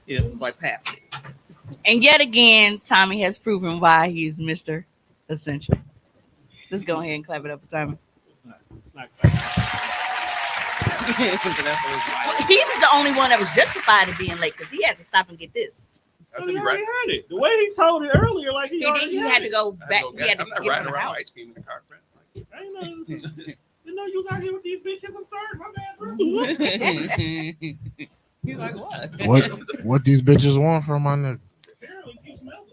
This is like passive. And yet again, Tommy has proven why he's Mr. Essential. Let's go ahead and clap it up for Tommy. It's not quite. He was the only one that was justified of being late because he had to stop and get this. I think he already had it. The way he told it earlier, like he Had to go back. He had to I'm not get riding in the around house. ice cream in the car, friend. I ain't know. You know you was out here with these bitches. I'm sorry, my bad, bro. He's like, what? What these bitches want from my nigga? Apparently, Peach Melba.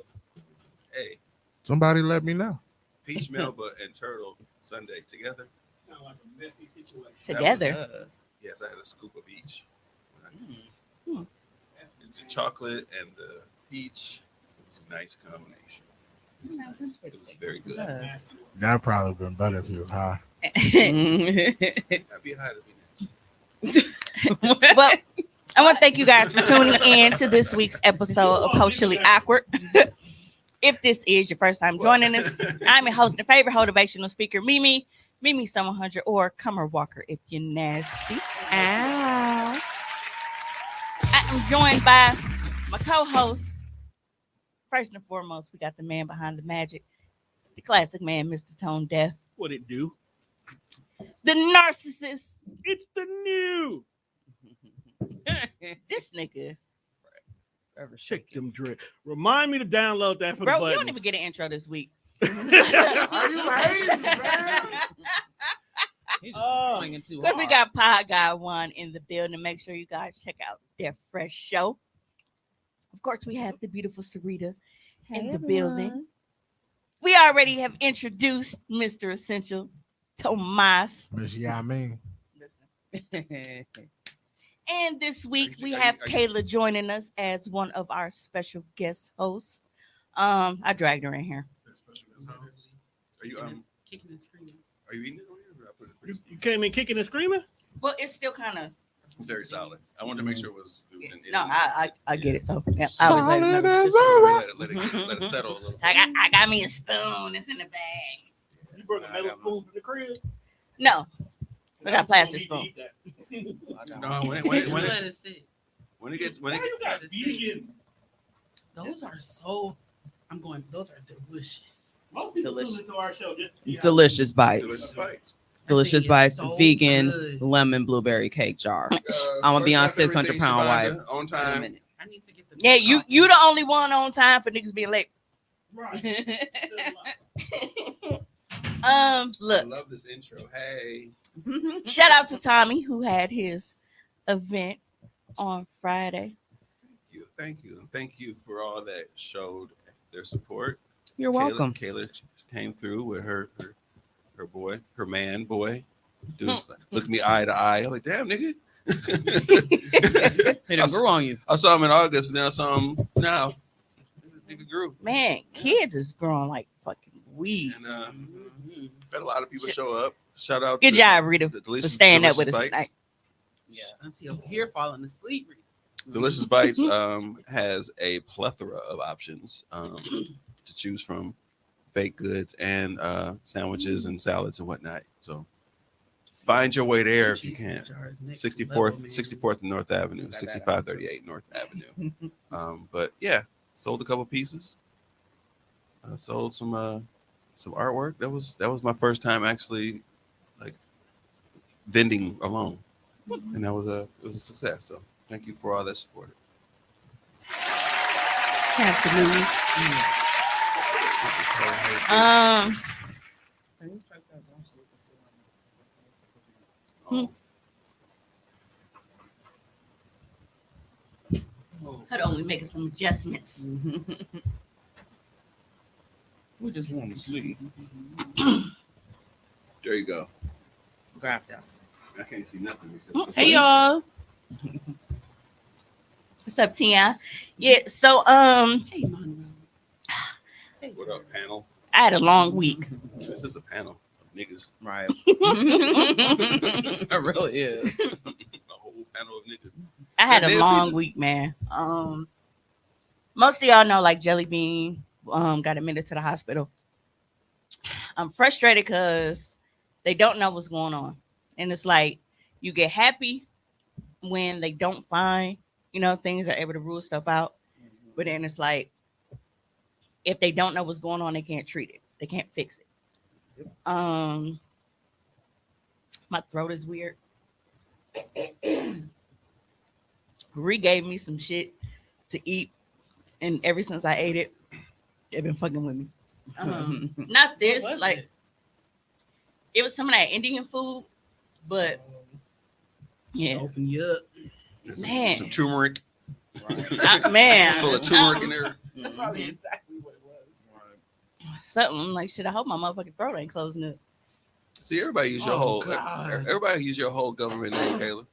Hey, Somebody let me know. Peach Melba and Turtle Sunday together. Sound like a messy situation. Together. Yes, I had a scoop of each. Hmm. It's the chocolate and the peach. It was a nice combination. It was, nice. It was very good. That probably been better if he was high. I'd be high to be nice. Well, I want to thank you guys for tuning in to this week's episode of Socially Awkward. If this is your first time joining us, I'm your host and favorite motivational speaker, Mimi 700, or Comer Walker if you're nasty. Ow. I am joined by my co-host. First and foremost, we got the man behind the magic, the classic man, Mr. Tone Deaf, What it do? the narcissist. It's the new. This nigga. Check them drip. Remind me to download that for Bro, the you button. don't even get an intro this week. Are you hating, man? He's just swinging too Because we hard. got Pod Guy One in the building. Make sure you guys check out their fresh show. Of course, we have the beautiful Sarita in the building. We already have introduced Mr. Essential, Tomas. Miss Yamin. And this week we Are have you- Kayla joining us as one of our special guest hosts. I dragged her in here. Are you Kicking and screaming. Are you eating it over here? Or I put it You came in kicking and screaming? Well, it's still kind of It's very solid. I wanted to make sure it was. no. I get it. So yeah, Solid I was as Let it settle a little. I got me a spoon. It's in the bag. You brought a metal spoon to the crib? No, I got a plastic You don't spoon. need to eat that. No, when it gets Why you got vegan? Those are so. I'm going. Those are delicious. Most people Delicious. tune into our show just to see how- Delicious bites. delicious bites. Delicious That thing bites. is so Vegan good. lemon blueberry cake jar. I'ma be on First off, 600 pound everything, wife. Shabanda, on In a time. minute. I need to get the Yeah, you the only one on time for niggas being late. Right. I Look, love this intro. Hey, shout out to Tommy who had his event on Friday. thank you, thank you for all that showed their support. You're welcome. Kayla came through with her boy, her man boy. Dudes looked me eye to eye. I'm like, damn, nigga. They done grew on you. I saw him in August, and then I saw him now. Nigga grew, Man, kids is growing like fucking weeds. and had a lot of people show up. Shout out. Good to job, Rita, the for staying up with us Bites. tonight. Yeah. Auntie over here falling asleep. Delicious Bites has a plethora of options to choose from, baked goods and sandwiches and salads and whatnot. So find your way there if you can. 64th and North Avenue, 6538 North Avenue. But yeah, sold a couple pieces. Sold some artwork. That was my first time actually like vending alone, and it was a success. So thank you for all that support. Absolutely. Hold on, we're making some adjustments. We just want to sleep. There you go. Gracias. I can't see nothing. Because Hey y'all. What's up, Tia? Yeah, so Hey, Manuel. What up, panel? I had a long week. This is a panel of niggas. Right. It really is. A whole panel of niggas. I had a Nan's long pizza. week, man. Most of y'all know like Jelly Bean got admitted to the hospital. I'm frustrated because they don't know what's going on. And it's like you get happy when they don't find things are able to rule stuff out. But then it's like, if they don't know what's going on, they can't treat it. They can't fix it. My throat is weird. Ree gave me some shit to eat, and ever since I ate it, they've been fucking with me. Not this, What was like it was some of that Indian food, but yeah, Open you up. There's Man. some turmeric. man, Full of turmeric in there. That's probably exactly what it was. something I'm like shit. I hope my motherfucking throat ain't closing up. See, everybody use your Oh, whole. God. Everybody use your whole government name, Kayla.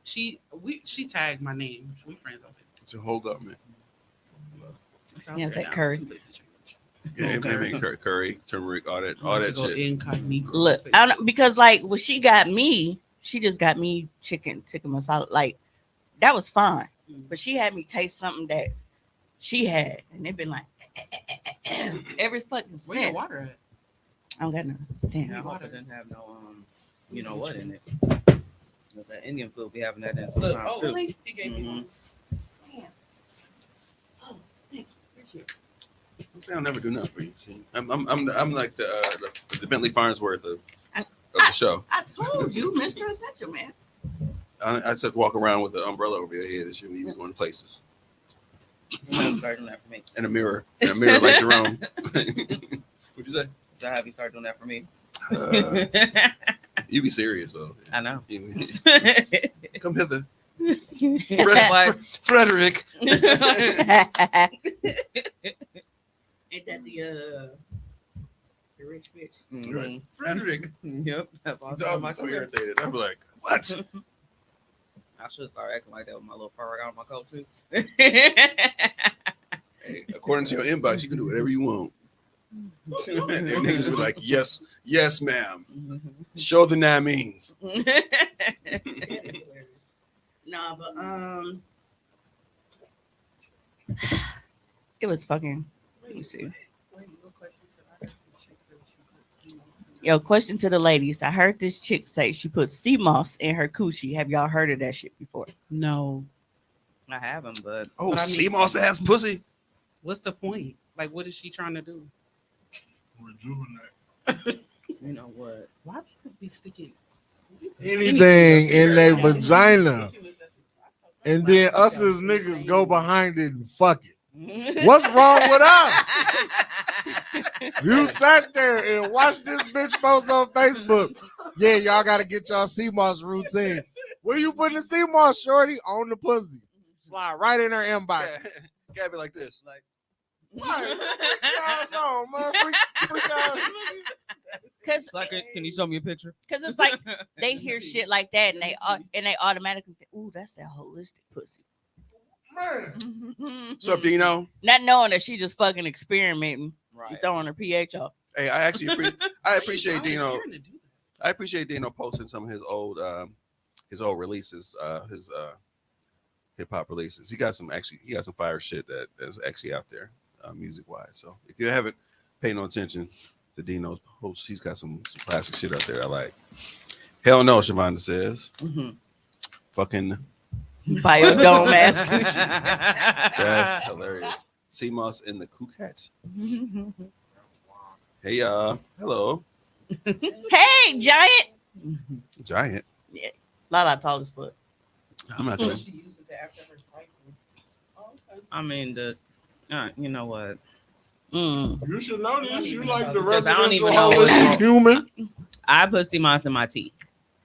She tagged my name. We friends on it. It's your whole government. It's out Yeah, there that now. curry. It's too late to change. Yeah, Okay. curry, turmeric, all that I'm about to go shit. incognito. Look, I don't, because like when she got me, she just got me chicken masala. Like that was fine, but she had me taste something that she had, and they've been like every fucking Where your sense. water at? I don't got no damn. Yeah, I hope it didn't have no you know what in it. Because that Indian food be having that in Look, sometimes oh, too. really? He gave me Mhm. one. Oh, thank you. Appreciate it. I'm saying I'll never do nothing for you. See? I'm like the Bentley Farnsworth of the show. I told you, Mr. Essential Man. I just have to walk around with an umbrella over your head and shit when you going places. You have to start doing that for me. And a mirror like Jerome. What'd you say? So have you start doing that for me? You be serious, though. I know. Come hither, But Frederick. Ain't that the rich bitch? mhm. Frederick. Yep, that's all. I'm so irritated. I'm like, what? I should start acting like that with my little fur I got on my coat too. Hey, according to your inbox, you can do whatever you want. And niggas be like, yes, ma'am. Show the means. No, but it was fucking. Let me see. Yo, question to the ladies. I heard this chick say she put sea moss in her coochie. Have y'all heard of that shit before? No. I haven't, but Oh, But I mean- sea moss ass pussy. What's the point? Like, what is she trying to do? Rejuvenate. you know what? Why people be sticking Anything in their vagina. And then us as niggas go behind it and fuck it. What's wrong with us? You sat there and watched this bitch post on Facebook. Yeah, y'all gotta get y'all sea moss routine. Where you putting the sea moss, shorty? On the pussy. Slide right in her inbox. Gotta be like this. Like, Right. Freak ass on, man. Freak ass nigga. Cause, Sucker, can you show me a picture? Cause it's like they hear shit like that and they automatically think, ooh, that's that holistic pussy. Man. What's up, Dino? Not knowing that she just fucking experimenting, Right. throwing her pH off. Hey, I actually I appreciate Dino. Trying to do that. I appreciate Dino posting some of his old releases, his hip hop releases. He got some fire shit that's actually out there, music wise. So if you haven't paid no attention to Dino's posts, he's got some classic shit out there I like. Hell no, Shavonda says. Mhm. Fucking Biodome ass coochie. that's hilarious. Sea moss in the Kukat. Hey y'all. Hello. Hey, giant. Giant. Lala tall as fuck. I'm not gonna She uses it after her cycle. Oh, okay. I mean, you know what? Mm. You should know this. You like the Because I don't residential even know what's holistic wrong. human. I put sea moss in my tea.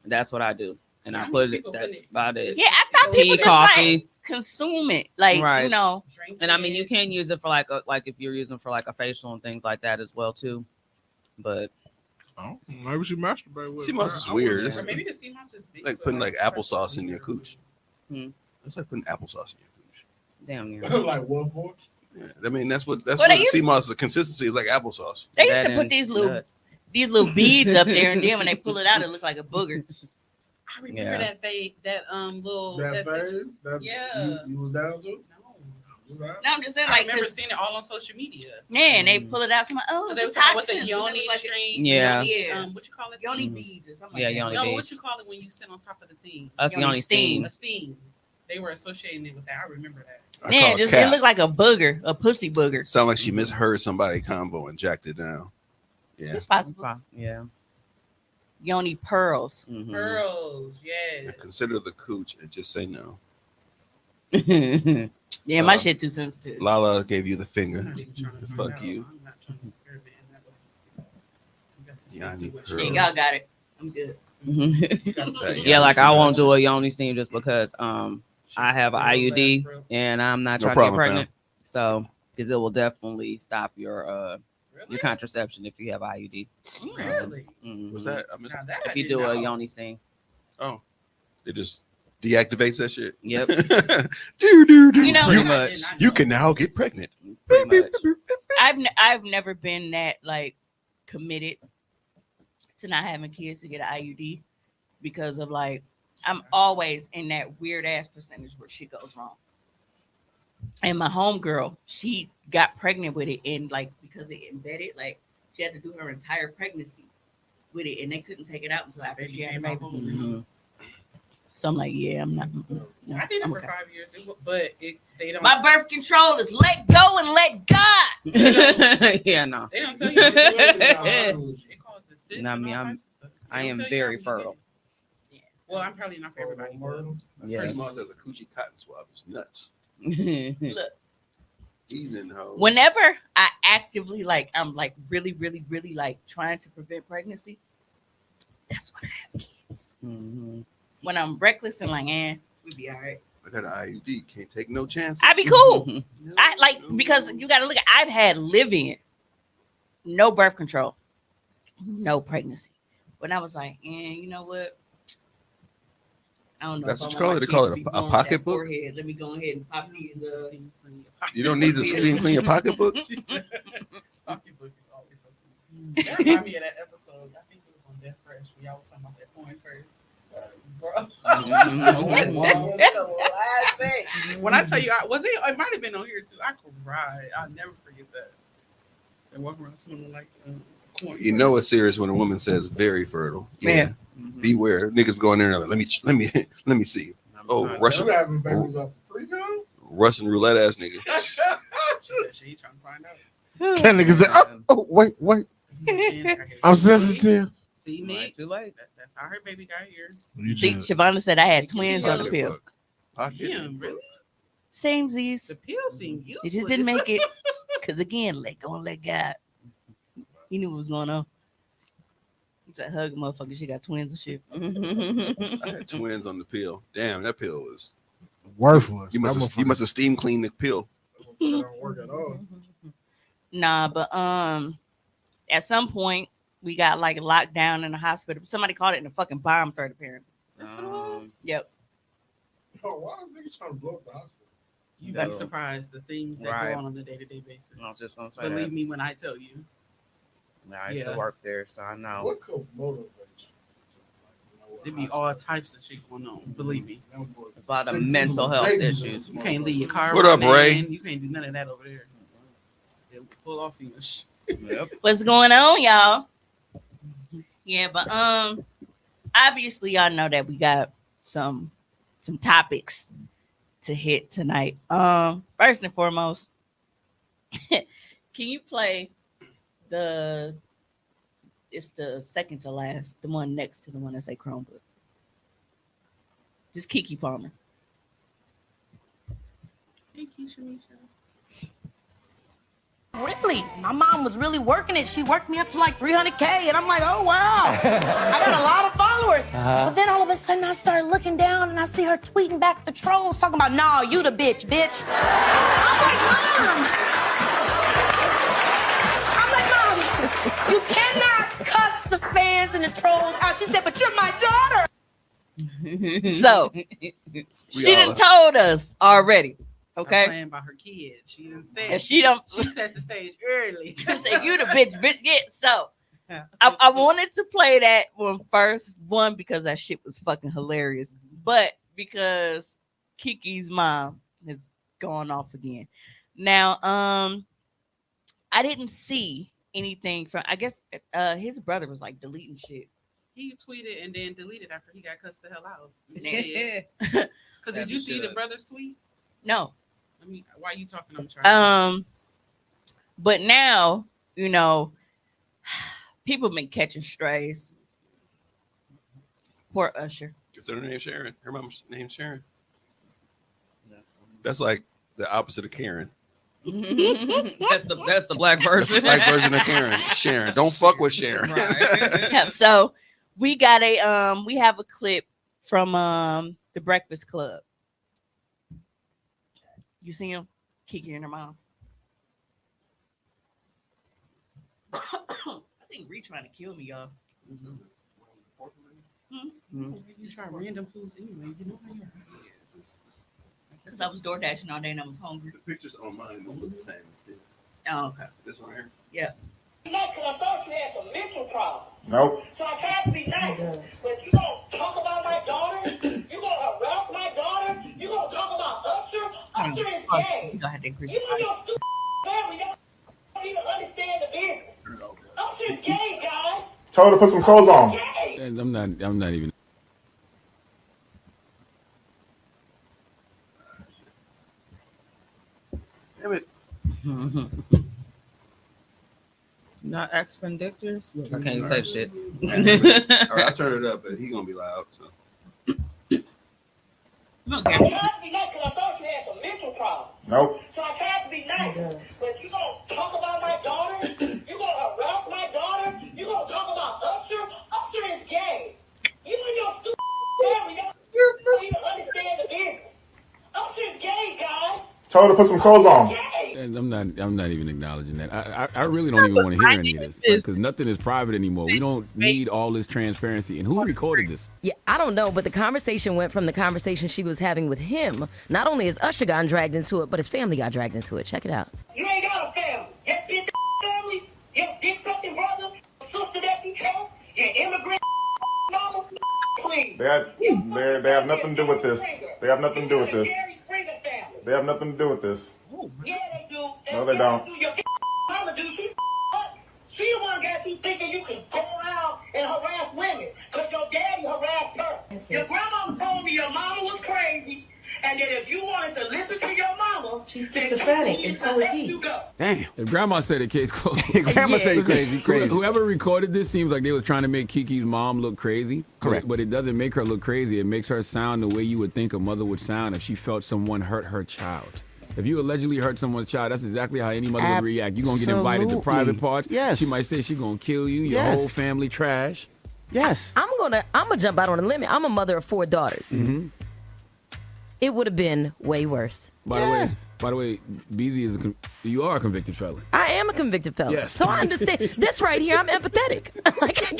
That's what I do, and I Yeah, put it. people put That's it- about it. Yeah, I thought Tea, people just coffee. like consume it, like Right. you know. Drink And I mean, you it. can use it for like if you're using for like a facial and things like that as well too. But Oh, maybe she masturbate with Sea it. moss is I weird. wouldn't- Or maybe the sea moss is big. like so putting like it's applesauce in your cooch. Hmm. It's like putting applesauce in your cooch. damn near. Like what for? Yeah, I mean that's what Well, they used- sea moss. The consistency is like applesauce. They used That to put and these little nut. beads up there, and then when they pull it out, it looks like a booger. I remember Yeah. that fade, that little. That that phase? That Yeah. You was down to? No. Was that? No, I'm just saying, I like, remember 'cause, seeing it all on social media. man, they pull it out. So I'm like, oh, Because they was the talking about the toxins. yoni Like, string. Yeah. yeah. What you call it? yoni Mhm. beads or something Yeah, like that. yoni No, beads. what you call it when you sit on top of the thing? Us Yoni yoni steam. A steam. they were associating it with that. I remember that. I Yeah, call just cap. it looked like a booger, a pussy booger. Sound like she misheard somebody combo and jacked it down. Yeah. It's possible. Yeah. Yoni pearls. Mhm. Pearls, yes. Consider the cooch and just say no. Yeah, my Uh, shit too sensitive. Lala gave you the I'm finger. not even trying to Fuck find out. you. I'm not trying to experiment in that way. You got to Yeah, I stick to need what pearls. Yeah, you- y'all got it. I'm good. you got to That stick to Yeah, what like you I got. won't do a yoni steam just because I have an IUD and I'm not No trying problem, to get pregnant. So because it will definitely stop your Really? contraception if you have IUD. Really? Mhm. What's that? I missed Now it. that I If you didn't do a know. yoni steam. Oh, it just deactivates that shit. Yep. You know- Pretty I much. did not You know. can now get pregnant. Pretty much. I've never been that like committed to not having kids to get an IUD because of like I'm always in that weird ass percentage where shit goes wrong. And my homegirl, she got pregnant with it and like because it embedded, like she had to do her entire pregnancy with it and they couldn't take it out until after Baby she had a came baby. out whole. Mhm. So I'm like, yeah, I'm not. No, I did it I'm for okay. 5 years, but they don't. My birth control is let go and let God. Yeah, no. They don't tell you. It causes cysts Nah, and me, all I'm- types of stuff. They I don't am tell you very how you fertile. get it. Well, I'm probably not for everybody. But Yes. Yes. As a coochie cotton swab is nuts. Look, Evening hoe. whenever I actively like, I'm like really, really, really like trying to prevent pregnancy. That's when I have kids. Mhm. When I'm reckless and like, we be all right. I got an IUD. Can't take no chances. I be cool. Mhm. I like because you got to look at. I've had live-in, no birth control, no pregnancy. When I was like, you know what? I don't know. That's if what I you call want it? They my call kids it to be a born with that pocketbook? forehead. Let me go ahead and pop these. You don't need to clean your pocketbook. Pocketbook is always something. That remind me of that episode. I think it was on Death Fresh. We all was talking about that porn first. Bro. When I tell you, it might have been on here too. I cried. I'll never forget that. And walk around smelling like corn. You know it's serious when a woman says very fertile. Yeah. Yeah. Mhm. Beware. Niggas going in there like, let me see. Oh, I'm Russian You having babies off the free gun? Russian roulette ass nigga. She said she ain't trying to find out. Ten niggas say, oh, wait. I'm sensitive. See Right, me? too late. That's how her baby got here. You See, just, Shavonda said I had twins on the pill. Pocketbook. Pocketbook. Damn, really? Samesies. The pill seemed He useless. just didn't make it. Because again, let go and let God. He knew what was going on. He said, hug a motherfucker. She got twins and shit. I had twins on the pill. Damn, that pill is. worthless. You must have steam cleaned the pill. don't work at all. Nah, but at some point we got like locked down in the hospital. Somebody called it in a fucking bomb threat, apparently. That's what it was. Yep. Oh, why is niggas trying to blow up the hospital? You'd Yeah. be surprised the things that Right. go on a day-to-day basis. I was just gonna say Believe that. me when I tell you. I used to Yeah. work there, so I know. What could motivate you? There be all types of shit going on. Believe me. It's a lot of mental health issues. You can't leave your car What up, running. Ray? You can't do none of that over there. They'll pull off you. and shit. Yep. What's going on, y'all? Yeah, but obviously y'all know that we got some topics to hit tonight. First and foremost, can you play it's the second to last, the one next to the one that say Chromebook. Just Kiki Palmer. Hey, Keisha, Misha. Really? My mom was really working it. She worked me up to like 300K, and I'm like, oh, wow. I got a lot of followers. But then all of a sudden, I started looking down, and I see her tweeting back at the trolls, talking about, nah, you the bitch. I'm like, Mom, you cannot cuss the fans and the trolls out. She said, but you're my daughter. So she done told us already. Stop Okay. playing about her kid. She didn't say And it. she don't She set the stage early. she said you the bitch get so I wanted to play that one first, one because that shit was fucking hilarious, but because Kiki's mom has gone off again. Now, I didn't see anything from. I guess his brother was like deleting shit He tweeted and then deleted after he got cussed the hell out. Yeah. Because did you see the brother's tweet? No. I mean, why are you talking? I'm trying. But now, you know, people been catching strays. Poor Usher. Is her name Sharon? Her mom's name Sharon. That's like the opposite of Karen. That's the black version. Black version of Karen. Sharon. Don't fuck with Sharon. Right. Yeah, so we got we have a clip from the Breakfast Club. You see him? Kiki and her mom. I think Ree trying to kill me, y'all. You try random foods anyway. You know how you're. Because I was door dashing all day and I was hungry. The pictures on mine don't look the same. Oh, okay. This one here? Yeah. Because I thought you had some mental problems. Nope. So I tried to be nice. But you gonna talk about my daughter? You gonna harass my daughter? You gonna talk about Usher? Usher is gay. You gonna have to agree. You and your stupid family, y'all don't even understand the business. Usher is gay, guys. Told her to put some clothes on. Gay. I'm not even. Damn it. Not expenditures. I can't even say shit. All right, I turn it up, but he gonna be loud. So. I tried to be nice because I thought you had some mental problems. Nope. So I tried to be nice. But you gonna talk about my daughter? You gonna harass my daughter? You gonna talk about Usher? Usher is gay. You and your stupid family, y'all don't even understand the business. Usher is gay, guys. Told her to put some clothes on. Gay. I'm not even acknowledging that. I really don't even want to hear any of this because nothing is private anymore. We don't need all this transparency. And who recorded this? Yeah, I don't know, but the conversation went from the conversation she was having with him. Not only is Usher gotten dragged into it, but his family got dragged into it. Check it out. You ain't got a family. Your bitch family, your dick sucking brother, sister that you chose, your immigrant mama, please. They have nothing to do with this. They have nothing to do with this. Jerry Springer family. They have nothing to do with this. Yeah, they do. No, they don't. Your mama do. She the one got you thinking you can go around and harass women because your daddy harassed her. Your grandma told me your mama was crazy and that if you wanted to listen to your mama, She's then schizophrenic, and so is let he. you go. Damn. If Grandma said it, case closed. Grandma Yeah. say crazy. Whoever recorded this seems like they was trying to make Kiki's mom look crazy. Correct. But it doesn't make her look crazy. It makes her sound the way you would think a mother would sound if she felt someone hurt her child. If you allegedly hurt somone's child, that's exactly how any mother would react. You're going to get invited to Absolutely. private parts. Yes. She might say she's going to kill you, your Yes. whole family trash. Yes. I'm gonna jump out on a limb. I'm a mother of 4 daughters. Mm-hmm. It would have been way worse. By the way, BZ you are a convicted felon. I am a convicted felon. Yes. So I understand this right here. I'm empathetic. Like I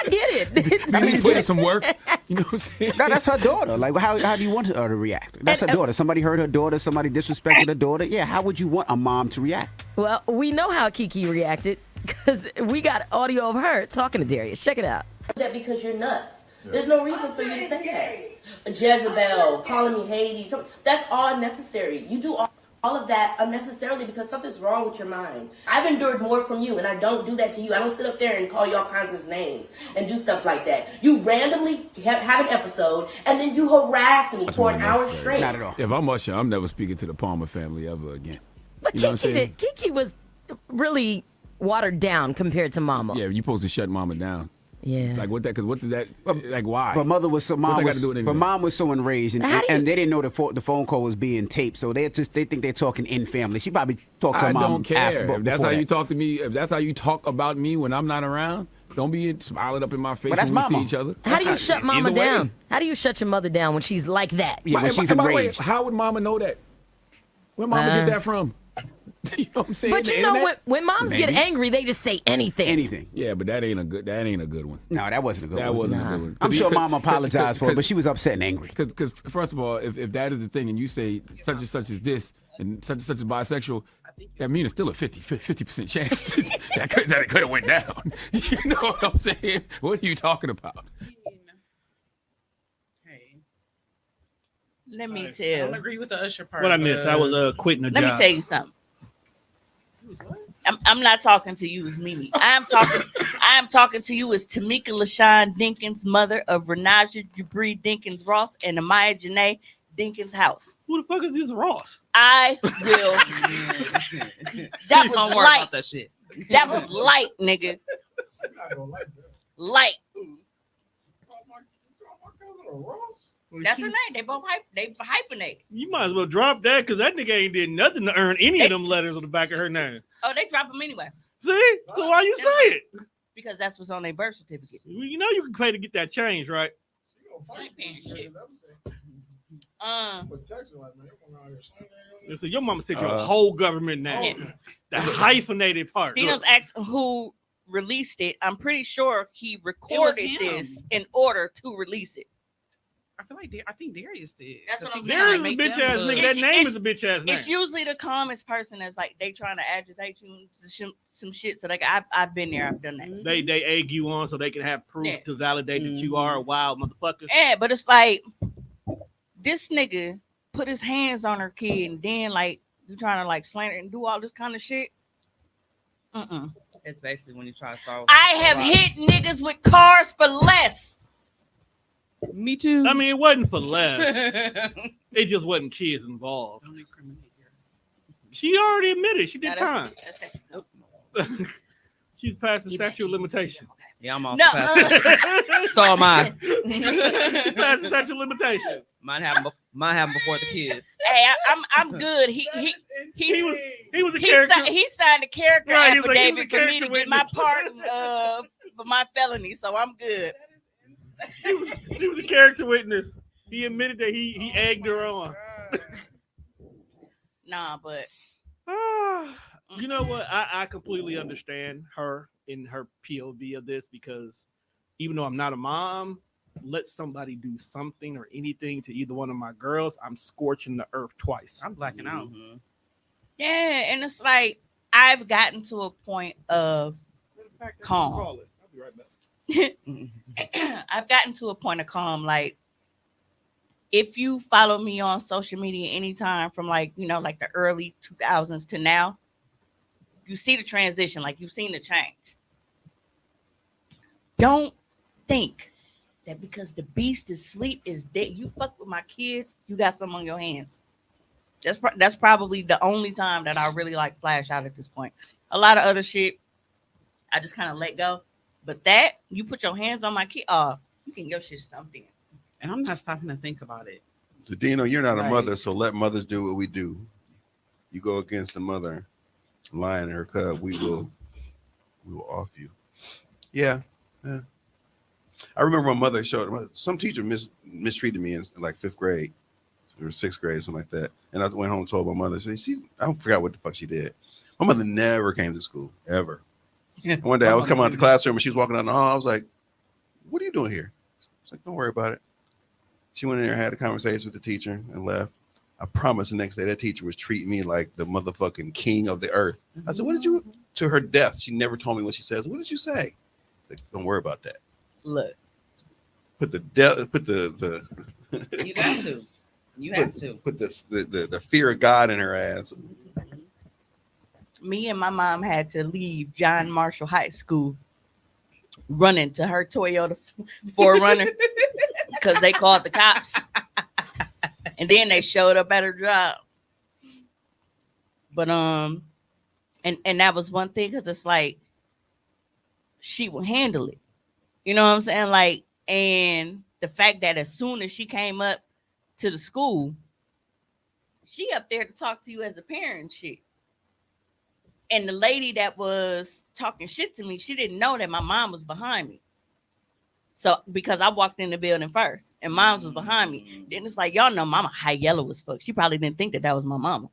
get it. I mean, put in some work. You know what I'm saying? That's her daughter. Like, how do you want her to react? That's her daughter. Somebody hurt her daughter. Somebody disrespected her daughter. Yeah, how would you want a mom to react? Well, we know how Kiki reacted because we got audio of her talking to Darius. Check it out. That because you're nuts. There's no reason for you to say that. Jezebel, calling me Hades, that's all unnecessary. You do all of that unnecessarily because something's wrong with your mind. I've endured more from you, and I don't do that to you. I don't sit up there and call you all kinds of names and do stuff like that. You randomly have an episode, and then you harass me for an hour straight. Not at all. If I'm Usher, I'm never speaking to the Palmer family ever again. But You know what I'm saying? Kiki was really watered down compared to Mama. Yeah, you're supposed to shut Mama down. Yeah. Like what that? Because what did that? Like why? But mom was so What they gotta do with anything? mom was so enraged, and How do you- they didn't know the phone call was being taped, so they think they're talking in family. She probably talked to her I mom. don't care. after, If that's before how that. you talk to me, if that's how you talk about me when I'm not around, don't be smiling up in my face But that's when we see Mama. each other. How do you That's shut not- Mama either way. down? How do you shut your mother down when she's like that? Yeah, when she's By the way, enraged. how would Mama know that? Where Mama get that from? You know what I'm saying? But The you know internet? when moms get Maybe. angry, they just say anything. Anything. Yeah, but that ain't a good one. No, that wasn't a good That one. wasn't a good one. I'm sure Because- mom apologized for it, but she was upset and angry. Because first of all, if that is the thing, and you say such and such is this, and such is bisexual, that means it's still a 50% chance that it could have went down. You know what I'm saying? What are you talking about? Hey, Let me I tell. don't agree with the Usher part. What I missed, I was quitting the Let job. me tell you something. I'm not talking to you as Mimi. I am talking to you as Tamika LaShawn Dinkins, mother of Renaja Jabri Dinkins Ross and Amaya Janae Dinkins House. Who the fuck is this Ross? I will. That was Don't worry light. about that shit. That was light, nigga. Light. That's her name. They both hyphenate. You might as well drop that because that nigga ain't did nothing to earn any of them letters on the back of her name. Oh, they drop them anyway. See? So why you say it? Because that's what's on their birth certificate. You know you can pay to get that change, right? Listen, your mama said your whole government name. The hyphenated part. He just asked who released it. I'm pretty sure he recorded this in order to release it. I feel like I think Darius did. That's what I'm There is saying. a bitch ass nigga. That name is a bitch ass name. It's usually the calmest person that's like they trying to agitate you to some shit. So I've been there. I've done that. They egg you on so they can have proof to validate that you are a wild motherfucker. Yeah, but it's like this nigga put his hands on her kid and then like you trying to like slander and do all this kind of shit. It's basically when you try to throw. I have hit niggas with cars for less. Me too. I mean, it wasn't for less. It just wasn't kids involved. She already admitted she did time. She's past the statute of limitation. Yeah, I'm also past. So am I. Past the statute of limitation. Mine happened before the kids. Hey, I'm good. He was a character. He signed a character Right, affidavit for me to witness. get my pardon for my felony, so I'm good. He was a character witness. He admitted that he egged her on. Nah, but you know what? I completely understand her in her POV of this because even though I'm not a mom, let somebody do something or anything to either one of my girls, I'm scorching the earth twice. I'm blacking out. yeah, and it's like I've gotten to a point of calm. I'll be right back. I've gotten to a point of calm. Like, if you follow me on social media anytime from like the early 2000s to now, you see the transition. Like you've seen the change. Don't think that because the beast is asleep is dead. You fuck with my kids, you got something on your hands. That's probably the only time that I really like flash out at this point. A lot of other shit, I just kind of let go. But that, you put your hands on my kid, you can get your shit stumped in. And I'm not stopping to think about it. So Dino, you're not a Right. mother, so let mothers do what we do. You go against the mother lying in her cub, we will off you. Yeah. I remember my mother showed some teacher mistreated me in like 5th grade or 6th grade or something like that. And I went home and told my mother, I forgot what the fuck she did. My mother never came to school, ever. And one day I was coming out of the classroom and she was walking down the hall. I was like, what are you doing here? She's like, don't worry about it. She went in there, had a conversation with the teacher and left. I promise the next day that teacher was treating me like the motherfucking king of the earth. I said, what did you, to her death, she never told me what she says. What did you say? She's like, don't worry about that. Look. You got to. You have to. Put the fear of God in her ass. Me and my mom had to leave John Marshall High School running to her Toyota 4Runner because they called the cops. And then they showed up at her job. But and that was one thing because it's like she will handle it. You know what I'm saying? Like, and the fact that as soon as she came up to the school, she up there to talk to you as a parent and shit. And the lady that was talking shit to me, she didn't know that my mom was behind me. So because I walked in the building first and mom's was behind me. Then it's like, y'all know mama high yellow as fuck. She probably didn't think that was my mama.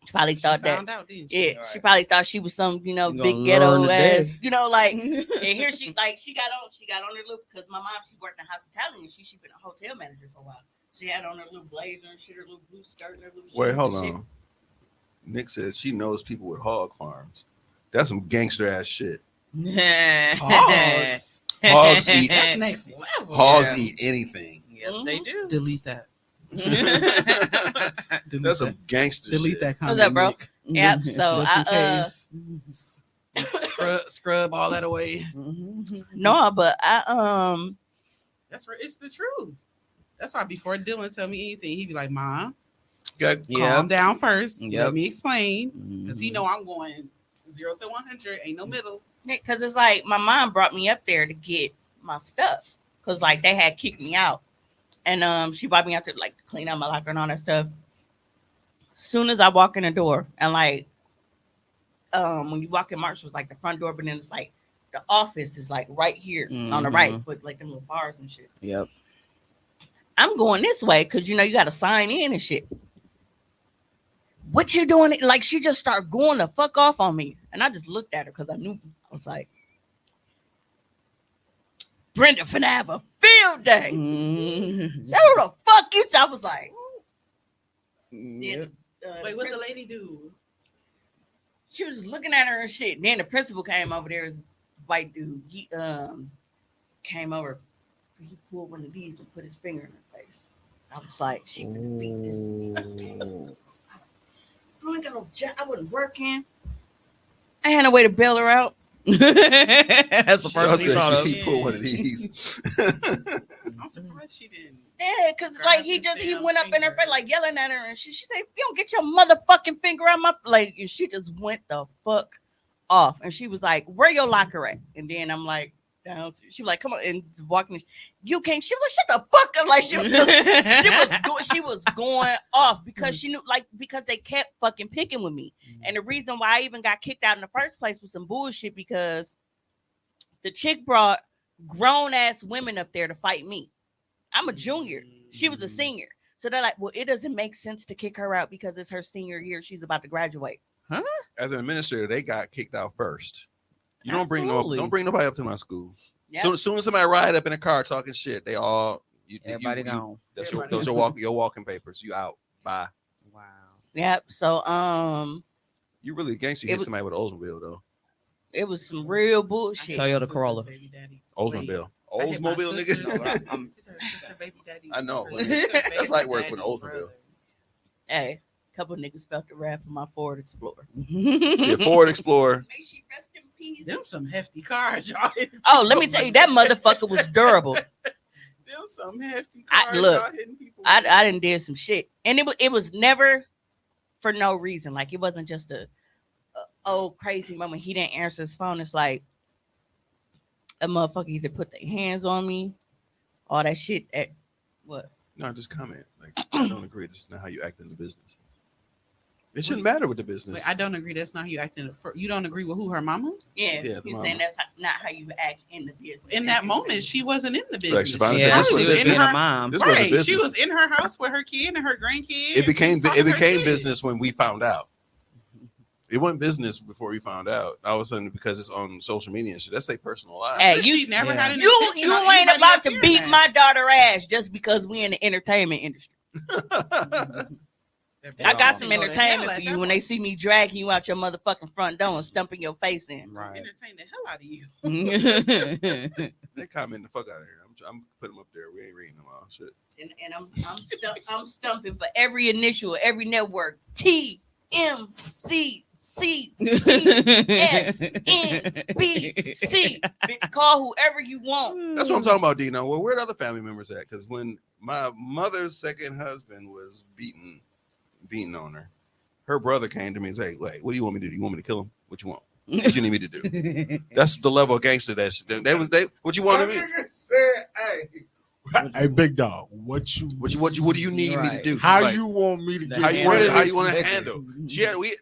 She probably thought found that. out, didn't she? Yeah, All she right. probably thought she was some, You big gonna ghetto learn today. ass, like, and here she got on her little, because my mom, she worked in hospitality and she been a hotel manager for a while. She had on her little blazer and shit, her little blue skirt and her little Wait, shoes hold and shit. on. Nick says she knows people with hog farms. That's some gangster ass shit. Hogs. Hogs eat. That's next level. Hogs eat anything. Yes, they do. Delete that. That's some gangster Delete shit. that comment. What's up, bro? Nick. Yep. So Just in I case. Scrub all that away. no, but I That's right. It's the truth. That's why before Dylan tell me anything, he'd be like, "Mom, Got calm down first. Yep. Let me explain." Because he know I'm going 0 to 100. Ain't no middle. because it's like my mom brought me up there to get my stuff because like they had kicked me out, and she brought me out there to like clean out my locker and all that stuff. Soon as I walk in the door, and like when you walk in Marshall's like the front door, but then it's like the office is like right here on the right with like them little bars and shit. Yep. I'm going this way because you know you got to sign in and shit. What you doing? Like she just started going the fuck off on me, and I just looked at her because I knew. I was like, Brenda finna have a field day. So who the fuck you? I was like, Yep. Wait, what the lady do? She was looking at her and shit. And then the principal came over there. This white dude. He came over. He pulled one of these and put his finger in her face. I was like, she gonna beat this. I ain't got no job. I wasn't working. I had no way to bail her out. That's the Y'all first thing he thought said of. she pulled one of these. I'm surprised she didn't. Yeah, because Grab like he his damn went up in her finger. face like yelling at her, and she said, "You don't get your motherfucking finger out my," like, and she just went the fuck off, and she was like, "Where your locker at?" And then I'm like, "Down." She was like, "Come on," and walking. You can't. She was like, "Shut the fuck up!" Like she was just she was going off because she knew, like, because they kept fucking picking with me, and the reason why I even got kicked out in the first place was some bullshit because the chick brought grown ass women up there to fight me. I'm a junior. She was a senior. So they're like, well, it doesn't make sense to kick her out because it's her senior year. She's about to graduate. As an administrator, they got kicked out first. You don't Absolutely. bring nobody up to my school. Yep. Soon as somebody ride up in a car talking shit, they all Everybody gone. Those are your walking papers. You out. Bye. Wow. Yep. So You really a gangster. You hit somebody with an Oldsmobile though. it was some real bullshit. Toyota Corolla. Baby daddy. Oldsmobile. I hit my Oldsmobile, sister's- nigga. It's her sister, baby daddy. I know. Her sister, That's baby like work with an daddy, Oldsmobile. brother. Hey, a couple niggas felt the wrath of my Ford Explorer. See a Ford Explorer. May she rest in peace. Them some hefty cars, y'all. Oh, let me tell you, that motherfucker was durable. Them some hefty I- cars. look, y'all hitting people I with. done did some shit, and it was never for no reason. Like it wasn't just a old crazy moment. He didn't answer his phone. It's like a motherfucker either put their hands on me, all that shit. At what? No, just comment. Like I don't agree. This is not how you act in the business. It shouldn't matter with the business. Wait, I don't agree. That's not how you act in the. You don't agree with who her mama? Yeah, Yeah, the he's mama. saying that's not how you act in the business. In that moment, she wasn't in the business. Siobhan Yeah, this she was was a being business. a mom. This was a Right, she business. was in her house with her kid and her grandkid. It became and she was talking to her kid. business when we found out. It wasn't business before we found out. All of a sudden, because it's on social media and shit, that's their personal life. Hey, But you she never yeah. had an you intention you on ain't anybody about else to hearing beat that. my daughter ass just because we in the entertainment industry. I got some Go to hell entertainment at for that you when they point. see me dragging you out your motherfucking front door and stumping your face in. Right. Entertain the hell out of you. They comment the fuck out of here. I'm putting them up there. We ain't reading them all. Shit. And I'm stumping for every initial, every network. T M C C E S N B C. Bitch, call whoever you want. That's what I'm talking about, Dino. Well, where the other family members at? Because when my mother's second husband was beating on her, her brother came to me and said, "Wait, what do you want me to do? You want me to kill him? What you want? What you need me to do?" That's the level of gangster that what you wanted me. Nigga said, hey, big dog, what What do you need me to do? How Like, you want me to get how you rid want of how this you want to nigga? handle?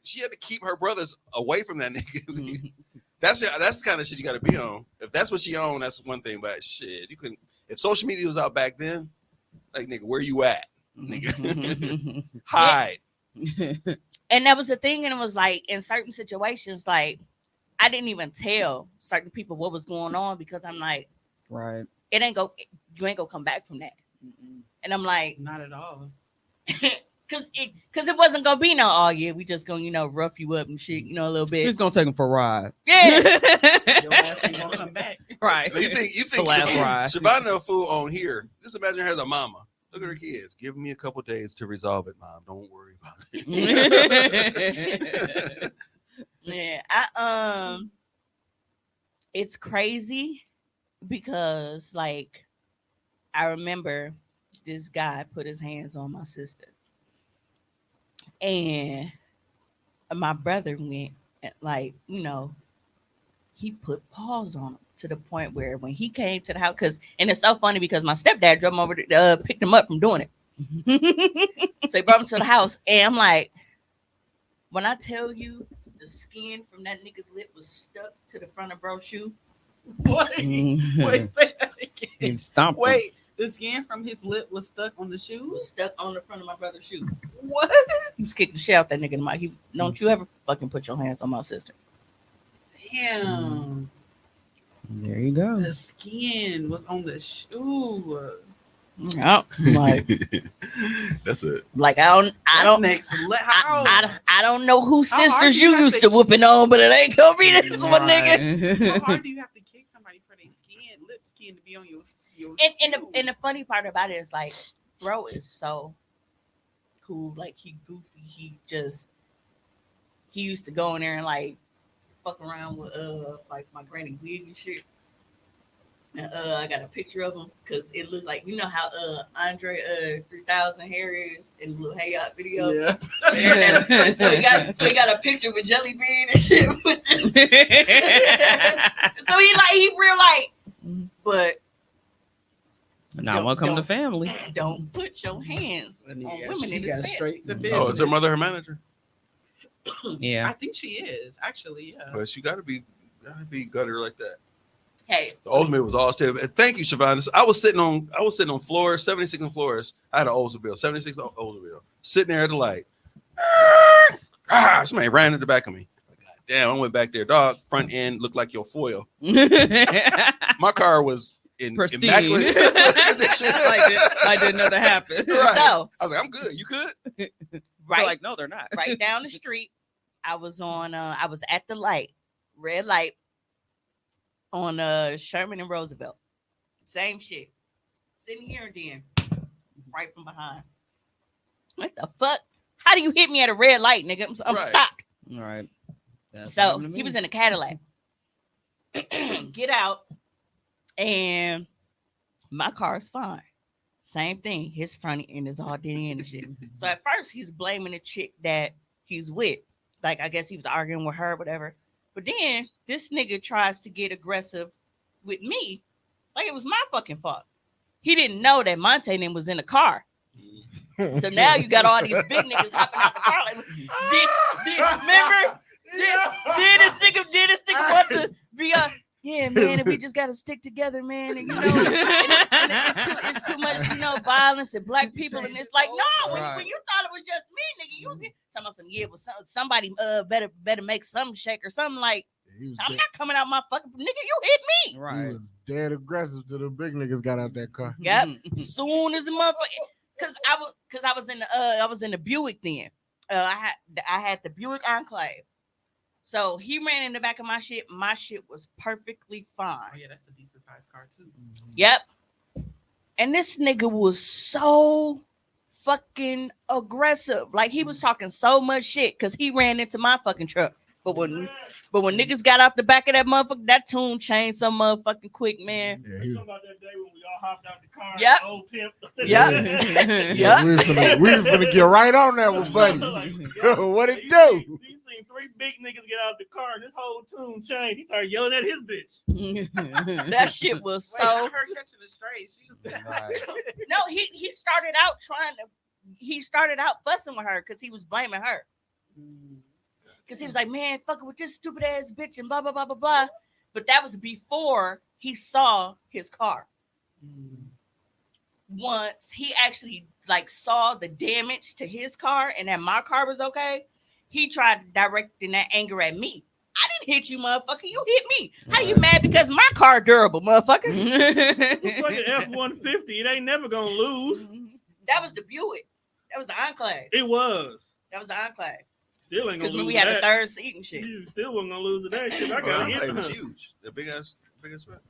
She had to keep her brothers away from that nigga. That's the kind of shit you got to be on. If that's what she owned, that's one thing. But shit, you couldn't. If social media was out back then, like nigga, where you at? Nigga, hide. And that was the thing, and it was like in certain situations, like I didn't even tell certain people what was going on because I'm like, Right. you ain't gonna come back from that. And I'm like, Not at all. because it wasn't gonna be no, oh yeah, we just gonna rough you up and shit, a little bit. Who's gonna take him for a ride? Yeah. Your ass ain't gonna come back. Right. You think The last ride. Shabana fool on here? Just imagine her as a mama. Look at her kids. Give me a couple days to resolve it, Mom. Don't worry about it. Yeah, it's crazy because like I remember this guy put his hands on my sister, and my brother went like, you know, he put paws on him to the point where when he came to the house, and it's so funny because my stepdad drove him over to picked him up from doing it. So he brought him to the house, and I'm like, when I tell you the skin from that nigga's lip was stuck to the front of bro's shoe. Wait, say that again. Stomped him. Wait, the skin from his lip was stuck on the shoe? Was stuck on the front of my brother's shoe. What? He was kicking the shit out that nigga in the mouth. Don't you ever fucking put your hands on my sister. Damn. There you go. The skin was on the shoe. Yep. Like, That's it. like I don't next. I don't know who How hard sisters do you you have used to- to whooping on, but it ain't gonna be this one, nigga. How hard do you have to kick somebody for their skin, lip skin to be on your And the funny part about it is like, bro is so cool. Like he goofy. He used to go in there and like fuck around with like my granny wig and shit. And I got a picture of him because it looked like, you know how Andre 3000 hair is in the little Hey Yacht video. Yeah. And so he got a picture with Jelly Bean and shit with this. So he real like, but Now welcome to family. don't put your hands on women in this straight to bed. business. Oh, is her mother her manager? Yeah. I think she is actually. Yeah. But she gotta be gutter like that. Hey, The Oldsmobile was all stable. And thank you, Siobhan. I was sitting on floors, 76 and floors. I had an Oldsmobile, 76 Oldsmobile, sitting there at the light. Somebody ran at the back of me. God damn, I went back there. Dog, front end looked like your foil. My car was in Pristine. immaculate condition. I didn't know that happened. Right. So I was like, I'm good. You good? They're right, like, no, they're not. right down the street, I was at the light, red light, on Sherman and Roosevelt. Same shit. Sitting here and then right from behind. What the fuck? How do you hit me at a red light, nigga? I'm Right. stopped. All right. That's So happened to he me. was in a Cadillac. Get out, and my car is fine. Same thing. His front end is all dented and shit. So at first he's blaming the chick that he's with. Like I guess he was arguing with her, whatever. But then this nigga tries to get aggressive with me, like it was my fucking fault. He didn't know that Monte was in the car. So now you got all these big niggas hopping out the car. Like, remember? Did this nigga want to be yeah, man, and we just gotta stick together, man. And you know, and it's too much, you know, violence and black people. And it's like, no, when you thought it was just me, nigga, you was talking about some somebody better make some shake or something like. I'm not coming out my fucking nigga. You hit me. He was dead aggressive till the big niggas got out that car. Yep. Soon as a motherfucker, because I was in the Buick then. I had the Buick Enclave. So he ran in the back of my shit. My shit was perfectly fine. Oh yeah, that's a decent sized car too. Yep. And this nigga was so fucking aggressive. Like he was talking so much shit because he ran into my fucking truck. But when niggas got out the back of that motherfucker, that tune changed so motherfucking quick, man. Yeah, he, Talking about that day when we all hopped out the car. Yep. And old pimp. Yep. yeah, we was gonna get right on that with Buddy. What it do? He seen three big niggas get out of the car and this whole tune changed. He started yelling at his bitch. That shit was Wait, so. her catching the straight. She was No, he started out fussing with her because he was blaming her. Because he was like, man, fucking with this stupid ass bitch and blah, blah, blah, blah, blah. But that was before he saw his car. Once he actually like saw the damage to his car and that my car was okay, he tried directing that anger at me. I didn't hit you, motherfucker. You hit me. How you mad because my car durable, motherfucker? Fucking F-150. It ain't never gonna lose. That was the Buick. That was the Enclave. It was. That was the Enclave. Still ain't gonna Because lose. we had to a that. third seat and shit. You still wasn't gonna lose to that shit. I Well, got it was hit. huge. The big ass truck.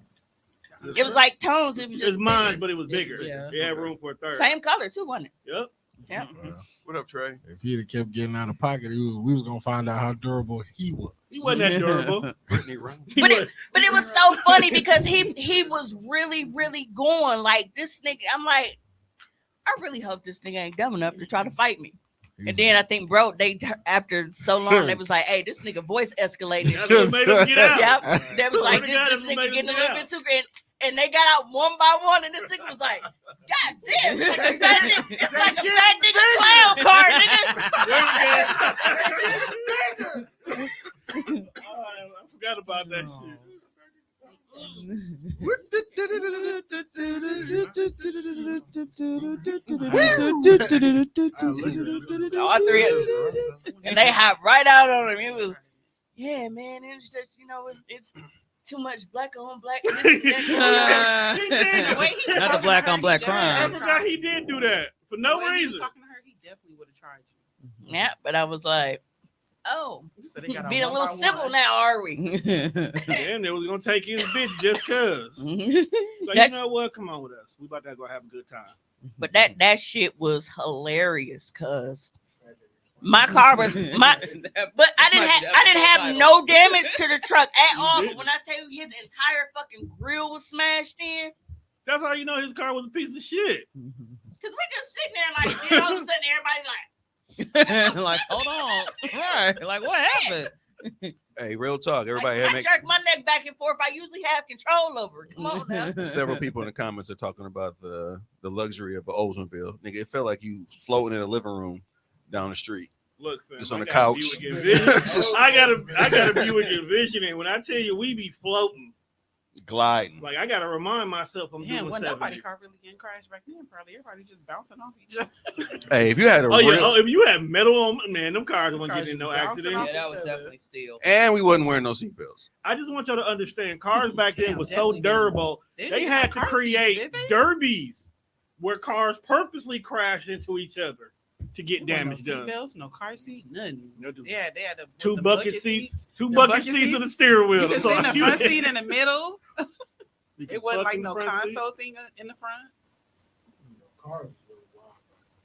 It was like tones. It was It's just mine, bigger. but it was bigger. yeah. It had room for a third. Same color too, wasn't it? Yep. Yep. What up, Trey? If he'd have kept getting out of pocket, we was gonna find out how durable he was. He wasn't that durable. Brittany Rose. He But was- But it was so funny because he was really going like this nigga. I'm like, I really hope this nigga ain't dumb enough to try to fight me. And then I think, bro, they after so long, they was like, hey, this nigga voice escalated. That's what made him get out. Yep. They was like, Swear to God, this that's what nigga made him getting a get little out. bit too great. And they got out one by one, and this nigga was like, God damn, it's like a fat nigga, it's like a fat nigga clown car, nigga. Oh, I forgot about that shit. All three of them. And they hopped right out on him. It was, yeah, man, it was just, it's too much black on black. He did. The way he was Not the talking black to her, on black he I crime. forgot he did do that for no When he was reason. talking to her, he definitely would have tried you. Yeah, but I was like, oh, So they got being a one little by civil one. now, are we? And they was gonna take his bitch just cause. So you That's- know what? Come on with us. We about to go have a good time. But that shit was hilarious, cause my car was my. But I didn't have no damage to the truck at all. But when I tell you his entire fucking grill was smashed in, That's how you know his car was a piece of shit. cause we just sitting there like, then all of a sudden everybody like. Like, hold on. Right. Like, what happened? Hey, real talk. Everybody I had jerk my neck back and forth. I usually have control over it. Come on now. several people in the comments are talking about the luxury of an Oldsmobile. Nigga, it felt like you floating in a living room down the street. Look, fam, Just on I the got a couch. Buick Envision. Just I got a Buick Envision, and when I tell you we be floating, gliding. like I gotta remind myself I'm Yeah, doing when 70. nobody car really getting crashed back then, probably everybody just bouncing off each other. Hey, if you had a Oh real, yeah, if you had metal on, man, them cars wouldn't Cars get in no just bouncing accident. off. Yeah, that was definitely steel. and we wasn't wearing no seatbelts. I just want y'all to understand, cars back then Damn, was so definitely didn't. durable. They didn't had have to car seats, create did they? derbies where cars purposely crash into each other to get There damage wasn't no done. seatbelts, no car seat, nothing. No, dude. Yeah, they had Two the bucket seats, two The bucket bucket seats of the seats. steering wheel. You could That's sit in all the you front had. seat in the middle. You could It wasn't fuck like in the no front seat. console thing in the front.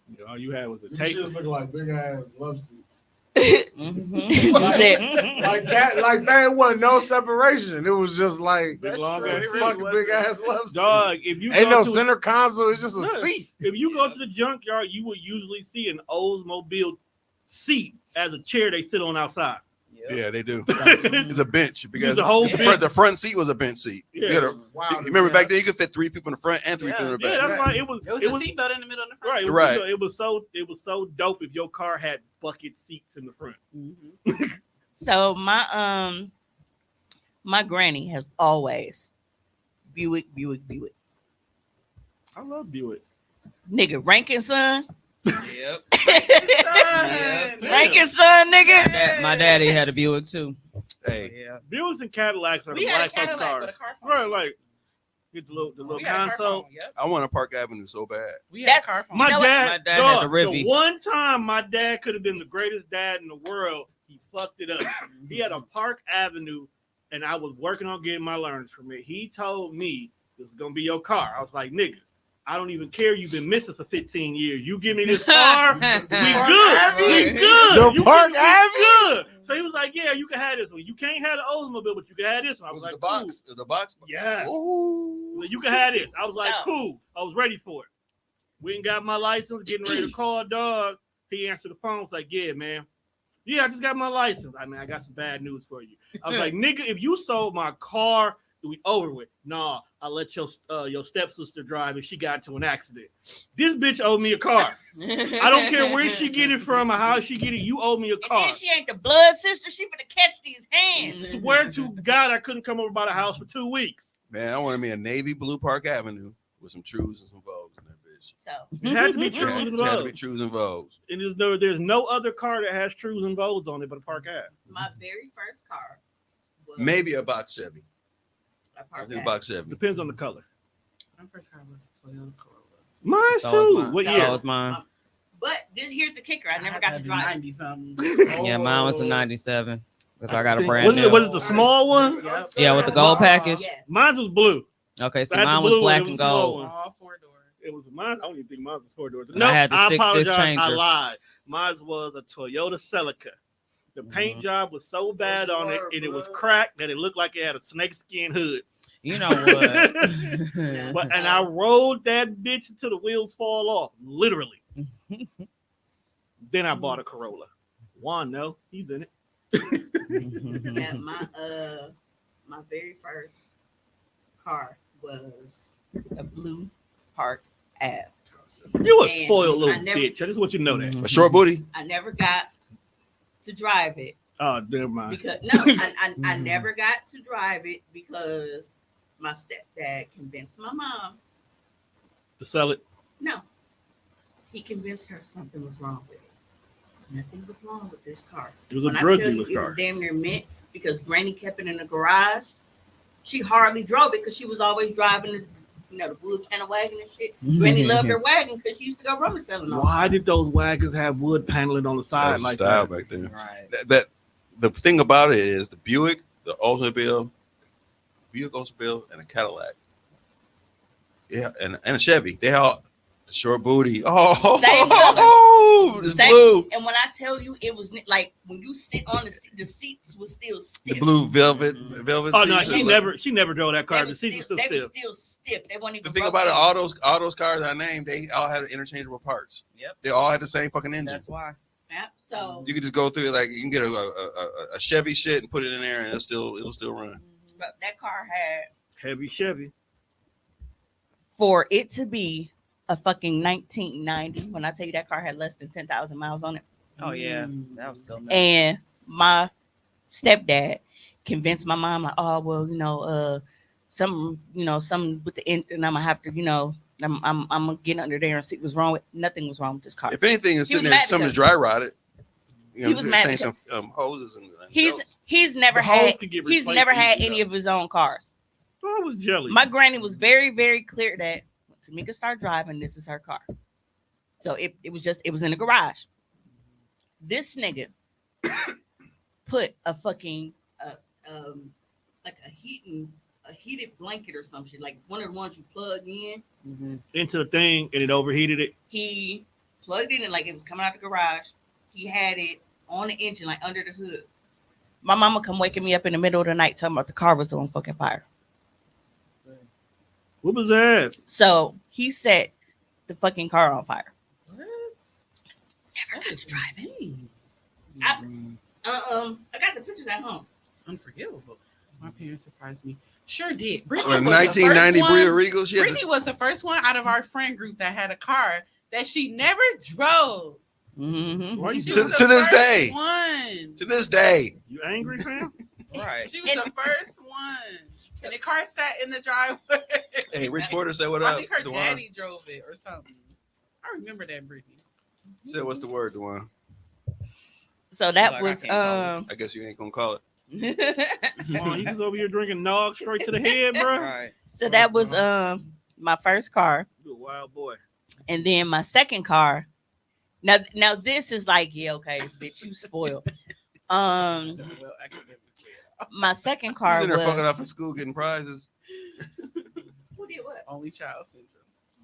Yeah, all you had was a These tape. shits look like big ass love seats. You said, Like that, like there wasn't no separation. It was just like Big That's long true. ass It really fucking was. big ass love seat. Dog, if you Ain't go no to center console. It's just a Look, seat. if you go to the junkyard, you will usually see an Oldsmobile seat as a chair they sit on outside. Yeah, they do. It's a bench because It's a whole bench. the front seat was a bench seat. Yeah. You, had a- Wow. you remember back then you could fit 3 people in the front and 3 people in the Yeah, back. that's why it was. It was a seatbelt in the middle of the front. Right, Right. It was so dope if your car had bucket seats in the front. so my granny has always Buick. I love Buick. Nigga, Rankin son. Yep. Rankin son, nigga. My daddy had a Buick too. Hey, Yeah. Buicks and Cadillacs are We the had a black folks' Cadillac cars. with a car phone. Right, like get the little We had a car console. phone, yep. I want a Park Avenue so bad. We had a car phone. My You know what? dad, My dad dog, had the Rivy. one time my dad could have been the greatest dad in the world. He fucked it up. He had a Park Avenue, and I was working on getting my learners from it. He told me this is gonna be your car. I was like, nigga, I don't even care. You've been missing for 15 years. You give me this car, we good. We Avenue? good. The You Park we Avenue? good. So he was like, yeah, you can have this one. You can't have the Oldsmobile, but you can have this one. I was like, the box? The box? cool. Yeah. Ooh. So you can have this. I was like, So- cool. I was ready for it. We ain't got my license, getting ready to call dog. He answered the phone. It's like, yeah, man. Yeah, I just got my license. I mean, I got some bad news for you. I was like, nigga, if you sold my car, we over with. Nah, I let your stepsister drive and she got into an accident. This bitch owed me a car. I don't care where she get it from or how she get it. You owe me a And car. then she ain't the blood sister. She finna catch these hands. Swear to God, I couldn't come over by the house for 2 weeks. Man, I wanted me a navy blue Park Avenue with some trues and some Vogues in that bitch. So It had to be It Trues had, and it had to be Vogues. trues and Vogues. And there's no other car that has Trues and Vogues on it but a Park Ave. my very first car was Maybe a box Chevy. a I Park think Ave. box Chevy. Depends on the color. My first car was a Toyota Corolla. Mine's So was too. mine. What So year? was mine. But here's the kicker. I never had got to the drive. 90 something. Yeah, mine was a '97. Because I got a think- brand was new. it the small one? Yeah, with the gold package. Yes. Mine was blue. Okay, so I had the mine was blue black one, it and was a small gold. one. All 4 doors. It was mine. I don't even think mine was 4 doors. And No, I had the I 6-disc apologize. I changer. lied. Mine was a Toyota Celica. The paint job was so bad on it, and it was cracked that it looked like it had a snakeskin hood. You know what? And I rolled that bitch until the wheels fall off, literally. Then I bought a Corolla. Juan, no, he's in it. And my very first car was a blue Park Ave. You a And spoiled little I never- bitch. I just want you to know that. A short booty. I never got to drive it Oh, never mind. because I never got to drive it because my stepdad convinced my mom. To sell it. No, he convinced her something was wrong with it. Nothing was wrong with this car. It was a When I drug tell you dealer's it car. was damn near mint because Granny kept it in the garage. She hardly drove it because she was always driving the wood kind of wagon and shit. Granny loved her wagon because she used to go rummage selling all Why did those wagons have wood paneling on the That side was the like style that? back then. Right. That the thing about it is the Buick, the Oldsmobile, and a Cadillac. Yeah, and a Chevy. They all short booty. Same Oh, it's Same- blue. And when I tell you it was like when you sit on the seats was still stiff. The blue velvet Oh no, seats. she never drove that car. They The was seats still, were they still was still stiff. They weren't even. The thing broke about it, in. all those cars I named, they all had interchangeable parts. Yep. They all had the same fucking engine. That's why. Yep. So You could just go through it, like you can get a Chevy shit and put it in there, and it'll still run. but that car had heavy Chevy. for it to be a fucking 1990. When I tell you that car had less than 10,000 miles on it, Oh yeah, that was still nice. and my stepdad convinced my mom like, oh well, some with the engine, and I'm gonna have to, I'm gonna get under there and see what's wrong with. Nothing was wrong with this car. If anything, it's He sitting was there, mad something to because- dry rot it. He was mad change some hoses and He's never The hose had could get he's replaced never had easily, any of his own cars. I was jelly. My granny was very, very clear that when Tamika started driving, this is her car. So it was in the garage. This nigga put a fucking like a heated blanket or some shit, like one of the ones you plug in. Into the thing and it overheated it. He plugged it in like it was coming out the garage. He had it on the engine, like under the hood. My mama come waking me up in the middle of the night talking about the car was on fucking fire. What was that? So he set the fucking car on fire. What? Never got to drive it. Insane. I got the pictures at home. It's unforgivable. My parents surprised me. Sure did. Well, Brittany was the 1990 first Bria one- Regal. She had Brittany was the first one out of our friend group that had a car that she never drove. Mm-hmm. Why you She To- was to the this first day. one. to this day. You angry, fam? Right. She was the first one. And the car sat in the driveway. Hey, Rich Porter said, "What I up?" think her Dewan? daddy drove it or something. I remember that, Brittany. Said, "What's the word, Dewan?" So that Like, I was can't call I guess you ain't gonna call it. Come on, you was over here drinking nog straight to the head, bro. Right. so that was my first car. You a wild boy. And then my second car. Now this is like, yeah, okay, bitch, you spoiled. Well, academically. My second She's car in there fucking was off in school getting prizes. who did what? Only child syndrome.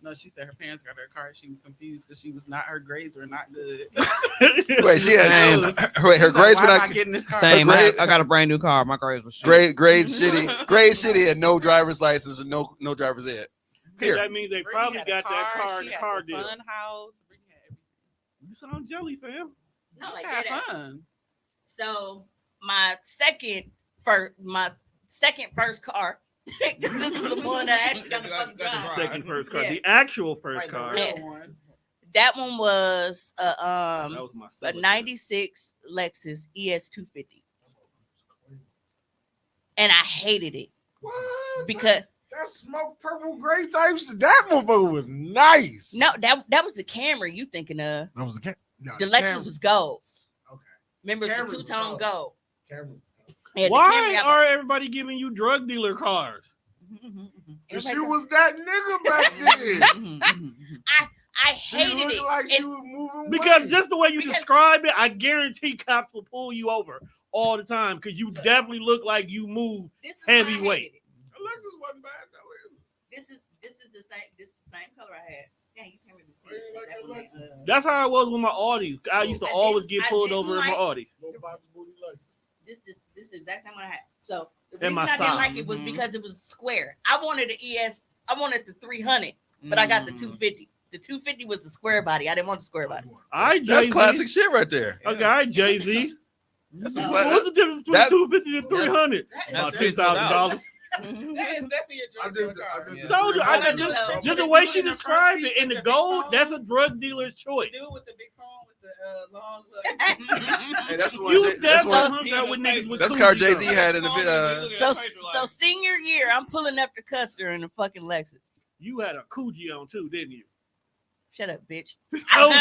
No, she said her parents got her car. She was confused because she was not. Her grades were not good. Wait, she had She was her like, grades "Why were am not I getting this car?" Same. Her grade- I got a brand new car. My grades was shit. grades shitty, and no driver's license and no driver's ed. Here, That means they Brittany probably had a got that car she in the had car the deal. Fun house. Brittany had everything. You sound jelly, fam. No, like Had that. fun. So my second first car. 'Cause this was the one that I actually got to fucking drive. Second first car. Yeah. The actual first Right, the car. real Yeah. one. That one was That was my a second. 96 Lexus ES250. And I hated it What? because That smoke purple gray types. That motherfucker was nice. no, that was the Camry you thinking of. that was a cat. No, The Lexus was gold. Okay. Remember Camry the was two-tone gold. gold. Camry. Yeah, the Why Camry, are everybody giving you drug dealer cars? Cause she was that nigga back then. I She hated looked it. like she And- was moving Because weight. just the way you Because- describe it, I guarantee cops will pull you over all the time because you definitely look like you move This is why I heavyweight. hated it. Alexis wasn't bad though. This is the same color I had. Yeah, you can't really see it. That was, That's how it was with my Audis. I used to always get pulled didn't over in my like- Audi. this is the exact same one I had. So the And reason my I didn't sock. like it was because it was square. I wanted the ES. I wanted the 300, but I got the 250. The 250 was the square body. I didn't want the square body. All right, That's Jay-Z. classic shit right there. Okay, all right, Jay-Z. That's No. some What's the difference between that- 250 and 300? About That's $2,000. That is definitely a drug dealer car. Told you, Yeah. just the way she described it in the gold, that's a drug dealer's choice. Dude with the big phone with the long. Hey, that's the one. You That's one. definitely hung out with niggas with That's the car Coogee, Jay Z though. had in the video. So senior year, I'm pulling up the Custer in the fucking Lexus. You had a Coogee on too, didn't you? Shut up, bitch. Told you.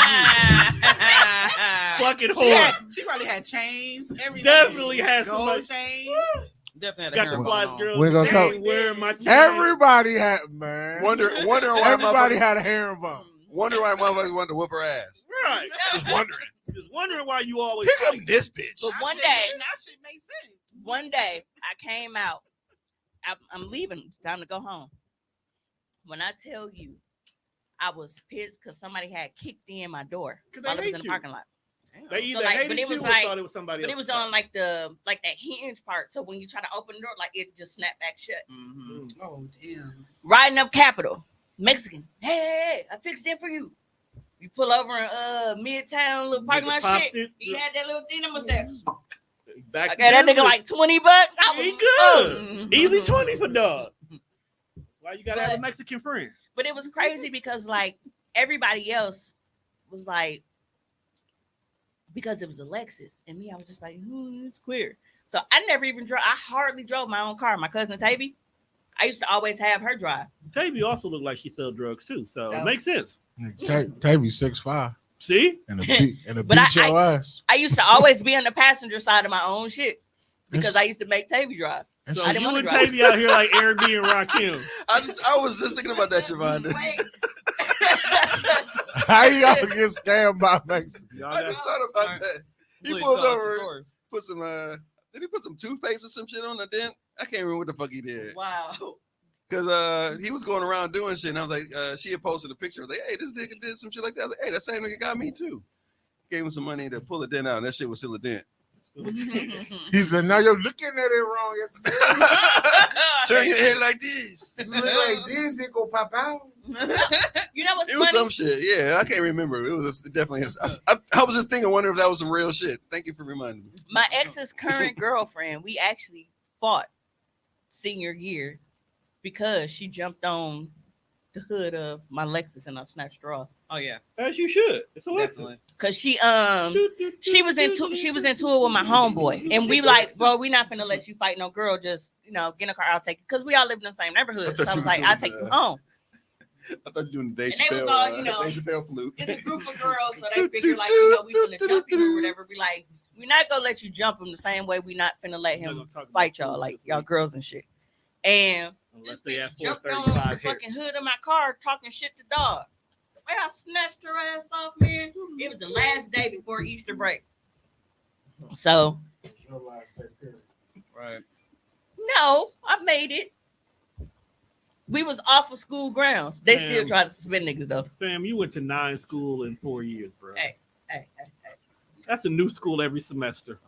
Fucking whore. She probably had chains. Everything. Definitely had Gold somebody. chains. Definitely had a Got the hair flies on. girls. We're gonna They talk- ain't wearing my chain. Everybody had, man. Wondering why Everybody motherfuckers. had a herringbone. Wonder why motherfuckers wanted to whoop her ass. Right. Just wondering. Just wondering why you always. Pick up this bitch. But one day, That shit makes sense. one day, I came out. I'm leaving. Time to go home. When I tell you, I was pissed because somebody had kicked in my door 'Cause while they I was in hate the you. parking lot. They either So, like, hated but it you was or like- thought it was somebody But else. it was on like that hinge part. So when you try to open the door, like it just snapped back shut. Oh damn. Riding up Capitol, Mexican. Hey, I fixed it for you. You pull over in Midtown little parking lot Popped shit. it. He had that little thing on my sex. Back Okay, that nigga like $20. I was He good. Easy 20 for dog. Why you gotta have a But- Mexican friend? But it was crazy because like everybody else was like, because it was a Lexus, and me, I was just like, it's queer. So I never even drove. I hardly drove my own car. My cousin Tavy, I used to always have her drive. Tavy also looked like she sell drugs too, so it So- makes sense. Tavy 6'5" See? and a beat But your ass. I used to always be on the passenger side of my own shit because I used to make Tavy drive. So I didn't you wanna and drive. Tavy out here like Aaron B and Rakim. I was just thinking about that, Shavonda. How y'all get scammed by Mexico? Y'all I got- just thought about that. He Please pulled tell us the over, story. put some. Did he put some toothpaste or some shit on the dent? I can't remember what the fuck he did. Wow. Cause he was going around doing shit, and I was like, she had posted a picture. I was like, hey, this nigga did some shit like that. I was like, hey, that same nigga got me too. Gave him some money to pull a dent out, and that shit was still a dent. He said, "No, you're looking at it wrong. Turn your head like this. You look like this, it go pop out." You know what's It was funny? some shit. Yeah, I can't remember. It was definitely. I was just thinking, wondering if that was some real shit. Thank you for reminding me. My ex's current girlfriend, we actually fought senior year because she jumped on the hood of my Lexus and I snatched her off. Oh yeah, As you should. It's a definitely. Cause she was into it with my homeboy, and we like, bro, we not finna let you fight no girl. Just get in a car, I'll take you. Cause we all live in the same neighborhood. So I was like, I'll take you home. I thought you were doing the Dave And they was Chappelle, all, Dave Chappelle flute. It's a group of girls, so they figure like, we finna jump you or whatever. We like, we're not gonna let you jump him the same way we not finna let him fight y'all, like y'all girls and shit. And Unless this they bitch have jumped on the 435 fucking hairs. hood of my car talking shit to dog. The way I snatched her ass off, man, it was the last day before Easter break. So, Right. no, I made it. We was off of school grounds. They still Damn. try to suspend niggas, though. Fam, you went to 9 school in 4 years, bro. Hey. That's a new school every semester.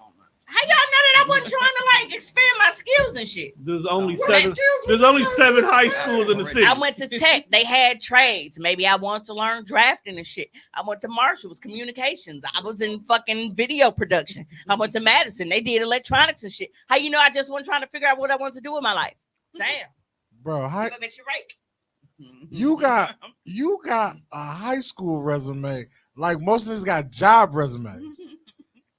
How y'all know that I wasn't trying to, like, expand my skills and shit? There's only seven. There's only 7 high schools in the city. I went to Tech. They had trades. Maybe I wanted to learn drafting and shit. I went to Marshall's communications. I was in fucking video production. I went to Madison. They did electronics and shit. How you know I just wasn't trying to figure out what I wanted to do with my life? Damn. Bro, You gonna make you right. you got a high school resume. Like most of us got job resumes.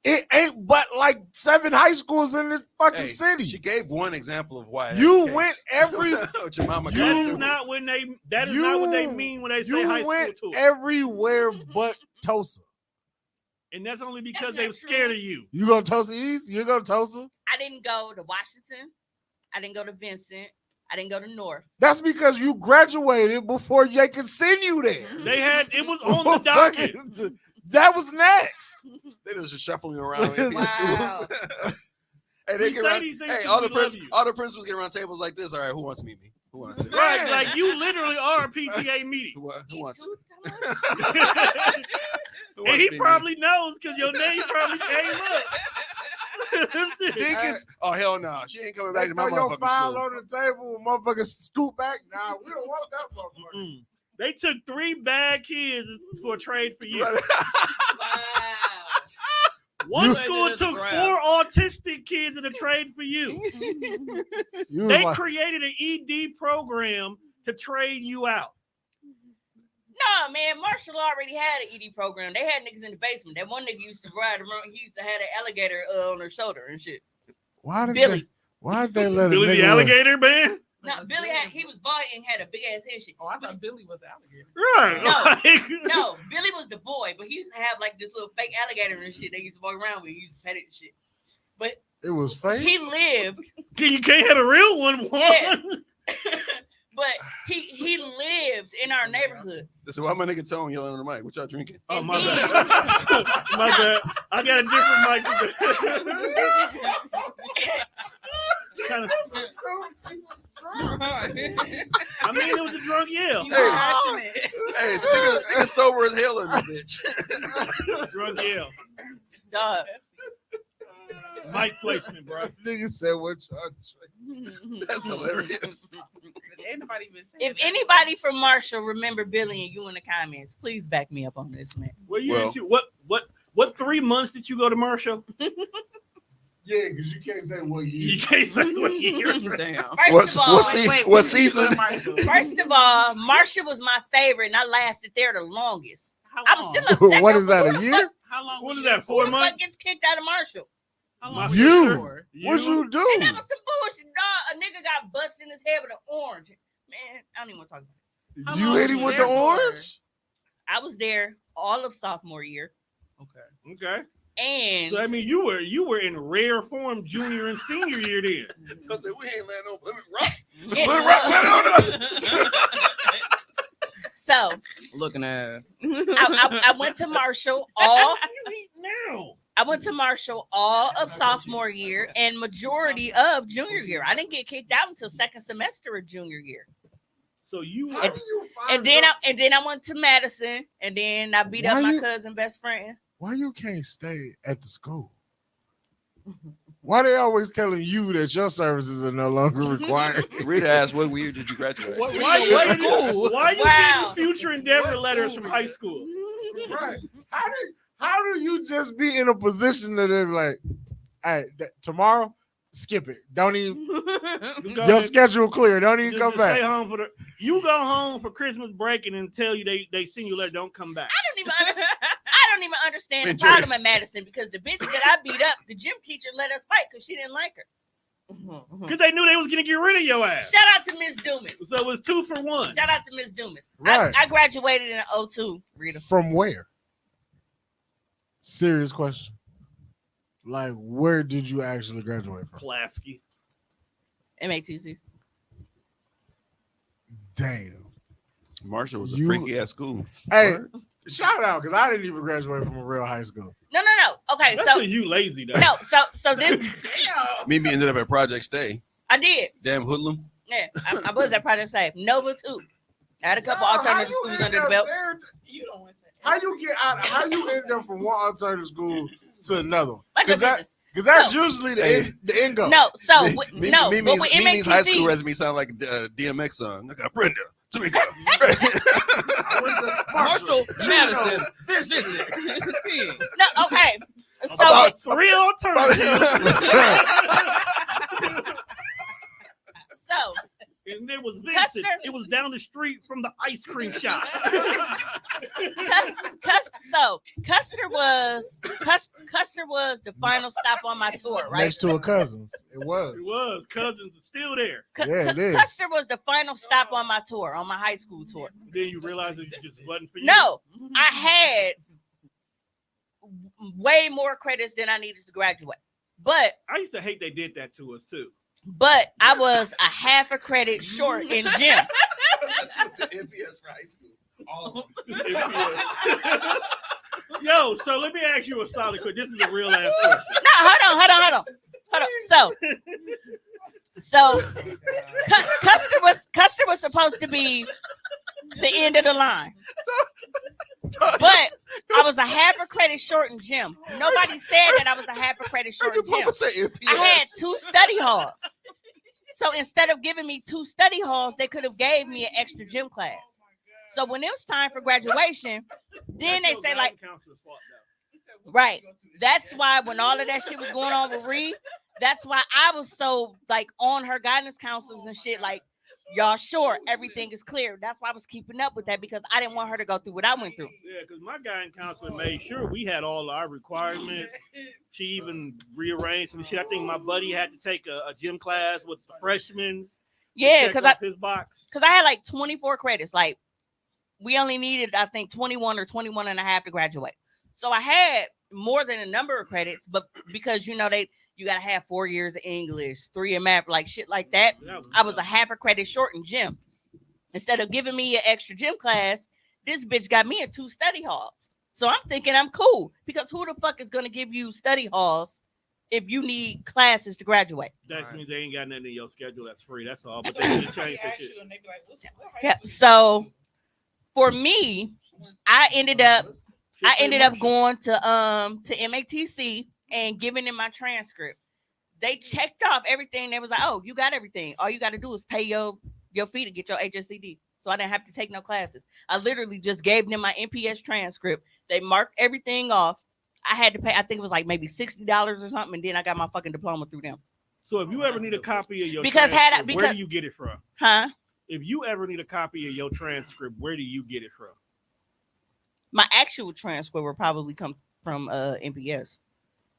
It ain't but like 7 high schools in this fucking Hey, city. She gave one example of why. You went every What your mama That got is through. not when they. That is not what they mean when they say you high went school tour. everywhere but Tulsa. And that's only because That's they not were scared true. of you. You go to Tulsa East? You go to Tulsa? I didn't go to Washington. I didn't go to Vincent. I didn't go to North. That's because you graduated before they could send you there. They had it was on the docket. That was next. They just shuffling around in Wow. schools. Hey, they We get say around. these things Hey, because all the we love principals, you. all the principals get around tables like this. All right, who wants to meet me? Who wants it? Right, like you literally are a PTA meeting. Who wants it? Who And wants he to be probably knows because your name probably came up. me? Jenkins? Oh hell no, she ain't coming back They to my throw your motherfucking file school. on the table, motherfuckers scoot back. Nah, we don't want that motherfucker. Mm. They took 3 bad kids for a trade for you. One You- school Just took grab. 4 autistic kids in a trade for you. You was They like, created an ED program to trade you out. No, man, Marshall already had an ED program. They had niggas in the basement. That one nigga used to ride around. He used to have an alligator on her shoulder and shit. why did Billy. Why did they let Billy a the nigga alligator man? No, Billy he was bald and had a big ass head shit. Oh, I thought Billy was alligator. Right. No. like- No, Billy was the boy, but he used to have like this little fake alligator and shit. They used to walk around with. He used to pet it and shit. But It was fake. he lived, You can't have a real one. Yeah. but he lived in our neighborhood. So why my nigga Tone yelling on the mic? What y'all drinking? Oh, my bad. My bad. I got a different mic. Kind of, I mean, it was a drunk yell. Hey, nigga sober as hell in this bitch. Drunk yell. Dog. Mic placement, bro. Nigga said what y'all drinking. That's hilarious. If anybody from Marshall remember Billy and you in the comments, please back me up on this, man. Well, what 3 months did you go to Marshall? Yeah, because you can't say what year. You can't say what year. Damn. First of all, what season? First of all, Marshall was my favorite, and I lasted there the longest. I was still upset. What is that, a Who the year? fuck- How long? What were is you that, there 4 Who the fuck months? gets kicked out of Marshall? How My long were You. there for? What you do? And that was some bullshit, dog. A nigga got busted in his head with an orange. Man, I don't even want to talk about How Do you long hit were him with there the for? orange? it. I was there all of sophomore year, Okay. Okay. and So I mean, you were in rare form junior and senior year then. I said, we ain't letting no Plymouth Rock. Yeah. Plymouth Rock went on us. so Looking at I went to Marshall all. Now. I went to Marshall all of sophomore year and majority of junior year. I didn't get kicked out until second semester of junior year. So you How do you find And then I went to Madison, and then I beat up Why my you- cousin best friend. Why you can't stay at the school? Why they always telling you that your services are no longer required? Rita asked, what year did you graduate? What, why you what getting- school? why you Wow. getting future endeavor What letters school from was high that? school? Right. How do you just be in a position that they're like, hey, tomorrow, skip it. Don't even You go your ahead, schedule clear. Don't even just come stay back. home for the. You go home for Christmas break and then tell you they send you a letter. Don't come back. I don't even understand the Enjoy. problem at Madison because the bitch that I beat up, the gym teacher let us fight because she didn't like her. Because they knew they was gonna get rid of your ass. Shout out to Miss Dumas. So it was 2 for 1. Shout out to Miss Dumas. Right. I graduated in 02, Rita. From where? Serious question. Like, where did you actually graduate from? Pulaski. MATC. Damn. Marshall was a You- freaky ass school. Hey, Word. shout out because I didn't even graduate from a real high school. No. Okay, That's so because you lazy though. no, so this Mimi ended up at Project Stay. I did. Damn hoodlum. Yeah, I was at Project Safe. Nova 2. I had a couple alternative schools under the belt. You don't want to. How you get out? How you end up from one alternative school to another one? Mind your business. Because that's So- usually Hey. the end goal. No, so Mi- with- Mi- no, but Mimi's, with Mimi's high school MATC, resume sound like a DMX song. I got Brenda, Tamika. I went to Marshall, Madison. no, okay. So About- 3 alternatives. so And it was Vincent. Custer. It was down the street from the ice cream shop. Custer was the final stop on my tour, right? next to a cousin's. It was. It was. Cousins are still there. Yeah, it is. Custer was the final stop on my tour, on my high school tour. Then you realize it just wasn't for you. No, I had way more credits than I needed to graduate. But I used to hate they did that to us too. I was a half a credit short in gym. The NPS for high school. All of them. Yo, so let me ask you a solid question. This is a real ass question. No, hold on. So Custer was supposed to be the end of the line. But I was a half a credit short in gym. Nobody said that I was a half a credit short in gym. I had 2 study halls. So instead of giving me 2 study halls, they could have gave me an extra gym class. So when it was time for graduation, then they say like, right. That's why when all of that shit was going on with Reed, that's why I was so like on her guidance counselors and shit. Like, y'all sure everything is clear? That's why I was keeping up with that because I didn't want her to go through what I went through. Yeah, because my guidance counselor made sure we had all our requirements. She even rearranged some shit. I think my buddy had to take a gym class with the freshmen. Yeah, because I had like 24 credits. Like, we only needed, I think, 21 or 21 and a half to graduate. So I had more than a number of credits, but because, you know, you got to have 4 years of English, 3 in math, like shit like that. I was a half a credit short in gym. Instead of giving me an extra gym class, this bitch got me in 2 study halls. So I'm thinking I'm cool because who the fuck is going to give you study halls if you need classes to graduate? That means they ain't got nothing in your schedule that's free. That's all. But they just change that shit. Yeah. So for me, I ended up going to MATC and giving them my transcript. They checked off everything. They was like, "Oh, you got everything. All you got to do is pay your fee to get your HSCD." So I didn't have to take no classes. I literally just gave them my NPS transcript. They marked everything off. I had to pay, I think it was like maybe $60 or something, and then I got my fucking diploma through them. So if you ever need a copy of your because where do you get it from? Huh? If you ever need a copy of your transcript, where do you get it from? My actual transcript will probably come from NPS.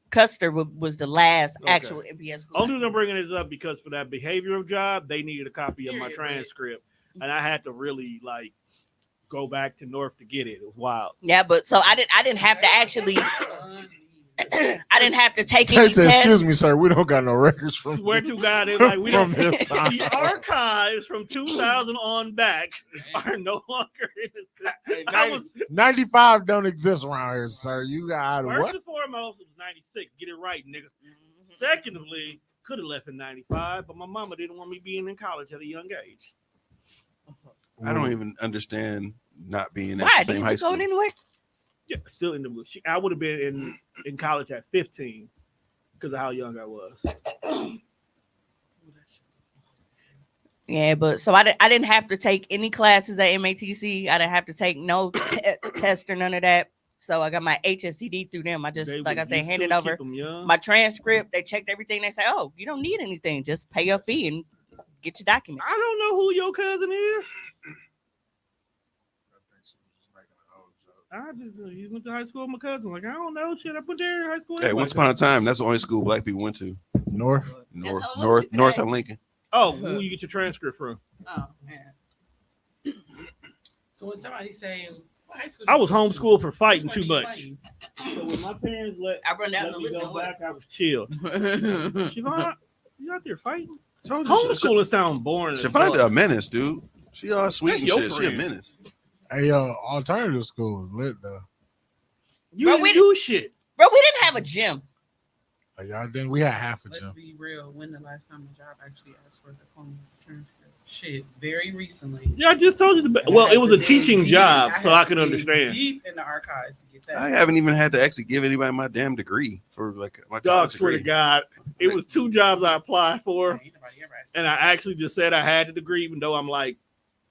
Custer was the last actual NPS. Only reason I'm bringing this up because for that behavioral job, they needed a copy of my transcript, and I had to really like go back to North to get it. It was wild. Yeah, but so I didn't have to actually. I didn't have to take any tests. Excuse me, sir. We don't got no records from. Swear to God, they like we from don't. this time. The archives from 2000 on back are no longer in the. 95 don't exist around here, sir. You got First what? and foremost, it was 96. Get it right, nigga. Secondly, could have left in 95, but my mama didn't want me being in college at a young age. I don't even understand not being Why? at the same high school. Anyway? Yeah, still in the mood. I would have been in college at 15 because of how young I was. Yeah, but so I didn't have to take any classes at MATC. I didn't have to take no test or none of that. So I got my HSCD through them. I just, like I said, handed over my transcript. They checked everything. They say, "Oh, you don't need anything. Just pay your fee and get your document." I don't know who your cousin is. I just you went to high school with my cousin. Like I don't know shit. I put there in high school. Hey, once upon a time, that's the only school black people went to. North on Lincoln. Oh, who you get your transcript from? Oh man. So when somebody say high school, I was homeschooled for fighting too much. So when my parents let me go back, I was chill. Siobhan, you out there fighting? Homeschooling sounds boring. Siobhan a menace, dude. She all sweet and shit. She a menace. Hey, alternative schools lit though. You didn't do shit. Bro, we didn't have a gym. Y'all didn't. We had half a Let's gym. be real. When the last time a job actually asked for the diploma transcript? Shit, very recently. Yeah, I just told you. Well, it was a teaching job, so I can understand. Deep in the archives to get that. I haven't even had to actually give anybody my damn degree for like my Dog, college swear to degree. God, it was 2 jobs I applied for, and I actually just said I had the degree, even though I'm like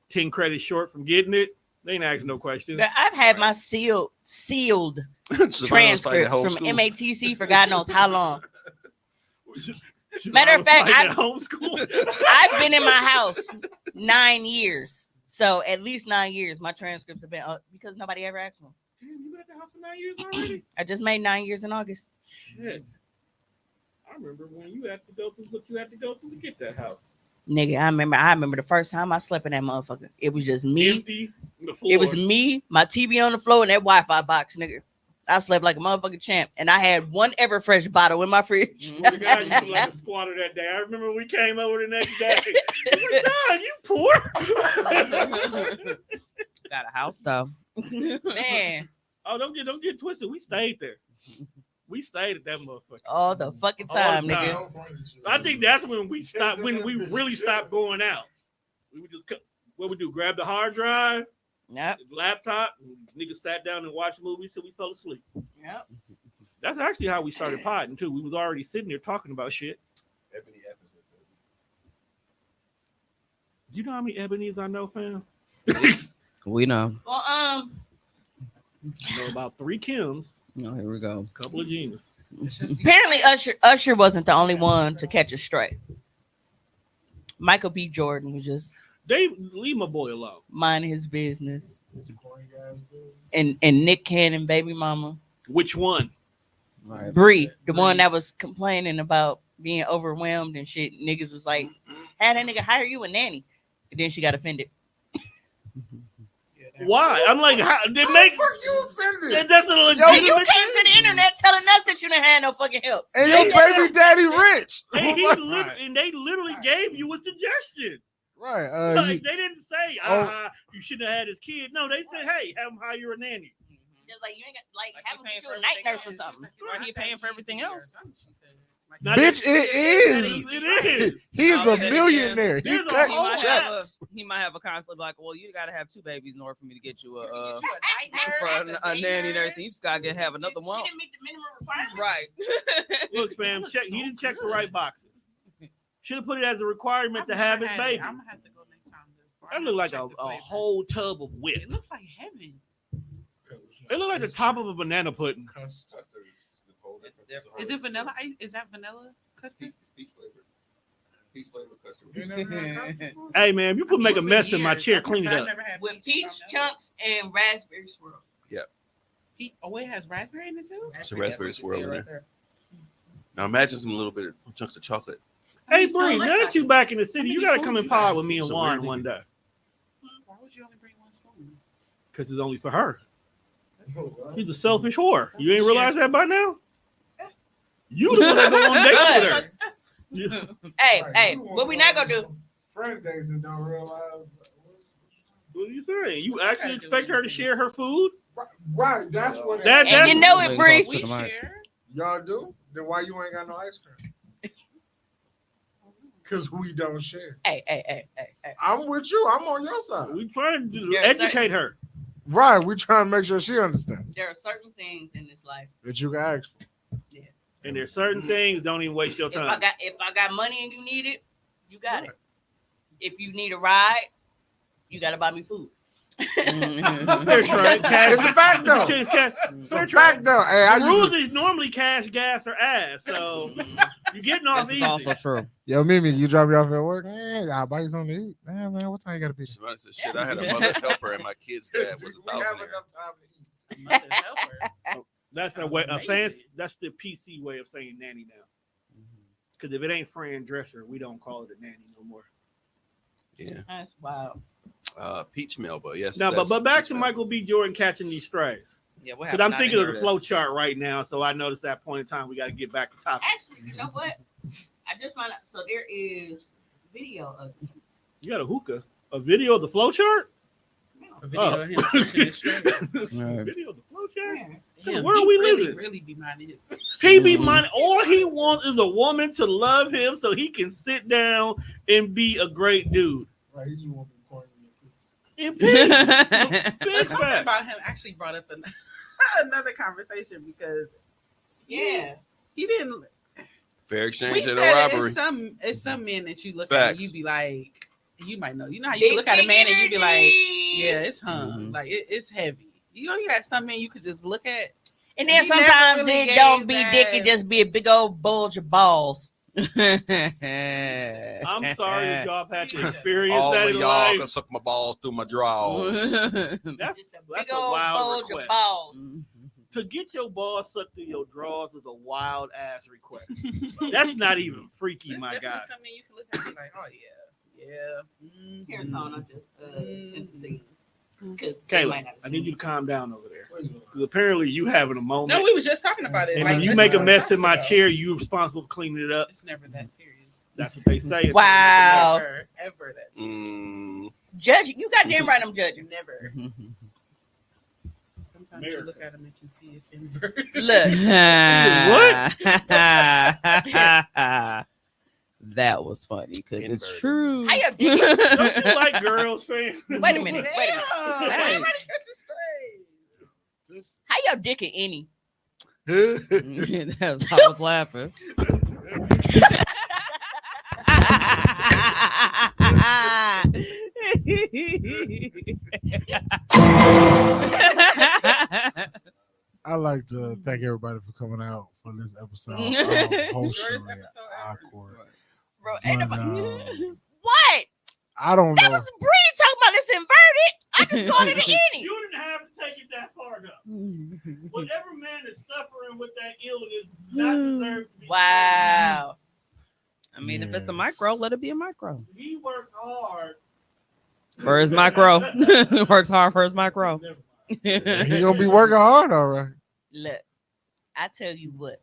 10 credits short from getting it. They ain't asking no questions. I've had my sealed transcripts from MATC for God knows how long. Matter of fact, I've been in my house 9 years. So at least 9 years, my transcripts have been up because nobody ever asked me. Damn, you been at the house for 9 years already? I just made 9 years in August. Shit. I remember when you had to go through what you had to go through to get that house. Nigga, I remember the first time I slept in that motherfucker. It was just me. Empty. It was me, my TV on the floor, and that Wi-Fi box, nigga. I slept like a motherfucking champ, and I had one Everfresh bottle in my fridge. Oh my God, you looked like a squatter that day. I remember we came over the next day. Like, God, you poor. Got a house though. Man. Oh, don't get twisted. We stayed there. We stayed at that motherfucker all the fucking time, nigga. I think that's when we stopped. When we really stopped going out. We would just what we do? Grab the hard drive, Yep. laptop, and niggas sat down and watched movies till we fell asleep. Yep. That's actually how we started potting too. We was already sitting there talking about shit. Ebony F is Do you know how many Ebonies I know, fam? We know. Well, I know about 3 Kims, Oh, here we go. a couple of Ginas. apparently Usher wasn't the only one to catch a stray. Michael B. Jordan was just Leave my boy alone. minding his business. And Nick Cannon, baby mama. Which one? Bree, the one that was complaining about being overwhelmed and shit. Niggas was like, had that nigga hire you a nanny. And then she got offended. Why? I'm like, how they make you offended? that's a Yo, legitimate you came to the internet telling us that you didn't have no fucking help. And your baby daddy rich. and, and they literally gave you a suggestion. Right. Like, they didn't say, you shouldn't have had his kid. No, they said, hey, have him hire a nanny. Just like, you ain't got, like have him get you a night nurse or something. Or he paying for everything else. Now, Bitch, it is. It is. He's Oh, a yeah, millionaire. He There's a cut whole checks. He might have a concept like, well, you gotta have 2 babies in order for me to get you a For a nanny and everything. You just gotta have another one. She didn't meet the minimum requirements. Right. Look, fam, he didn't check the right boxes. Should have put it as a requirement to have his baby. I'm gonna have to go next time. That looked like a whole tub of whip. It looks like heaven. It looked like the top of a banana pudding. Is it vanilla ice? Is that vanilla custard? Peach flavor custard. Hey, man, if you put make a mess in my chair, clean it up. With peach chunks and raspberry swirl. Oh, it has raspberry in it too? It's a raspberry swirl in there. Now imagine some little bit of chunks of chocolate. Hey, Bree, now that you back in the city, you gotta come and pod with me and Juan one day. Why would you only bring 1 spoon? Because it's only for her. She's a selfish whore. You ain't realize that by now? You the one that go on dates with her. Hey, what we not gonna do? Friend days and don't realize. What are you saying? You actually expect her to share her food? Right, that's what. And you know it, Bree. We share. Y'all do? Then why you ain't got no ice cream? Because we don't share. Hey. I'm with you. I'm on your side. We trying to Yeah, educate her. Right, we trying to make sure she understands There are certain things in this life. that you can ask for. And there's certain things, don't even waste your If time. I got money and you need it, you got it. If you need a ride, you gotta buy me food. They're trying cash. It's a fact though. It's a fact though. Hey, The rules is normally cash, gas, or ass. So you're getting off This is easy. also true. Yo, Mimi, you drop me off at work? I'll buy you something to eat. Damn, man, what time you gotta be? Somebody said, shit, I had a mother's helper and my kid's dad was a thousandaire. Mother's helper. That's a way. A fancy. That's the PC way of saying nanny now. Because if it ain't Fran Drescher, we don't call it a nanny no more. Yeah. That's wild. Peach Melba, yes. Now, that's but back Peach to Melba. Michael B. Jordan catching these strays. Yeah, Because I'm thinking of the flow chart right now, so I noticed that point in time we got to get back to topic. Actually, you know what? I just found out. So there is video of it. You got a hookah, a video of the flow chart. A video of him pushing his straight. Video of the flow chart. Damn, Where are he we really, living? really be minding his. He be minding. All he wants is a woman to love him, so he can sit down and be a great dude. Right, he just want to be pointing In But peace. talking about him actually brought up another conversation because he didn't. Fair We exchange said and a robbery. it's some men that you look Facts. at and you be like, you might know. You know how you look at a man and you be like, yeah, it's hung. Like it's heavy. You know, you got some men you could just look at. And then He never sometimes really it don't gave be that- dick, it just be a big old bulge of balls. I'm sorry that y'all had to experience All that of in y'all life. can suck my balls through my drawers. That's Big a old wild bulge request. of balls. To get your balls sucked through your drawers is a wild ass request. That's not even freaky, There's my definitely guy. something you can look at and be like, oh yeah. Here, Tone, I just sent it to you. 'Cause they Kayla, might not I see need it. you to calm down over there. Because apparently you having a moment. No, we was just talking about it. and Like, when you let's make a talk mess in my about it. chair, you responsible for cleaning it up. It's never that serious. That's what they say. Wow. Ever that. Judging. You goddamn right, I'm judging. Never. Sometimes you look at him and can see it's inverted. Look. What? That was funny because it's Inverted. true. How your dick? Don't you like girls, fam? Wait a minute. Damn. Everybody catch it straight. How your dick in any? That's how I was laughing. I'd like to thank everybody for coming out for this episode. Shortest Socially episode ever. awkward. Bro, ain't But, nobody. What? I don't That know. was Bree talking about this inverted. I just called it an any. You didn't have to take it that far, though. Whatever man is suffering with that illness does not deserve to be. Wow. I mean, if it's a micro, let it be a micro. He works hard. For his micro. Works hard for his micro. He gonna be working hard, all right. Look, I tell you what,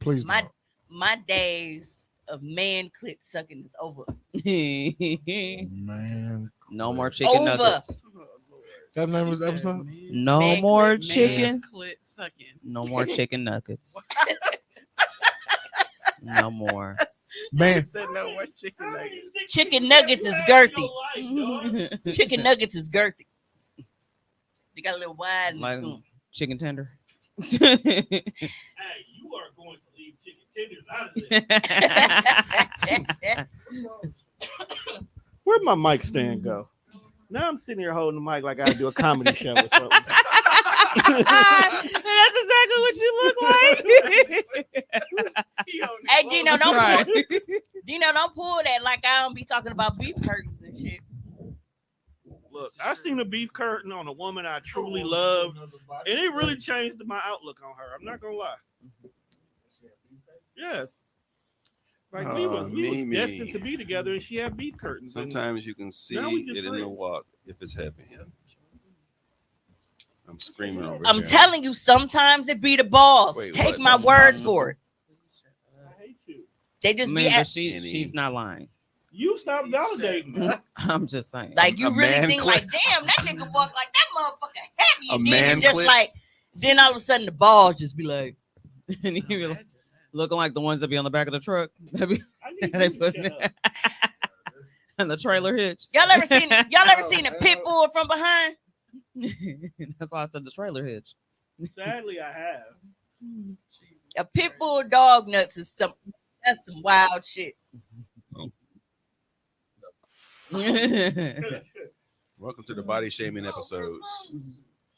Please, my days of man clit sucking is over. man. No more chicken Over. nuggets. Is that the name of this episode? No Man more clit, chicken. Clit sucking. No more chicken nuggets. No more. Man, Said no more chicken nuggets. Chicken nuggets is girthy. Chicken nuggets is girthy. They got a little wide in the Like spoon. chicken tender. Hey, you are going to leave chicken tenders out of this. Where'd my mic stand go? Now I'm sitting here holding the mic like I do a comedy show or something. That's exactly what you look like. Hey, Dino, don't Right. pull, Dino, don't pull that like I don't be talking about beef curtains and shit. Look, I seen a beef curtain on a woman I truly loved, and it really changed my outlook on her. I'm not gonna lie. Yes. Like we was Mimi. destined to be together, and she had beef curtains. and Sometimes you can see now we just it in friends. the walk if it's heavy. I'm screaming over I'm here. telling you, sometimes it be the balls. Wait, Take what? my That's word possible. for it. I hate you. They just I be mean, but at, she's not lying. You stop validating her. I'm just saying. like you A really man think clip. like, damn, that nigga walk like that motherfucker heavy. A And man then it just clip. like, then all of a sudden the balls just be like, And he be like, looking like the ones that be on the back of the truck. That be, I need they you to put shut it up. and the trailer hitch. y'all ever seen a pit bull from behind? That's why I said the trailer hitch. Sadly, I have. A pit bull dog nuts is that's some wild shit. Welcome to the body shaming episodes.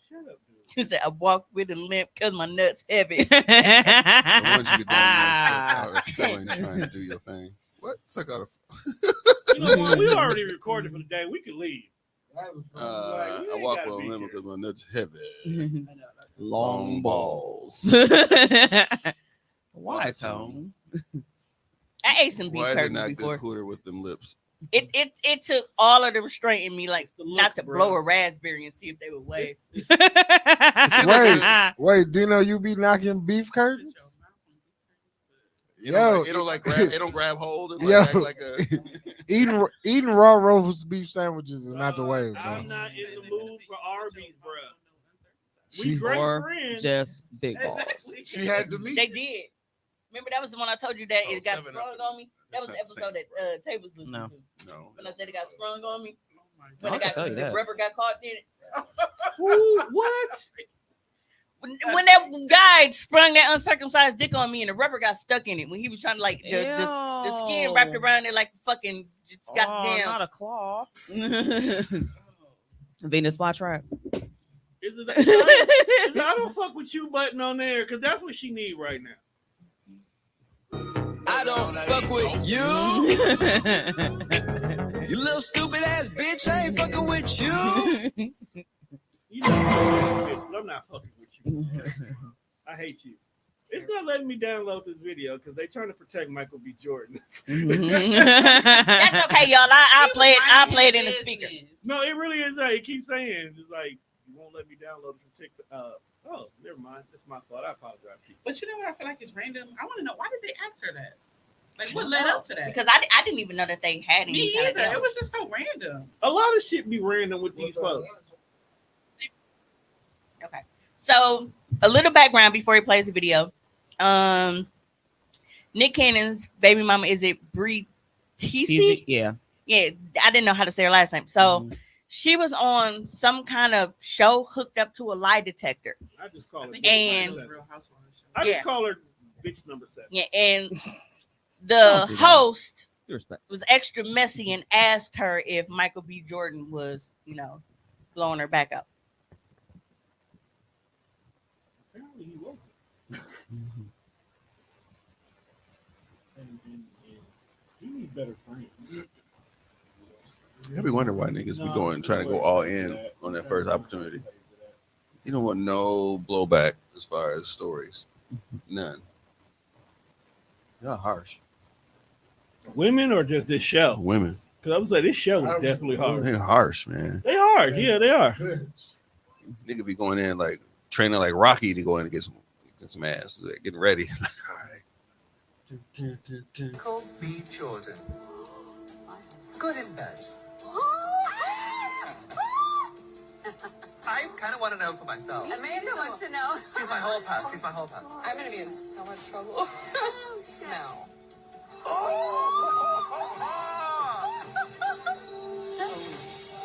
Shut up, dude. She said I walk with a limp because my nuts heavy. I want you to get down there, feeling trying to do your thing. What? Suck out You know what? We already recorded for the day. We can leave. I walk with a limb because my nuts heavy. Long balls. Why, Tone? I ate some beef Why is it curtains not before. good cooler with them lips? It took all of the restraint in me, like The not looks, to bro. blow a raspberry and see if they would wave. Wait, Dino, you be knocking beef curtains? It Yo. don't like, it don't like grab. It don't grab hold. It like, Yo. act like a. Eating raw roast beef sandwiches is not the way, bro. I'm not in the mood for Arby's, bro. She- We great Or friends. just big balls. She had the meat. They did. Remember that was the one I told you that it got 7 sprung Up. on me. That was That's the not episode the that Tables listened No. to. No. When I said it got sprung on me. I When it can got tell you the that. rubber got caught in it. What? When that guy sprung that uncircumcised dick on me and the rubber got stuck in it when he was trying to like the skin wrapped Ew. around it like fucking just got Oh, damn. not a claw. Venus flytrap. Is it I don't fuck with you button on there because that's what she need right now. I don't fuck with you. You little stupid ass bitch. I ain't fucking with you. You know, bitch, but I'm not fucking with you. I hate you. It's not letting me download this video because they trying to protect Michael B. Jordan. That's okay, y'all. I play it. I play it in the speaker. No, it really is. It keeps saying it's like you won't let me download it from TikTok. Oh, never mind. That's my fault. I apologize. But you know what? I feel like it's random. I want to know, why did they ask her that? Like, what led up to that? Because I didn't even know that they had any Me kind either. of It was just so random. A lot of shit be random with these folks. Okay. So a little background before he plays the video. Nick Cannon's baby mama, is it Bree TC. Yeah. Yeah, I didn't know how to say her last name. So she was on some kind of show hooked up to a lie detector. I just call her. And I yeah. just call her bitch number 7. Yeah, and the host Respect. was extra messy and asked her if Michael B. Jordan was, blowing her back up. Apparently he wasn't. And he needs better friends. I be wondering why niggas be trying to go all in on that first opportunity. You don't want no blowback as far as stories. None. Y'all harsh. Women or just this show? Women. Because I would say this show is definitely hard. They harsh, man. They harsh. Yeah, they are. Nigga be going in like training like Rocky to go in and get some ass. Like, getting ready. All right. Michael B. Jordan. Good in bed. I kind of want to know for myself. Amanda wants to know. He's my whole pass. He's my whole pass. I'm gonna be in so much trouble. No.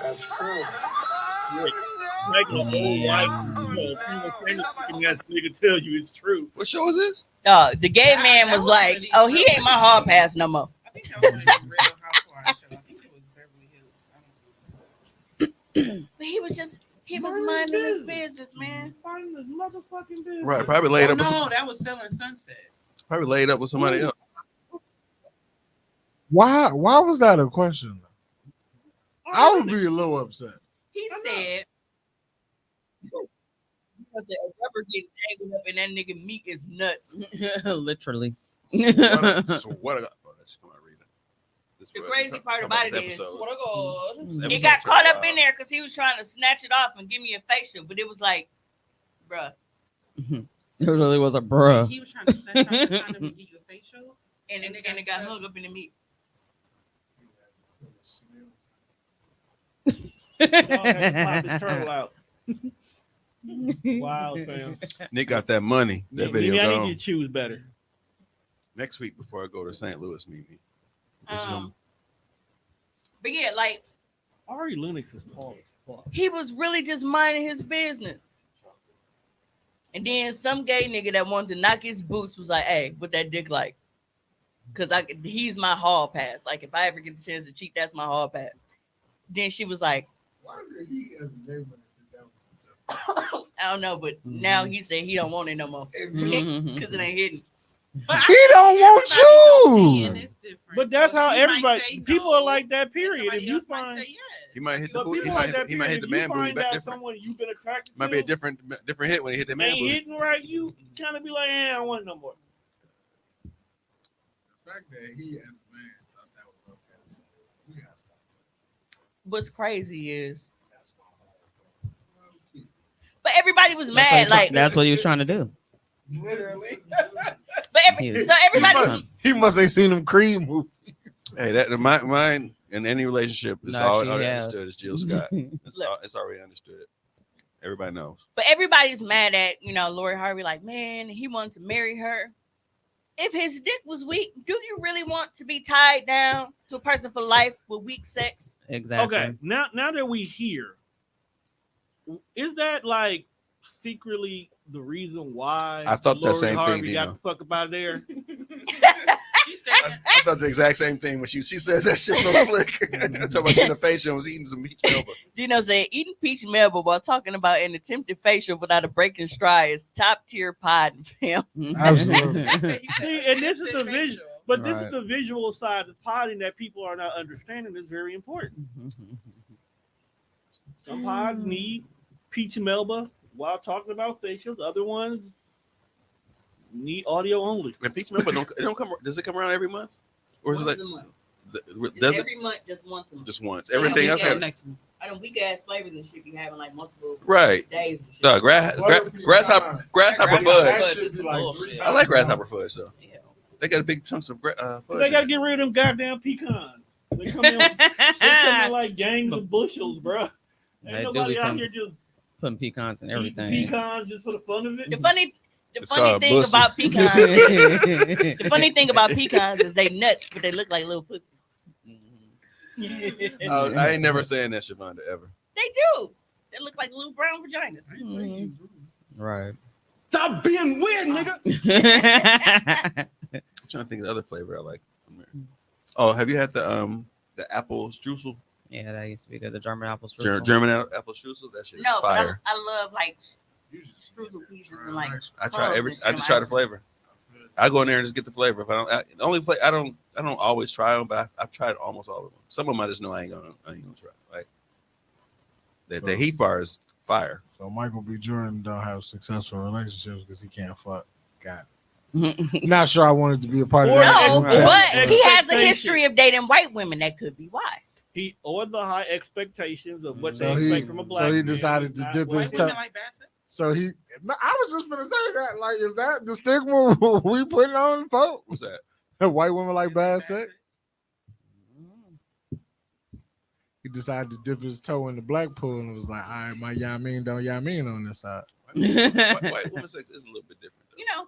That's true. Like a whole life, nigga tell you it's true. What show is this? The gay man was like, "Oh, he ain't my hall pass no more." I think that was a Real Housewives show. I think it was Beverly Hills. But he was minding his business, man. Minding his motherfucking business. Right, probably laid up. No, that was Selling Sunset. Probably laid up with somebody else. Why was that a question? I would be a little upset. He said, because a rubber getting tangled up in that nigga meat is nuts. Literally. So what I got? Oh, that's come on, read it. The crazy part about it is, Episode. it got caught up in there because he was trying to snatch it off and give me a facial, but it was like, bruh. It really was a bruh. He was trying to snatch out the condom and get you a facial, and it got hung up in the meat. Dog had to pop his turtle out. Wow, fam. Nick got that money. That video Maybe I gone. need you to choose better. Next week before I go to St. Louis, meet me. But yeah, like Ari Lennox is Paul as fuck. he was really just minding his business. And then some gay nigga that wanted to knock his boots was like, "Hey, what that dick like?" Because he's my hall pass. Like if I ever get the chance to cheat, that's my hall pass. Then she was like, Why did he as a gay man I don't know, but now he said he don't want it no more because it ain't hidden. He don't want you. But that's how she might everybody say people no, are like that. Period. If you else might find say yes. He might hit the but booty. people He like might, that. he might hit Period. the If you man booty find back out different. someone you've been attracted Might to be a different hit when he hit the man ain't booty. hitting right, you kind of be like, I don't want it no more. The fact that he as a man thought that was okay. You gotta stop. What's crazy is, but everybody was mad. Like That's what he was trying to do. Literally. but everybody was He must ain't seen them Creed movies. Hey, that mine in any relationship is No, all she already has. understood. It's Jill Scott. It's already understood. Everybody knows. But everybody's mad at, Lori Harvey, like, man, he wanted to marry her. If his dick was weak, do you really want to be tied down to a person for life with weak sex? Exactly. Okay, now that we here, is that like secretly the reason why I thought that Lori same Harvey thing, got Dino. the fuck up out of there? She said I thought the exact same thing when she said that shit so slick. Talking about getting a facial and was eating some peach melba. Dino said eating peach melba while talking about an attempted facial without a breaking stride is top tier pod film. Absolutely. See, and this is the visual, but this is Right. the visual side of potting that people are not understanding is very important. Some pods need peach and melba while talking about facials. Other ones need audio only. And peach melba don't come. Does it come around every month, or is it like Once a month. does it Every month, just once a month. just once? Everything else had next month. I don't weak ass flavors and shit be having like multiple Right. days. And shit. no grasshopper Grasshopper fudge. That should be like Bullshit. 3 I times. like grasshopper fudge though. Yeah. They got big chunks of fudge. They gotta get rid of them goddamn pecans. They come in, they come in like gangs of bushels, bro. They Ain't do nobody become out here just Putting pecans and eating everything. pecans just for the fun of it. The funny It's thing called pussy. about pecans, the funny thing about pecans is they nuts, but they look like little pussies. I ain't never saying that, Shavonda, ever. They do. They look like little brown vaginas. Right. Stop being weird, nigga. I'm trying to think of the other flavor I like. Oh, have you had the apple streusel? Yeah, that used to be good. The German apple strudel. German apple streusel? That shit is No, but fire. I love like strudel pieces and like. I just try the flavor. I go in there and just get the flavor. If I don't, I don't always try them, but I've tried almost all of them. Some of them I just know I ain't gonna try. Like the Heath bar is fire. So Michael B. Jordan don't have successful relationships because he can't fuck. Got it. Not sure I wanted to be a part of that. No, group chat, but he has a history of dating white women. That could be why. He or the high expectations of what So they he, expect from a black so he man. decided to dip his toe. Like Bassett? So he, I was just gonna say that. Like, is that the stigma we putting on folks? What's that? White women like bad sex. He decided to dip his toe in the black pool and was like, "All right, my Yamin don't Yamin on this side." White woman sex is a little bit different. You know,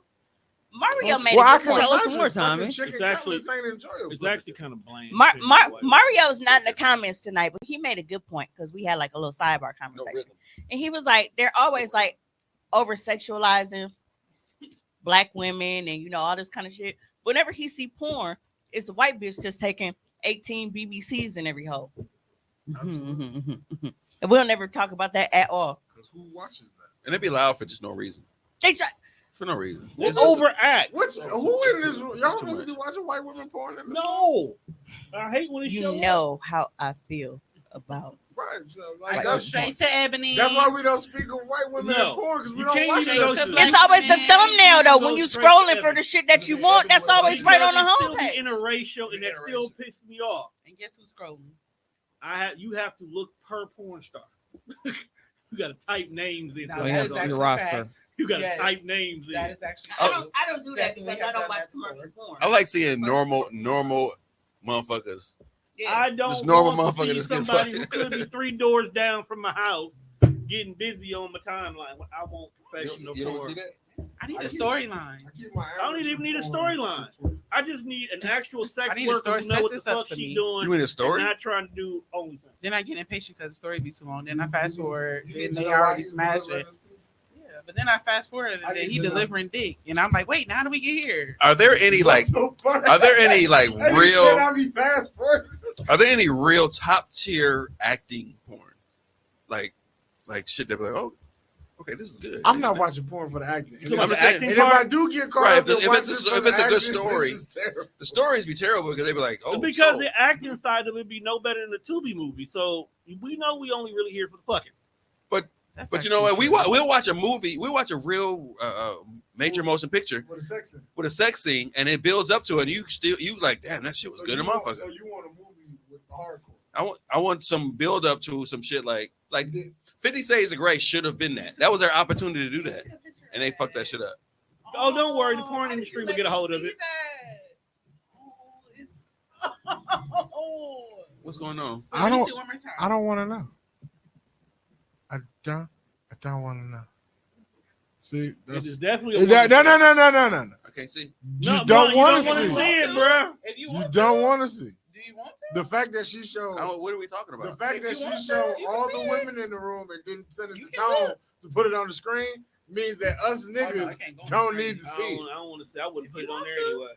Mario made Well, I a good can point. Tell us some more, imagine Tommy. chicken It's actually- cutlets ain't enjoyable. It's actually kind of bland. Mario's not in the comments tonight, but he made a good point because we had like a little sidebar conversation, and he was like, "They're always like over sexualizing black women and all this kind of shit." Whenever he see porn, it's a white bitch just taking 18 BBCs in every hole, and we'll never talk about that at all. Because who watches that? And they be loud for just no reason. They try. For no reason. It's overact. Who in this? Y'all too really much. be watching white women porn? In this No, I hate when it You shows. know how I feel about. Right. So Right. like Go that's straight to Ebony. That's why we don't speak of white women No. in porn because we You don't can't watch even that go shit. to It's always the thumbnail though. Go When you straight to scrolling for Ebony. the shit that you want, that's always right on the Because it still homepage. be interracial, and that still pisses me off. And guess who's scrolling? You have to look per porn star. You got to type names in. No, So that you have is your actually roster. facts. You got to Yes. type names in. That is actually. I don't do that Definitely because I have don't done watch that commercial before. porn. I like seeing normal motherfuckers. Yeah. I don't Just normal want to motherfucker see that's getting somebody who fucked. could be 3 doors down from my house getting busy on my timeline. I want professional porn. I need a storyline. I don't even need a storyline. I just need an actual sex I need a worker story. who know Set what the this up fuck for she's me. doing. You mean a story? And not trying to do OnlyFans. Then I get impatient because the story be too long. Then I fast forward and they already smashed it. Yeah, but then I fast forward and then he delivering dick, and I'm like, wait, now how do we get here? Are there any like are there any real top tier acting porn? Like shit that be like, oh, okay, this is good. I'm not watching porn for the acting. And I'm if, just saying, and if I do get caught right, up if in watching it's for a the good acting, story, this is terrible. the stories be terrible because they be like, oh, Because so- the acting side of it be no better than the Tubi movie. So we know we only really here for the fucking. But you know what? We'll watch a movie. We'll watch a real major motion picture With a sex scene. with a sex scene, and it builds up to it. And you like, damn, that shit was good, you motherfucker. want, so you want a movie with the hardcore. I want some build up to some shit like 50 Shades of Grey should have been that. That was their opportunity to do that, and they fucked that shit up. Oh, don't worry, the porn industry will get a hold of it. What's going on? I don't want to know. I don't want to know. See, It is definitely a no. I can't see. You don't want to see see it, bro. You don't want to see. Do you want to? The fact that she showed. What are we talking The about? fact that you she want showed to, you all can the see women in the room and didn't send it You to can Tone look. to put it on the screen means that us no, niggas I can't go on the don't screen. need to see it. I don't want to see. I wouldn't put it on want there to. anyway.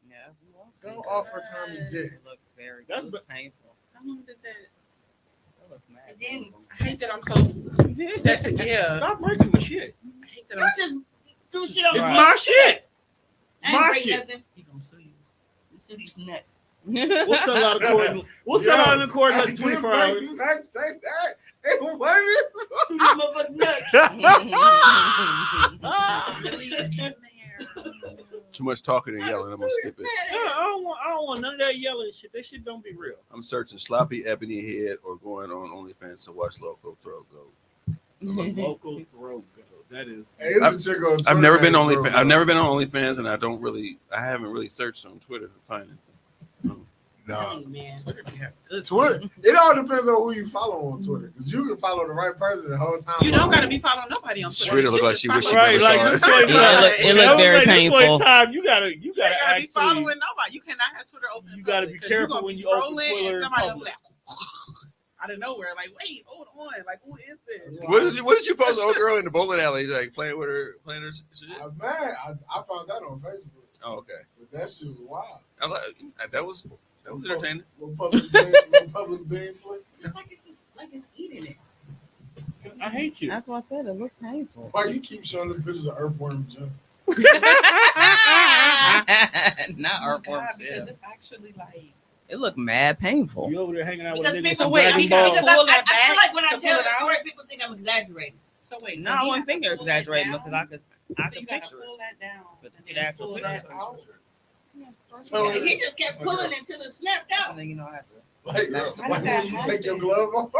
Yeah, if you want to. Don't offer Tommy dick. It looks very That's good. It's painful. How long did that? That looks mad. And then I hate that I'm so. That's yeah. Stop breaking my shit. I hate that I I'm. just do shit on It's my my shit. I ain't my break shit. nothing. He gonna sue you. You see these nuts. We'll sell out of court. We'll sell out in court in less than 24 hours. Not say that. Hey, what is See these motherfucking nuts. Too much talking and yelling. I'm gonna skip it. I don't want none of that yelling shit. That shit don't be real. I'm searching sloppy ebony head or going on OnlyFans to watch Loco Throw Go. Local throw go. That is. Hey, it's a chick on I've never been Twitter on that OnlyFans. broke I've up. never been on OnlyFans, and I haven't really searched on Twitter to find it. No. Man. Twitter be having good Twitter. It all depends on who you follow on Twitter. Because you can follow the right person the whole time. You don't gotta be following nobody on Twitter. Sharita You look like just she wish she follow- never Right, saw like it. this point Yeah, it looked very painful. Time, you gotta You ain't gotta be actually. following nobody. You cannot have Twitter open. You gotta be public, 'cause careful gonna when be you open scrolling Twitter and in somebody will public. be like, out of nowhere. Like, wait, hold on. Like, who is this? What did you post old girl in the bowling alley like playing her shit? I found that on Facebook. Oh, okay. But that shit was wild. That was entertaining. Little public bean flick. It's like it's eating it. I hate you. That's what I said. It looked painful. Why you keep showing the pictures of earthworm junk? Not earthworms. Because it's actually like. It looked mad painful. You over there hanging out with Because niggas people from wait, Dragon because Ball. I feel like when I to tell pull the it story, out? people think I'm exaggerating. So wait, No, I wouldn't think you're exaggerating because I could So could you gotta picture it. pull that down. But to see the actual pull picture. that out. So Yeah, he just kept pulling until it snapped out. And then you know I have to. Like when you take your glove off.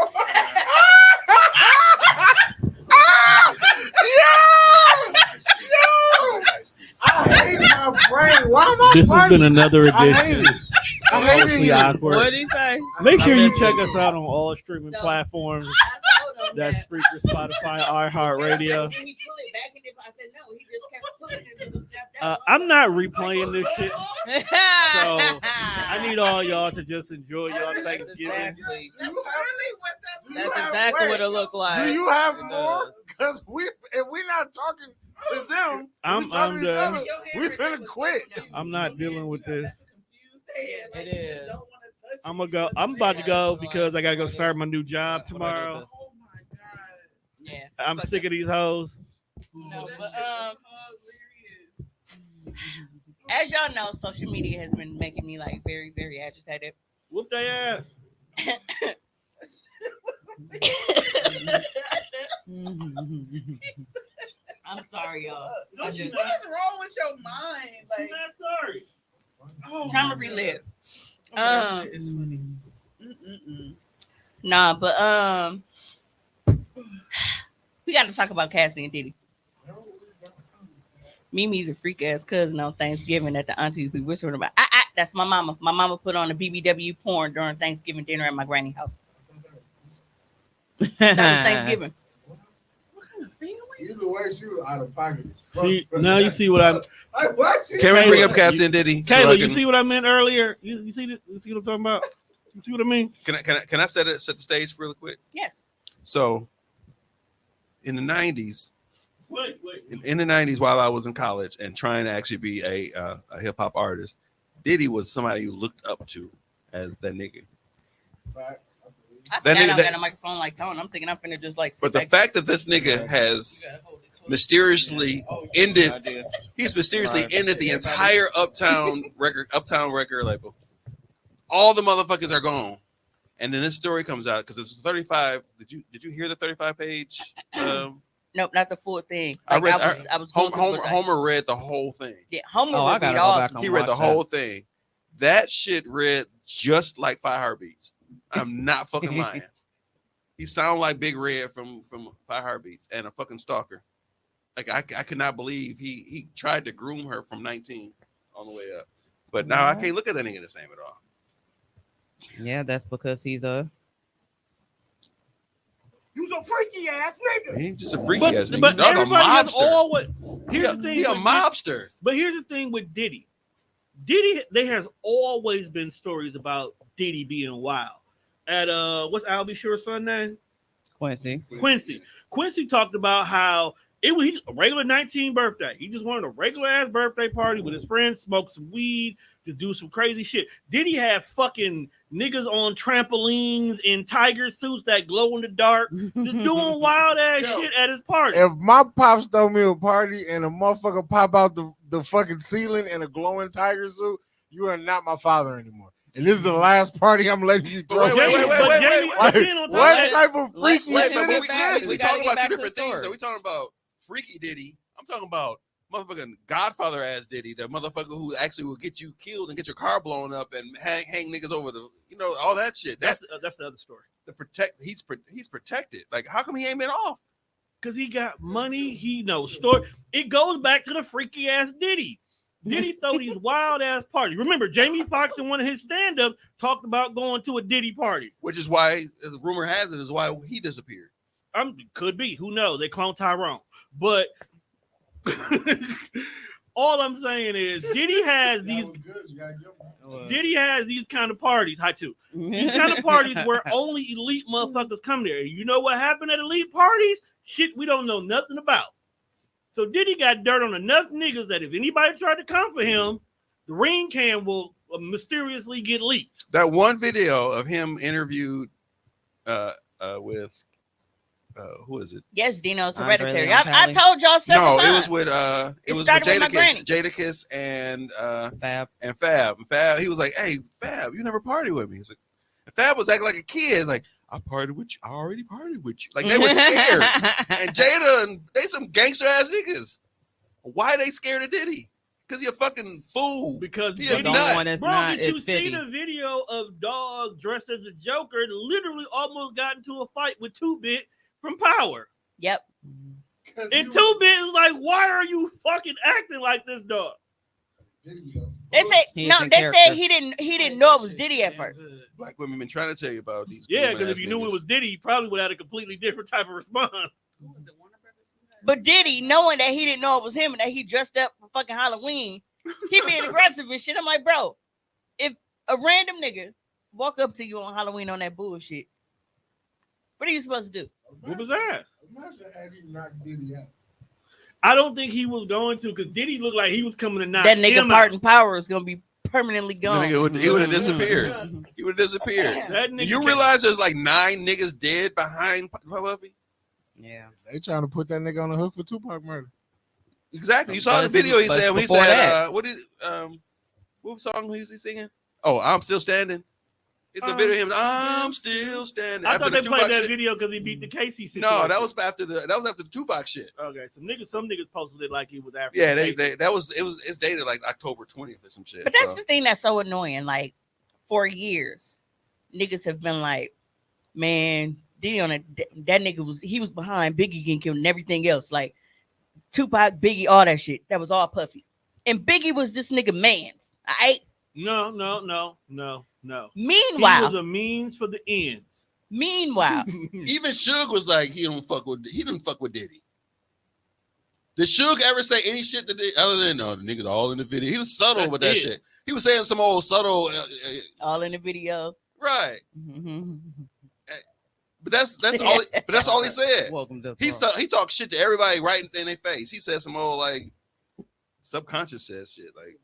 I hate my brain. Why am I This has funny? been another I hate edition. it. I hate it Mostly here. awkward. What did he say? Make sure you I check missed us out on all streaming platforms. That's Spreaker, Spotify, iHeartRadio. Then he pulled it back and I said no. He just kept pulling it until it snapped out. I'm not replaying this shit, so I need all y'all to just enjoy y'all Thanksgiving. Exactly. That's literally what that That's exactly what it looked like. Do you have It more? does. Because if we're not talking to them, I'm we talking to each done. other, we finna quit. I'm not dealing with this. It is. I'm about to go because I gotta go start my new job tomorrow. Oh my god. Yeah. I'm sick of these hoes. No, But hilarious. as y'all know, social media has been making me like very, very agitated. Whoop their ass. I'm sorry, y'all. What is wrong with your mind? I'm Like, not sorry. oh, Trying to relive. Oh, that shit is funny. Nah, but we got to talk about Cassie and Diddy. Mimi, the freak ass cousin on Thanksgiving that the aunties be whispering about. That's my mama. My mama put on a BBW porn during Thanksgiving dinner at my granny house. That was Thanksgiving. Either way, she was out of pocket. See, now you see what I'm. Can we bring up Cassie and Diddy? so I Kayla, you can- see what I meant earlier? You see what I'm talking about? You see what I mean? Can I set the stage really quick? Yes. So, in the 90s, Wait. in the 90s, while I was in college and trying to actually be a hip hop artist, Diddy was somebody you looked up to as that nigga. I That forgot nigga- I that- got a microphone like Tone. I'm thinking I'm finna just like. But the fact that this nigga has mysteriously ended, he's mysteriously ended the entire Uptown record label. All the motherfuckers are gone, and then this story comes out because it's 35. Did you hear the 35 page? Nope, not the full thing. I Like, read. I was going through it, Homer read the whole thing. Yeah, Homer Oh, I would gotta read go all. back and He read the watch whole thing. That shit read just like 5 Heartbeats. I'm not fucking lying. He sounded like Big Red from 5 Heartbeats and a fucking stalker. Like I could not believe he tried to groom her from 19 on the way up. But now I can't look at that nigga the same at all. Yeah, that's because he's a. You's a freaky ass nigga. He's just a freaky But, ass nigga. but Dog, a everybody has mobster. always. Here's the thing. He a with mobster. But here's the thing with Diddy. There has always been stories about Diddy being wild. At what's Albie Sure's son name? Quincy. Quincy talked about how it was a regular 19th birthday. He just wanted a regular ass birthday party with his friends, smoke some weed, to do some crazy shit. Diddy had fucking niggas on trampolines in tiger suits that glow in the dark, just doing wild ass shit at his party. If my pops throw me a party and a motherfucker pop out the fucking ceiling in a glowing tiger suit, you are not my father anymore. And this is the last party I'm letting you throw. Wait. Like, what type of freaky Wait, shit but is this? we talking about two different things. So we talking about freaky Diddy. I'm talking about motherfucking Godfather ass Diddy, the motherfucker who actually will get you killed and get your car blown up and hang niggas over the, all that shit. That's the other story. He's protected. Like, how come he ain't been off? Because he got money. He knows story. It goes back to the freaky ass Diddy. Diddy throw these wild ass parties. Remember, Jamie Foxx in one of his stand-ups talked about going to a Diddy party. Which is why the rumor has it is why he disappeared. Could be. Who knows? They cloned Tyrone. But All I'm saying is Diddy has these. Diddy has these kind of parties. Hi too. These kind of parties where only elite motherfuckers come there. You know what happened at elite parties? Shit we don't know nothing about. So Diddy got dirt on enough niggas that if anybody tried to come for him, the ring cam will mysteriously get leaked. That one video of him interviewed with who is it? Yes, Dino, it's Andre Hereditary. Leon I Talley. told y'all several No, times. it was with started with my granny. Jadakiss and Fab. and Fab. And Fab, he was like, "Hey, Fab, you never partied with me." He's like, and Fab was acting like a kid, like, "I partied with you. I already partied with you." Like they were scared. And Jada and they some gangster ass niggas. Why they scared of Diddy? Because he a fucking fool. Because he the a only nut. one that's Bro, not did you is see 50. the video of Dog dressed as a Joker and literally almost got into a fight with 2-Bit from Power? Yep. And 2-Bit is like, why are you fucking acting like this, dog? They say He's no. in They character. said he didn't know it was Diddy at first. Black women been trying to tell you about these. Yeah, grooming because if ass you knew niggas. it was Diddy, you probably would have had a completely different type of response. But Diddy, knowing that he didn't know it was him and that he dressed up for fucking Halloween, he being aggressive and shit. I'm like, bro, if a random nigga walk up to you on Halloween on that bullshit, what are you supposed to do? What was that? Imagine had he knocked Diddy out. I don't think he was going to, because Diddy looked like he was coming to knock That nigga him Parton out. Power is gonna be permanently The gone. nigga he would have disappeared. He would have disappeared. That nigga You can't- realize there's like 9 niggas dead behind Puffy? Yeah. They trying to put that nigga on the hook for Tupac murder. Exactly. You saw But the it's- video he but said it's when he before said that. what song was he singing? Oh, I'm still standing. It's a video of him. I'm still standing. I After thought the they played Tupac that shit. video because he beat the Casey situation. No, that was after the Tupac shit. Okay, some niggas posted it like he was after. Yeah, the Casey. it's dated like October 20th or some shit. But that's so. the thing that's so annoying. Like, for years, niggas have been like, man, Diddy on that nigga was behind Biggie getting killed and everything else. Like Tupac, Biggie, all that shit. That was all Puffy. And Biggie was this nigga man's. All right. No. He Meanwhile, was a means for the ends. meanwhile, Even Suge was like, he didn't fuck with Diddy. Did Suge ever say any shit that other than no, the niggas all in the video? He was subtle That's with that it. shit. He was saying some old subtle, all in the video. right? But that's all. But that's all he said. Welcome to He talked shit to everybody right in their face. He said some old like subconscious says shit like.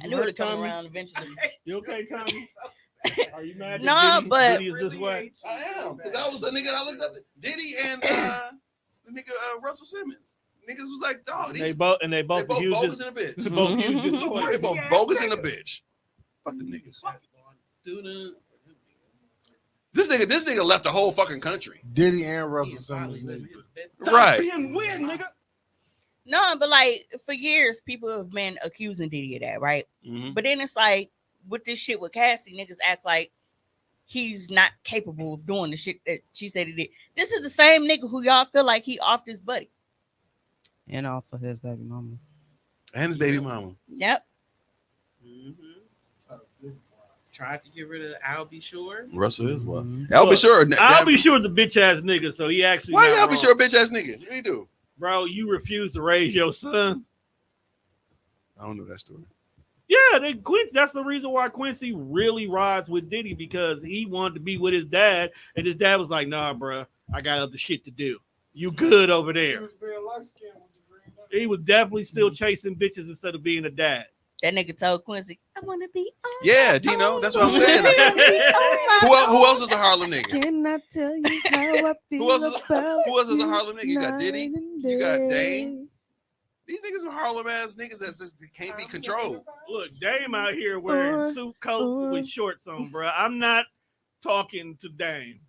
I knew it would come around eventually. You okay, Tommy? Are you mad? that No, Diddy- but- Diddy is this way? I am, because that was the nigga I looked up. Diddy and the nigga Russell Simmons. Niggas was like, dog. They both bogus used in a bitch. this. Both used this way. They both bogus in a bitch. Fuck them niggas. This nigga left the whole fucking country. Diddy and Russell Simmons. Nigga. Right. Being weird, nigga. No, but like for years, people have been accusing Diddy of that, right? Mhm. But then it's like with this shit with Cassie, niggas act like he's not capable of doing the shit that she said he did. This is the same nigga who y'all feel like he offed his buddy. And also his baby mama. And his baby mama. Yep. Tried to get rid of I'll Be Sure. Russell is what? Mm-hmm. I'll be Look, sure. I'll be sure the bitch ass nigga. So he actually. Why not y'all be wrong. sure, bitch ass nigga? What do you do? Bro? You refuse to raise your son. I don't know that story. Yeah, that's the reason why Quincy really rides with Diddy, because he wanted to be with his dad, and his dad was like, "Nah, bro, I got other shit to do. You good over there." He was definitely still chasing bitches instead of being a dad. That nigga told Quincy, "I want to be on." Yeah, Dino, that's what I'm saying. Who else is a Harlem nigga? Can I tell you how I feel Who else is a you Harlem nigga? You got Diddy, night and you got day. Dane. These niggas are Harlem ass niggas that just can't be controlled. Look, Dame out here wearing suit coat with shorts on, bro. I'm not talking to Dame.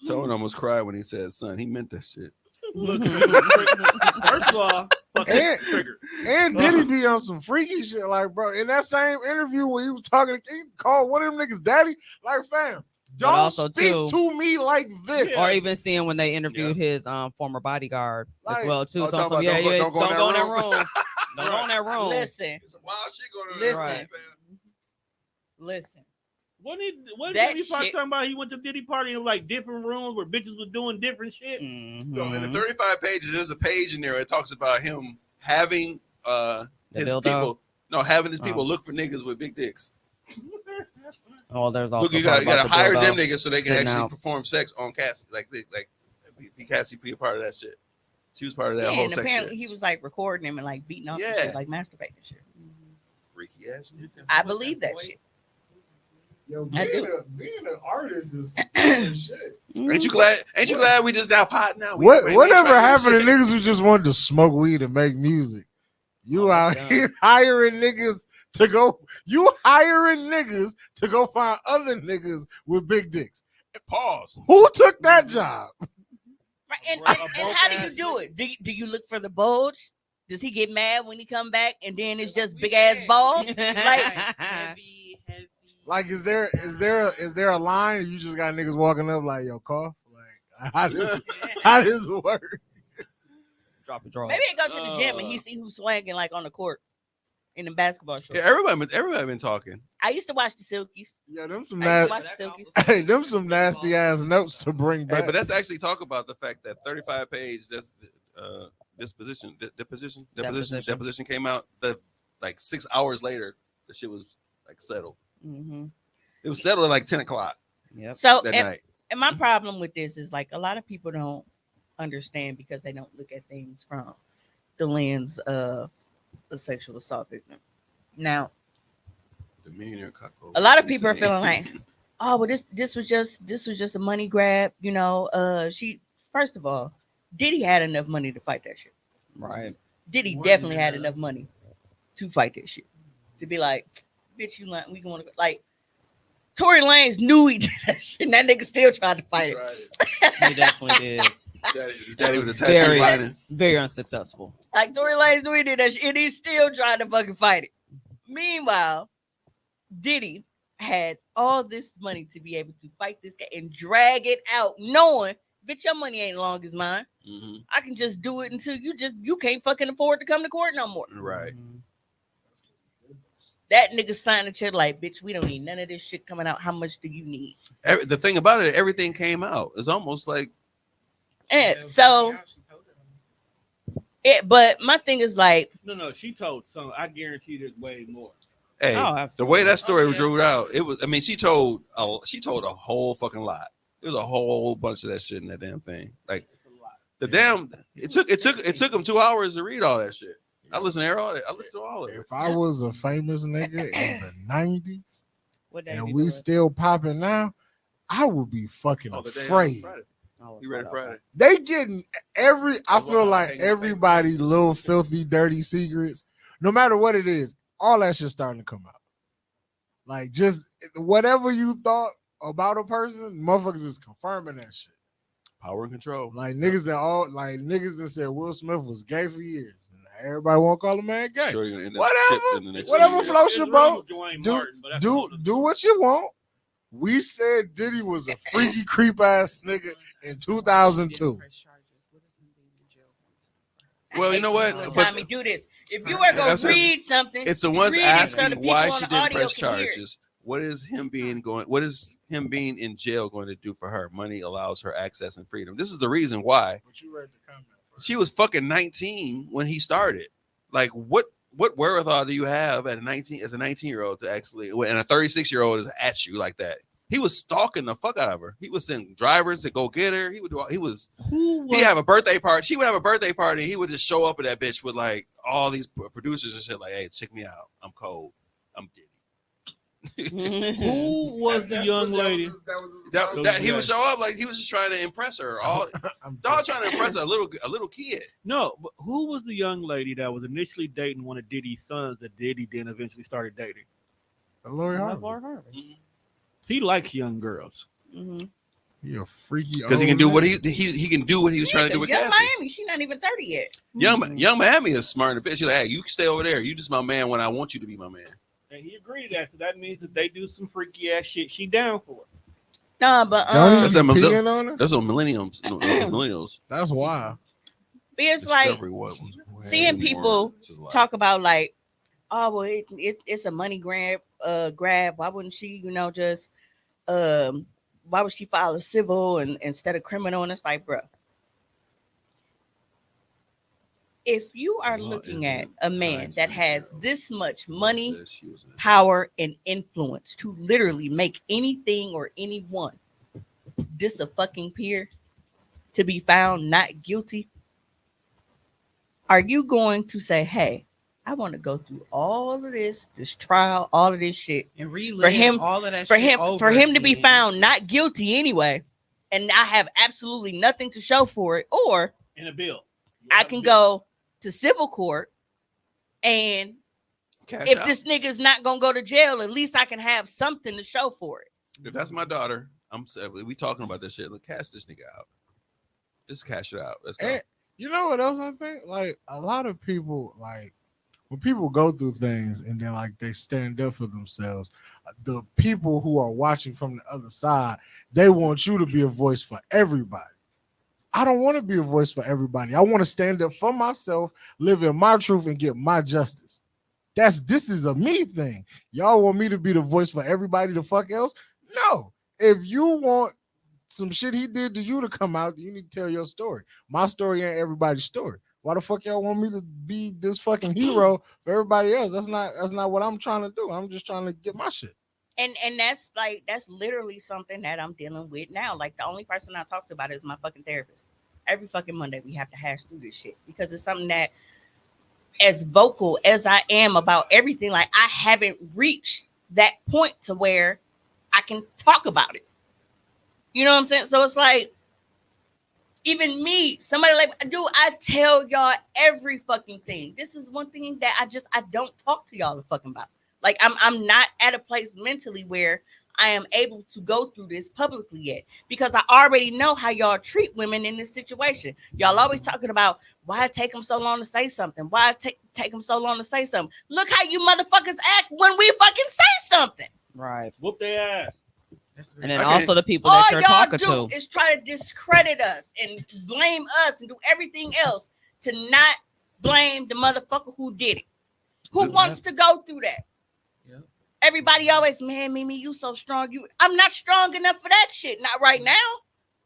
Tone almost cried when he said son. He meant that shit. Look, first of all, fucking And- trigger. And Diddy be on some freaky shit, like bro. In that same interview when he was talking, he called one of them niggas daddy. Like, fam, But don't also, speak too- to me like this. Or even seeing when they interviewed his former bodyguard as Like- well too. Oh, So talking about yeah, don't go in that room. Don't go in that room. Listen, It's some wild shit going on. Listen. Right. listen. What That Diddy Park shit- talking about? He went to Diddy party in like different rooms where bitches was doing different shit. Mm-hmm. So in the 35 pages, there's a page in there that talks about him having The his dildo? people having his Oh. people look for niggas with big dicks. Oh, there's also Look, you part gotta about the hire dildo them niggas so they can sitting actually out. perform sex on Cassie, like Cassie be a part of that shit. She was part of that Yeah, whole and sex apparently shit. he was like recording him and like beating off and Yeah. shit, like masturbating and shit. Freaky ass nigga. I believe that shit. Yo, I do. being an artist is shit. Ain't you glad? Ain't you glad we just now pot now? Whatever happened to niggas who just wanted to smoke weed and make music? You out here hiring niggas to go. You hiring niggas to go find other niggas with big dicks. Pause. Who took that job? Right, and how do you do it? Do you look for the bulge? Does he get mad when he come back and then it's just big ass balls? Like, Like, is there a line? Or you just got niggas walking up like, yo, cough? Like, how does it work? Drop a draw. maybe they go to the gym and he see who's swagging like on the court in the basketball shorts. Yeah, everybody been talking. I used to watch the Silkies. Yeah, them some I used to nasty. watch the Silkies. Hey, them some nasty ass notes to bring back. Hey, but let's actually talk about the fact that 35-page deposition came out. Like 6 hours later, the shit was like settled. Mm-hmm. It was settled at like 10 o'clock. Yep. So, that and, night. and my problem with this is like a lot of people don't understand because they don't look at things from the lens of a sexual assault victim. Now, The millionaire cuckold. a lot of people are Insane. feeling like, oh, well, this was just a money grab. You know, she first of all, Diddy had enough money to fight that shit. Right. Diddy definitely had enough money to fight that shit. To be like, bitch, you lying, we going to like. Tory Lanez knew he did that shit, and that nigga still tried to fight it. He definitely did. His daddy was a tattoo lining. Very unsuccessful. Like Tory Lanez knew he did that shit, and he still tried to fucking fight it. Meanwhile, Diddy had all this money to be able to fight this guy and drag it out, knowing, bitch, your money ain't long as mine. Mm-hmm. I can just do it until you can't fucking afford to come to court no more. Right. That nigga signed a check like, bitch, we don't need none of this shit coming out. How much do you need? The thing about it, everything came out. It's almost like And so but my thing is like, No, she told some. I guarantee there's way more. hey, Oh, the way that story was drew out, it was. I mean, she told a whole fucking lot. There was a whole bunch of that shit in that damn thing. Like the damn, it took him 2 hours to read all that shit. I listened to all that. I listened to all of it. If I was a famous nigga in the 90s what and we still popping now, I would be fucking afraid. You ready Friday? They getting I feel like everybody little filthy dirty secrets, no matter what it is, all that shit's starting to come out. Like just whatever you thought about a person, motherfuckers is confirming that shit. Power and control. Like niggas that said Will Smith was gay for years. And everybody won't call a man gay. Sure, you're gonna end up chipped in the next Whatever year. floats your boat. Do Do what you want. We said Diddy was a freaky creep ass nigga in 2002. Well, you know what? Tommy, do this. If you were gonna read something, it's the ones read it so the asking why people she on the didn't audio press can hear it. charges. What is him being in jail going to do for her? Money allows her access and freedom. This is the reason why. But you read the comment. She was fucking 19 when he started. Like, what wherewithal do you have at a 19-year-old to actually, and a 36-year-old is at you like that? He was stalking the fuck out of her. He was sending drivers to go get her. He have a birthday party. She would have a birthday party. He would just show up at that bitch with like all these producers and shit. Like, hey, check me out. I'm cold. I'm Diddy. Who was the young lady? He would show up like he was just trying to impress her. All trying to impress a little kid. No, but who was the young lady that was initially dating one of Diddy's sons that Diddy then eventually started dating? Lori That's Harvey. Lord Harvey. He likes young girls. Mm-hmm. He a freaky Because he can do what he can do what he was trying to do with Young Cassie. Miami, she not even 30 yet. Young Miami is smart in the bitch. She's like, hey, you can stay over there. You just my man when I want you to be my man. And he agreed to that, so that means that they do some freaky ass shit. She down for it. Nah, but That's on millenniums. Millennials. That's wild. But it's like Discovery was seeing way people more to life. talk about like, oh well, it's a money grab. Why wouldn't she, just why would she file a civil and instead of criminal? And it's like, bro, if you are looking at a man that has this much money, power, and influence to literally make anything or anyone disappear to be found not guilty, are you going to say, hey, I want to go through all of this trial, all of this shit, and relive for him, all of that for shit him, over for him to be again? found not guilty anyway, and I have absolutely nothing to show for it, or in a bill, I can go to civil court, and Cash if out. this nigga's not gonna go to jail, at least I can have something to show for it. If that's my daughter, we talking about this shit. Look, cash this nigga out. Just cash it out. Let's go. And you know what else I think? Like a lot of people, like when people go through things and then like they stand up for themselves, the people who are watching from the other side, they want you to be a voice for everybody. I don't want to be a voice for everybody. I want to stand up for myself, live in my truth, and get my justice. This is a me thing. Y'all want me to be the voice for everybody the fuck else? No. If you want some shit he did to you to come out, you need to tell your story. My story ain't everybody's story. Why the fuck y'all want me to be this fucking hero for everybody else? That's not what I'm trying to do. I'm just trying to get my shit. And that's literally something that I'm dealing with now. Like the only person I talk to about it is my fucking therapist. Every fucking Monday we have to hash through this shit because it's something that, as vocal as I am about everything, like I haven't reached that point to where I can talk about it. You know what I'm saying? So it's like, even me, somebody like, dude, I tell y'all every fucking thing. This is one thing that I don't talk to y'all fucking about. Like I'm not at a place mentally where I am able to go through this publicly yet, because I already know how y'all treat women in this situation. Y'all always talking about why it take them so long to say something. Why it take them so long to say something. Look how you motherfuckers act when we fucking say something. Right. Whoop their ass. And then also the people that you're talking to. Is try to discredit us and blame us and do everything else to not blame the motherfucker who did it. Who wants to go through that? Yep. Everybody always, man, Mimi, you so strong. I'm not strong enough for that shit. Not right now.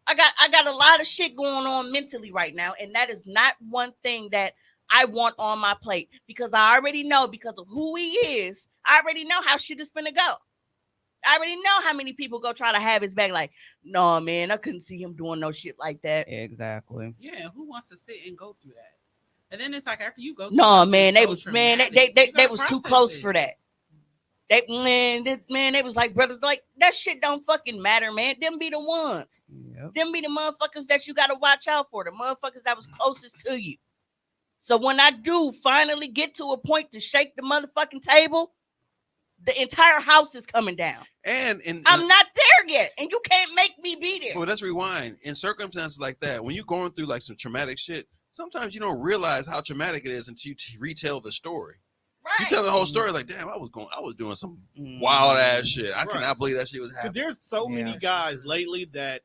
I got a lot of shit going on mentally right now, and that is not one thing that I want on my plate, because I already know, because of who he is, I already know how shit is gonna go. I already know how many people go try to have his back. Like, no, man, I couldn't see him doing no shit like that. Exactly. Yeah, who wants to sit and go through that? And then it's like after you go through No, that, man, it's they so was traumatic. they was too close for that. They was like, brothers, like that shit don't fucking matter, man. Them be the ones. Yep. Them be the motherfuckers that you gotta watch out for. The motherfuckers that was closest to you. So when I do finally get to a point to shake the motherfucking table, the entire house is coming down. And I'm not there yet, and you can't make me be there. Well, let's rewind. In circumstances like that, when you're going through like some traumatic shit, sometimes you don't realize how traumatic it is until you retell the story. Right. You tell the whole story like, damn, I was doing some wild ass shit. I cannot believe that shit was So happening. there's so many guys lately that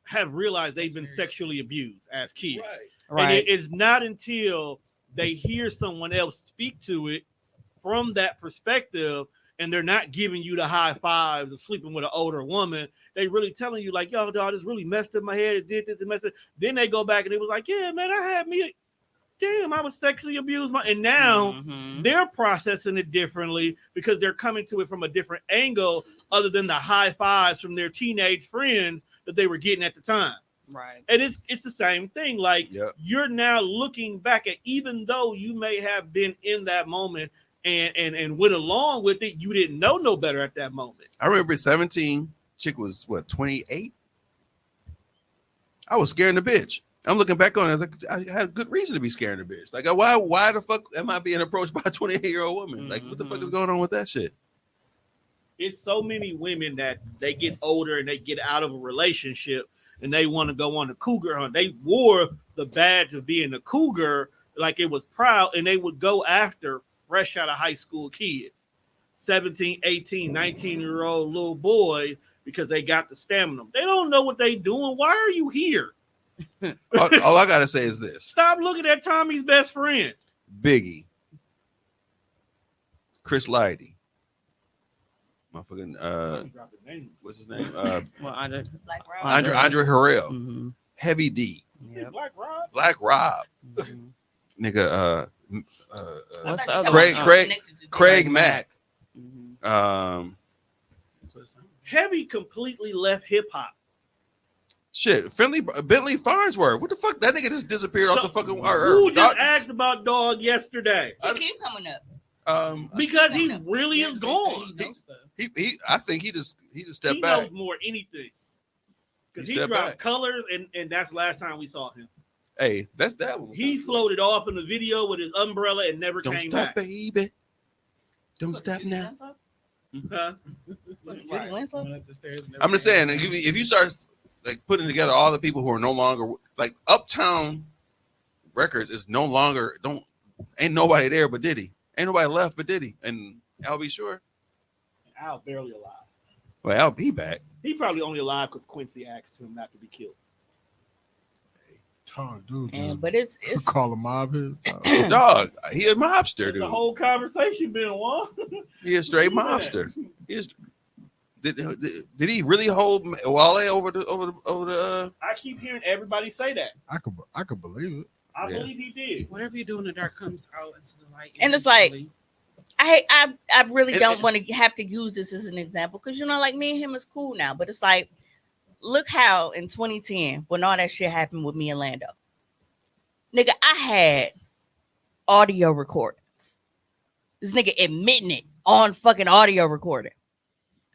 have realized they've been sexually abused as kids. Right. And it is not until they hear someone else speak to it from that perspective, and they're not giving you the high fives of sleeping with an older woman. They really telling you like, yo, dog, this really messed up my head. It did this and messed up. Then they go back and it was like, yeah, man, I was sexually abused. And now they're processing it differently because they're coming to it from a different angle other than the high fives from their teenage friends that they were getting at the time. Right. And it's the same thing. Like, you're now looking back at, even though you may have been in that moment and went along with it, you didn't know no better at that moment. I remember 17, chick was what, 28? I was scaring the bitch. I'm looking back on it, I had a good reason to be scaring the bitch. Like, why the fuck am I being approached by a 28-year-old woman? Like, what the fuck is going on with that shit? It's so many women that they get older and they get out of a relationship and they want to go on a cougar hunt. They wore the badge of being a cougar like it was proud, and they would go after fresh out of high school kids, 17, 18, 19-year-old little boys, because they got the stamina. They don't know what they doing. Why are you here? all I gotta say is this: stop looking at Tommy's best friend, Biggie, Chris Lighty, motherfucking what's his name? Andre Harrell, Heavy D, Black Rob. Black Rob. nigga. What's the other Craig one? Craig Mack. Heavy completely left hip hop. Shit, Bentley Farnsworth. What the fuck? That nigga just disappeared off the fucking Who earth. just asked about Dog yesterday? He keep coming up. Because he really is gone. He I think he just stepped He back. knows more anything. Because He he stepped dropped back. Colors, and that's the last time we saw him. Hey, that's that one. He floated off in the video with his umbrella and never Don't came stop, back. baby. Don't stop now. Huh? I'm just saying, if you start like putting together all the people who are no longer like Uptown Records is no longer ain't nobody there but Diddy. Ain't nobody left but Diddy and Al B. Sure. Al barely alive. Well, Al B back. He probably only alive because Quincy asked him not to be killed. Tom, dude, And, but it's call a mob his dog. He a mobster, dude. The whole conversation been one. He a straight mobster. He is. Did he really hold Wale over the? I keep hearing everybody say that. I could believe it. I believe he did. Whatever you do in the dark comes out into the light. And it's like, I really And- don't want to have to use this as an example because like me and him is cool now, but it's like, look how in 2010 when all that shit happened with me and Lando, nigga, I had audio recordings. This nigga admitting it on fucking audio recording.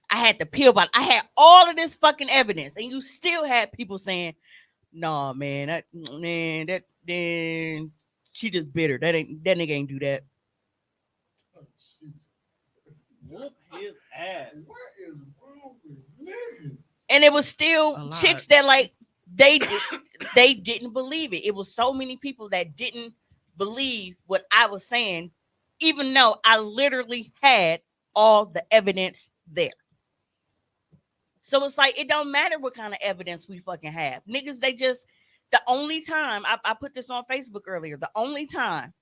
I had the pill bottle. I had all of this fucking evidence, and you still had people saying, "Nah, man, then she just bitter. That nigga ain't do that." Whoop his ass. What is wrong with niggas? And it was still chicks that like they didn't believe it. It was so many people that didn't believe what I was saying, even though I literally had all the evidence there. So it's like it don't matter what kind of evidence we fucking have. Niggas, the only time I put this on Facebook earlier, the only time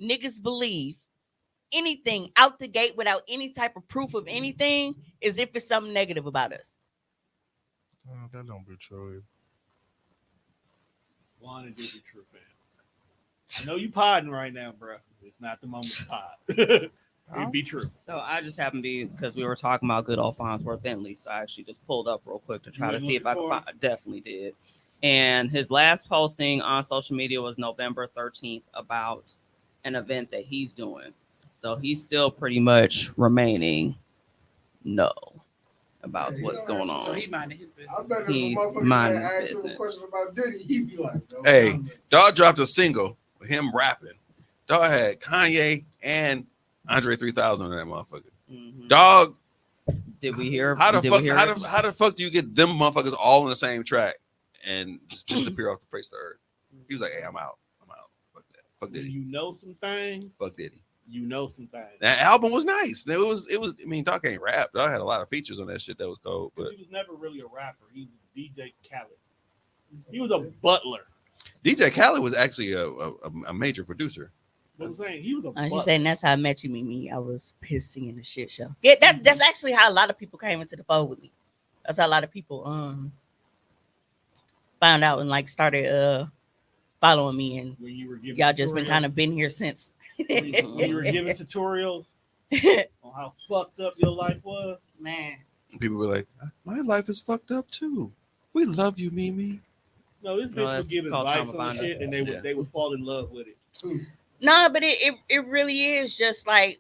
niggas believe anything out the gate without any type of proof of anything is if it's something negative about us. That don't be true. Wanna do the truth, man. I know you podding right now, bro. It's not the moment to pod. It'd be true. So I just happened to be because we were talking about good old Farnsworth Bentley. So I actually just pulled up real quick to try You to ain't see if I could looking find. Definitely did. And his last posting on social media was November 13th about an event that he's doing. So he's still pretty much remaining no about what's going on. So he minded his business. I bet if a He's motherfucker minding say his actual business. questions about Diddy, he'd be like, no, Hey, comment. Dog dropped a single with him rapping. Dog had Kanye and Andre 3000 on that motherfucker. Mhm. Dog, Did we hear? how the did fuck? we hear How it? the fuck do you get them motherfuckers all on the same track and just disappear off the face of the earth? He was like, "Hey, I'm out. Fuck that. Fuck When Diddy. you know some things, Fuck Diddy." you know some things. That album was nice. It was. I mean, Dog ain't rap. Dog had a lot of features on that shit that was cold. But He was never really a rapper. He was DJ Khaled. He was a butler. DJ Khaled was actually a major producer. What I'm saying, he was a I was butler. just saying that's how I met you, Mimi. I was pissing in the shit show. Yeah, that's actually how a lot of people came into the fold with me. That's how a lot of people found out and like started following me, and When you were giving y'all just been tutorials- kind of been here since. when you were giving tutorials on how fucked up your life was. Man, People were like, "My life is fucked up too. We love you, Mimi." No, this bitch was it's giving called advice trauma on bonding. shit, and they would fall in love with it. no, but it really is just like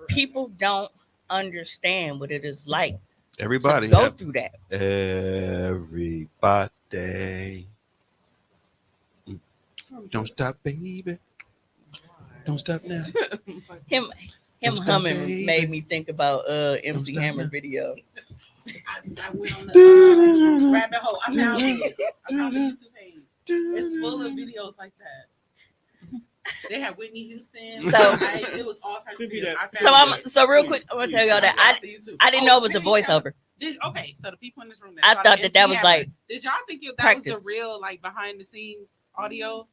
people don't understand what it is like Everybody to go have- through that. Everybody. Don't stop, baby. Don't stop now. Him Don't stop, humming baby. made me think about MC stop Hammer now. video. I went on the rabbit hole. I found it. I found the YouTube page. It's full of videos like that. They had Whitney Houston. So- It was all types of videos. I So found it. so real quick, I'm gonna tell y'all that I didn't know it was a voiceover. Okay, so the people in this room. I saw thought the that MC was Hammer, like Did y'all think that was practice. the real like behind the scenes audio?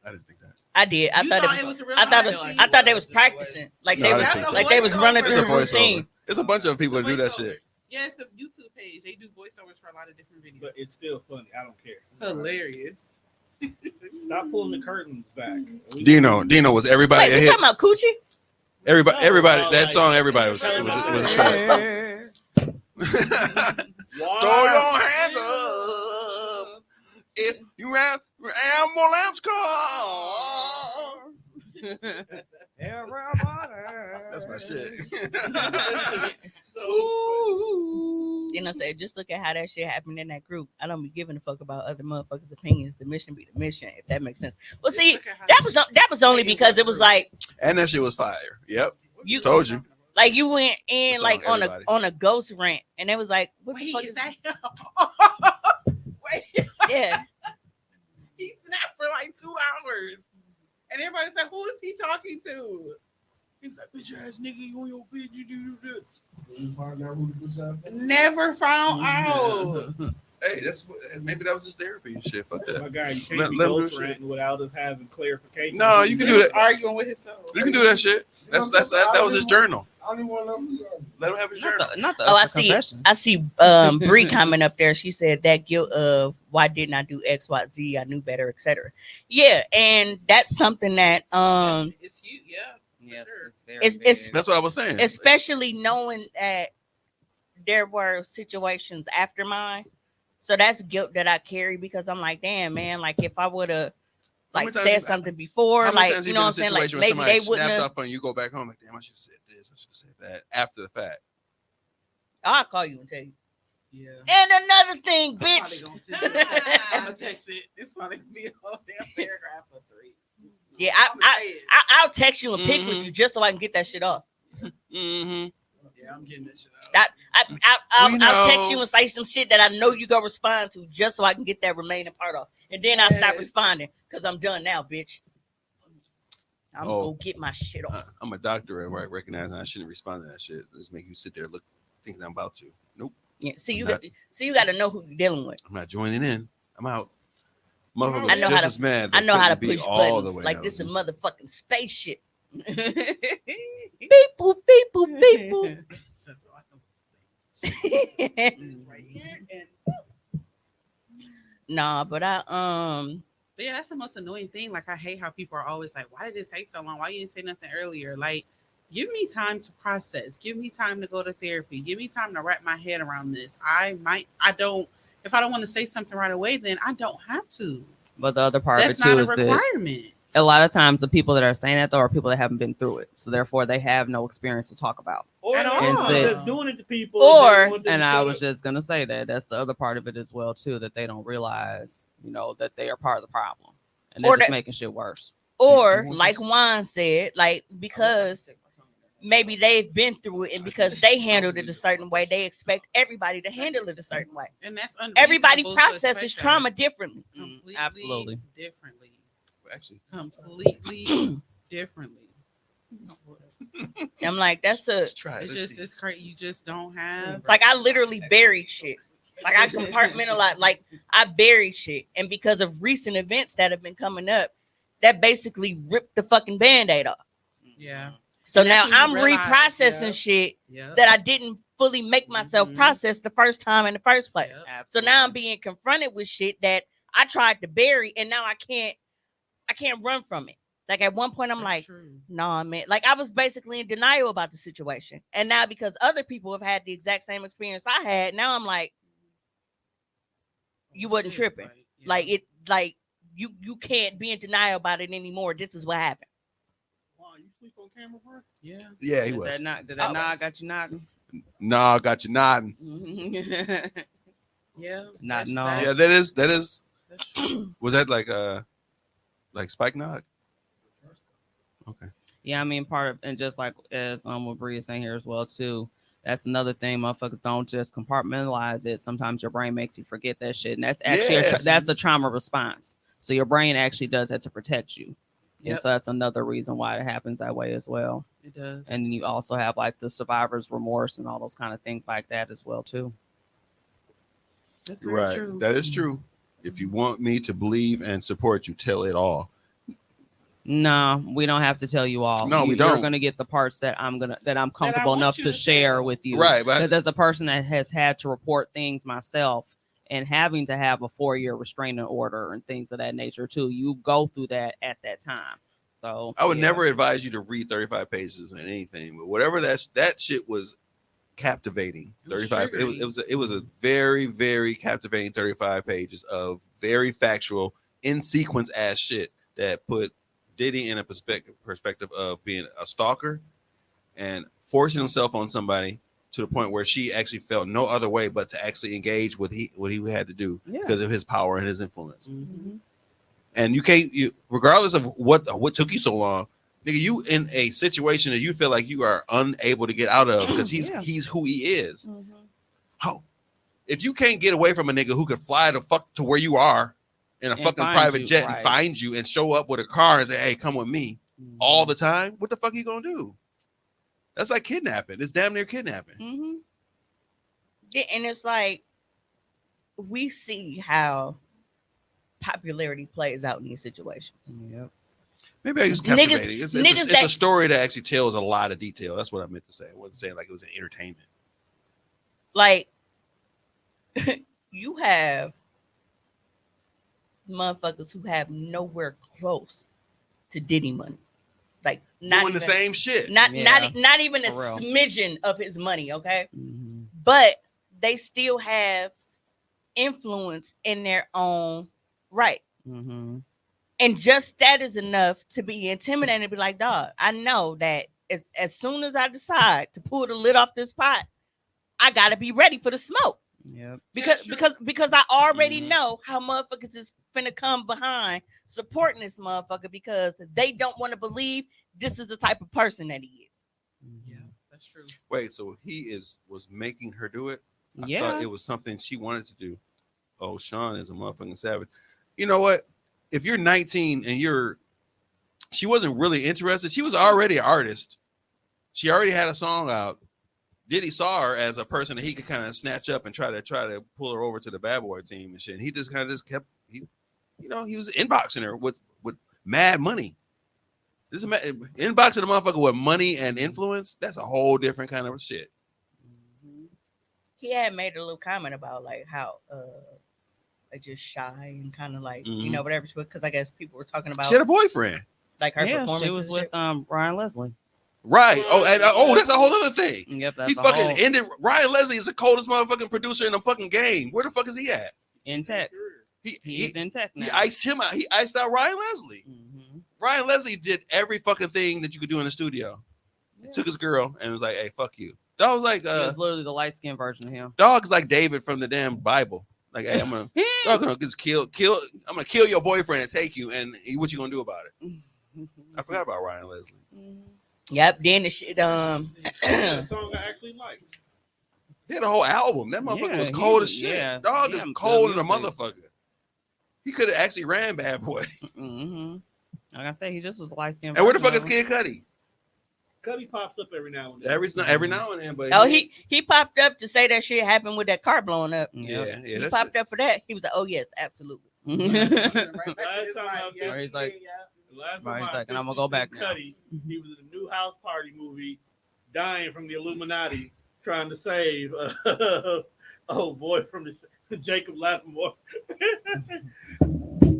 I didn't think that. I did. I You thought thought it it was. was a real I thought behind the I thought they was scenes? practicing, like No, they I was didn't think so. like they was running It's through a the routine. voiceover. There's a bunch of people that do that shit. Yeah, it's the YouTube page. They do voiceovers for a lot of different videos. But it's still funny. I don't care. Hilarious. Stop pulling the curtains back. Dino was everybody. Wait, we talking about Coochie? Everybody. No, That like- song. Everybody was a track. Throw your hands up if you have ambulance call. That's my shit. Then I said, just look at how that shit happened in that group. I don't be giving a fuck about other motherfuckers' opinions. The mission be the mission, if that makes sense. Well, see, that was only because it was like And that shit was fire. Yep. you Told you. like you went in It's like on on everybody. a ghost rant, and it was like, what the Wait, fuck is is that that? him? Wait, Yeah, he snapped for like 2 hours. And everybody said, who is he talking to? He was like, bitch ass nigga, you on your bitch, you do this. Never found out. Hey, maybe that was his therapy and shit. Fuck My that. guy, you can't Let be him do ghost shit. ranting without us having clarification. No, you can He do was that. arguing with himself. You can do that shit. That was his journal. I don't even want to know. Let him have his journal. Not the Oh, I upper see. confession. I see. Bree comment up there. She said that guilt of why didn't I do X, Y, Z? I knew better, etc. Yeah, and that's something that It's huge, yeah. Yes, it's very It's- big. That's what I was saying. especially knowing that there were situations after mine. So that's guilt that I carry because I'm like, damn, man, like if I would have How like many times said you- something before, How many like times you been know in what a I'm saying, like situation where maybe somebody they wouldn't snapped have. up on you, you go back home like, damn, I should have said this, I should have said that after the fact. I'll call you and tell you. Yeah. And another thing, I'm bitch. I'm gonna text it. It's probably gonna be a whole damn paragraph for 3. Yeah, I'ma say it. I'll text you and pick with you just so I can get that shit off. Mm-hmm. Yeah, I'm getting this shit out. I'll text you and say some shit that I know you gonna respond to just so I can get that remaining part off, and then I'll stop Yes. responding because I'm done now, bitch. I'm Oh. gonna get my shit off. I'm a doctor and recognizing I shouldn't respond to that shit. Just make you sit there thinking I'm about to. Nope. Yeah, see you I'm got to know who you're dealing with. I'm not joining in. I'm out. Motherfucker I know just how as mad. I they know how to couldn't be push all the buttons way like down. this is motherfucking spaceship. Beep boop beep boop beep boop. So I can say it's right here and Nah, but But yeah, that's the most annoying thing. Like, I hate how people are always like, why did it take so long? Why you didn't say nothing earlier? Like, give me time to process. Give me time to go to therapy. Give me time to wrap my head around this. If I don't want to say something right away, then I don't have to. But the other part That's of it too not a is that requirement. a lot of times the people that are saying that though are people that haven't been through it, so therefore they have no experience to talk about. Or At all. And they're said- just doing it to people. Or- And I was just gonna say that's the other part of it as well too, that they don't realize, that they are part of the problem, and they're Or just that- making shit worse. or like Juan said, like because maybe they've been through it and because they handled it a certain way, they expect everybody to handle it a certain way. And that's Everybody unreasonable to processes expect trauma differently. completely absolutely. differently. Actually, Completely differently. I'm like, that's a let's try it. It's Let's just see. it's crazy. You just don't have like I literally buried shit. Like I compartmentalized, like I buried shit. And because of recent events that have been coming up, that basically ripped the fucking band-aid off. yeah. So And now that's when I'm you realize, reprocessing yeah. shit Yeah. that I didn't fully make myself Mhm. process the first time in the first place. Yeah. So now I'm being confronted with shit that I tried to bury and now I can't run from it. Like at one point I'm That's like, true. nah, man. Like I was basically in denial about the situation. And now because other people have had the exact same experience I had, now I'm like, you wasn't Shit, tripping. yeah. Like you can't be in denial about it anymore. This is what happened. Wow, you sleep on camera, bro? Yeah. Yeah, he Did was. that nod got you nodding? Nah, got you nodding. Yeah. Not That's- no. Yeah, that's- that is. that's true. Was that like Spike Nog? Okay. Yeah, I mean, part of, and just like as what Bree is saying here as well too, that's another thing. Motherfuckers don't just compartmentalize it. Sometimes your brain makes you forget that shit, and that's actually Yes. that's a trauma response. So your brain actually does that to protect you, Yep. and so that's another reason why it happens that way as well. It does. And then you also have like the survivor's remorse and all those kind of things like that as well too. That's very Right. true. That is true. If you want me to believe and support you, tell it all. No, we don't have to tell you all. No, we You're don't. gonna get the parts that I'm comfortable want enough you to to share tell. with you. Right, but Because as a person that has had to report things myself, and having to have a 4-year restraining order and things of that nature too. You go through that at that time. So I would yeah. never advise you to read 35 pages on anything, but whatever that shit was captivating. 35. It was a very, very captivating 35 pages of very factual, in sequence ass shit that put Diddy in a perspective of being a stalker and forcing himself on somebody to the point where she actually felt no other way but to actually engage with what he had to do because of his power and his influence. Mm-hmm. And you can't, regardless of what took you so long, nigga, you in a situation that you feel like you are unable to get out of because he's who he is. Mm-hmm. How if you can't get away from a nigga who could fly the fuck to where you are in a fucking private jet and find you and show up with a car and say, "Hey, come with me," all the time, what the fuck are you gonna do? That's like kidnapping. It's damn near kidnapping. Mm-hmm. Yeah, and it's like we see how popularity plays out in these situations. Yep. Maybe I use captivating. It's a story that actually tells a lot of detail. That's what I meant to say. I wasn't saying like it was an entertainment. Like you have motherfuckers who have nowhere close to Diddy money. Like not doing even, the same shit. Not even a smidgen of his money, okay? Mm-hmm. But they still have influence in their own right. Mm-hmm. And just that is enough to be intimidating and be like, dog, I know that as soon as I decide to pull the lid off this pot, I gotta be ready for the smoke. Yep. Because I already know how motherfuckers is finna come behind supporting this motherfucker because they don't want to believe this is the type of person that he is. Yeah, that's true. Wait, so he was making her do it? I thought it was something she wanted to do. Oh, Sean is a motherfucking savage. You know what? If you're 19 and she wasn't really interested. She was already an artist. She already had a song out. Diddy saw her as a person that he could kind of snatch up and try to pull her over to the bad boy team and shit. And he just kind of kept he was inboxing her with mad money. This is inboxing the motherfucker with money and influence. That's a whole different kind of shit. He had made a little comment about like how just shy and kind of like whatever, because I guess people were talking about she had a boyfriend, like her performance. She was with Ryan Leslie. Right. Oh, and that's a whole other thing. Yep. That's he fucking ended. Ryan Leslie is the coldest motherfucking producer in the fucking game. Where the fuck is he at? In tech. He's in tech now. He iced him out. He iced out Ryan Leslie. Mm-hmm. Ryan Leslie did every fucking thing that you could do in the studio. Yeah. Took his girl and was like, "Hey, fuck you." That was like, was literally the light skinned version of him. Dog's like David from the damn Bible. Like, hey, I'm gonna just kill. I'm gonna kill your boyfriend and take you. And what you gonna do about it? I forgot about Ryan Leslie. Yep. Then the shit. That song I actually liked. He had a whole album. That motherfucker was cold as shit. Yeah, Dog is cold in a motherfucker. He could have actually ran Bad Boy. Mm-hmm. Like I said, he just was light skinned. And where the fuck is Kid Cudi? Cudi pops up every now and then. Every now and then, but he popped up to say that shit happened with that car blowing up. Yeah. He popped up for that. He was like, "Oh yes, absolutely." Last time he's like, and I'm gonna go back now. Cudi, he was in a New House Party movie, dying from the Illuminati, trying to save old boy from the Jacob Latimore.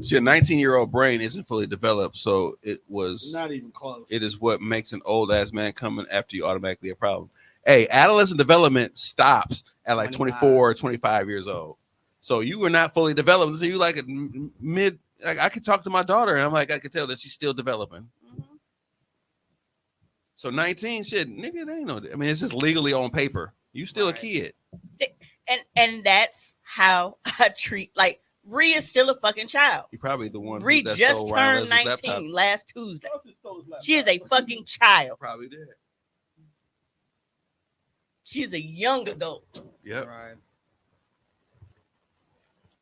See, a 19-year-old brain isn't fully developed, so it was not even close. It is what makes an old ass man coming after you automatically a problem. Hey, adolescent development stops at like 24 or 25 years old. So you were not fully developed. So you like a mid. Like, I could talk to my daughter, and I'm like, I could tell that she's still developing. Mm-hmm. So 19, shit, nigga, they ain't no. I mean, it's just legally on paper. You still a kid. And that's how I treat like. Rhea is still a fucking child. He probably the one. Rhea just turned 19 last Tuesday. She is a fucking child. Probably did. She's a young adult. Yep. Right.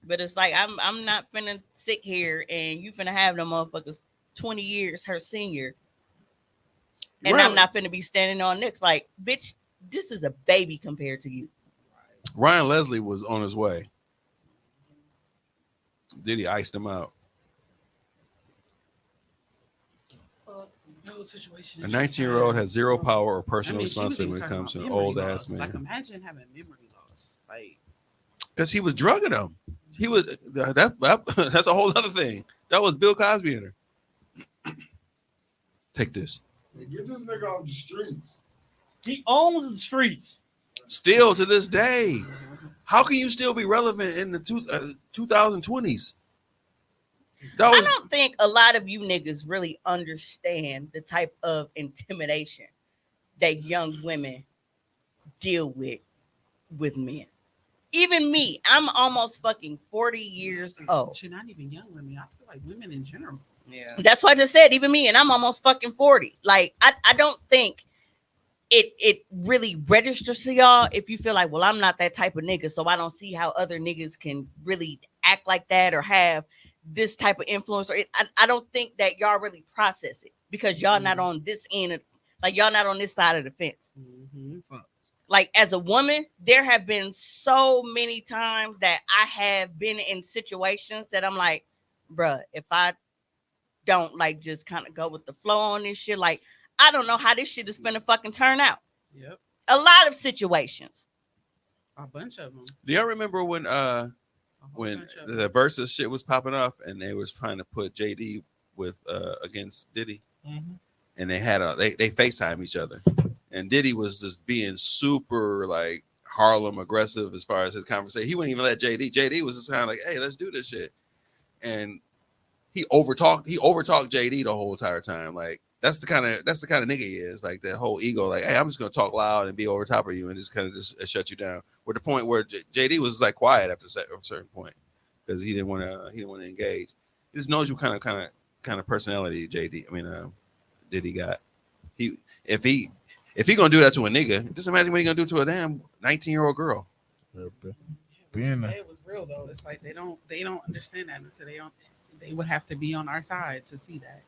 But it's like I'm not finna sit here and you finna have them motherfuckers 20 years her senior, and I'm not finna be standing on next. Like, bitch, this is a baby compared to you. Ryan Leslie was on his way. Diddy iced him out. A 19-year-old has zero power or personal responsibility when it comes to an old ass man. Like, imagine having memory loss. Like, Because he was drugging them. He was that's a whole other thing. That was Bill Cosby in her. Take this. Get this nigga off the streets. He owns the streets. Still to this day, how can you still be relevant in the 2020s? I don't think a lot of you niggas really understand the type of intimidation that young women deal with men. Even me, I'm almost fucking 40 years old. You're not even young women. I feel like women in general. Yeah. That's what I just said. Even me, and I'm almost fucking 40. Like, I don't think it really registers to y'all if you feel like, well, I'm not that type of nigga, so I don't see how other niggas can really act like that or have this type of influence. Or I don't think that y'all really process it because y'all not on this end of, like, y'all not on this side of the fence. Like, as a woman, there have been so many times that I have been in situations that I'm like, bruh, if I don't like just kind of go with the flow on this shit, like, I don't know how this shit is gonna fucking turn out. Yep. A lot of situations. A bunch of them. Do y'all remember when the Versus shit was popping off and they was trying to put JD with against Diddy? Mhm. And they had they FaceTime each other. And Diddy was just being super like Harlem aggressive as far as his conversation. He wouldn't even let JD. JD was just kind of like, hey, let's do this shit. And he overtalked JD the whole entire time. Like, that's the kind of nigga he is. Like, that whole ego, like, hey, I'm just gonna talk loud and be over top of you and just kind of just shut you down. With the point where JD was like quiet after a certain point because he didn't want to engage. He just knows you kind of personality Diddy got. If he gonna do that to a nigga, just imagine what he gonna do to a damn 19-year-old girl. It was real though. It's like they don't understand that until they would have to be on our side to see that.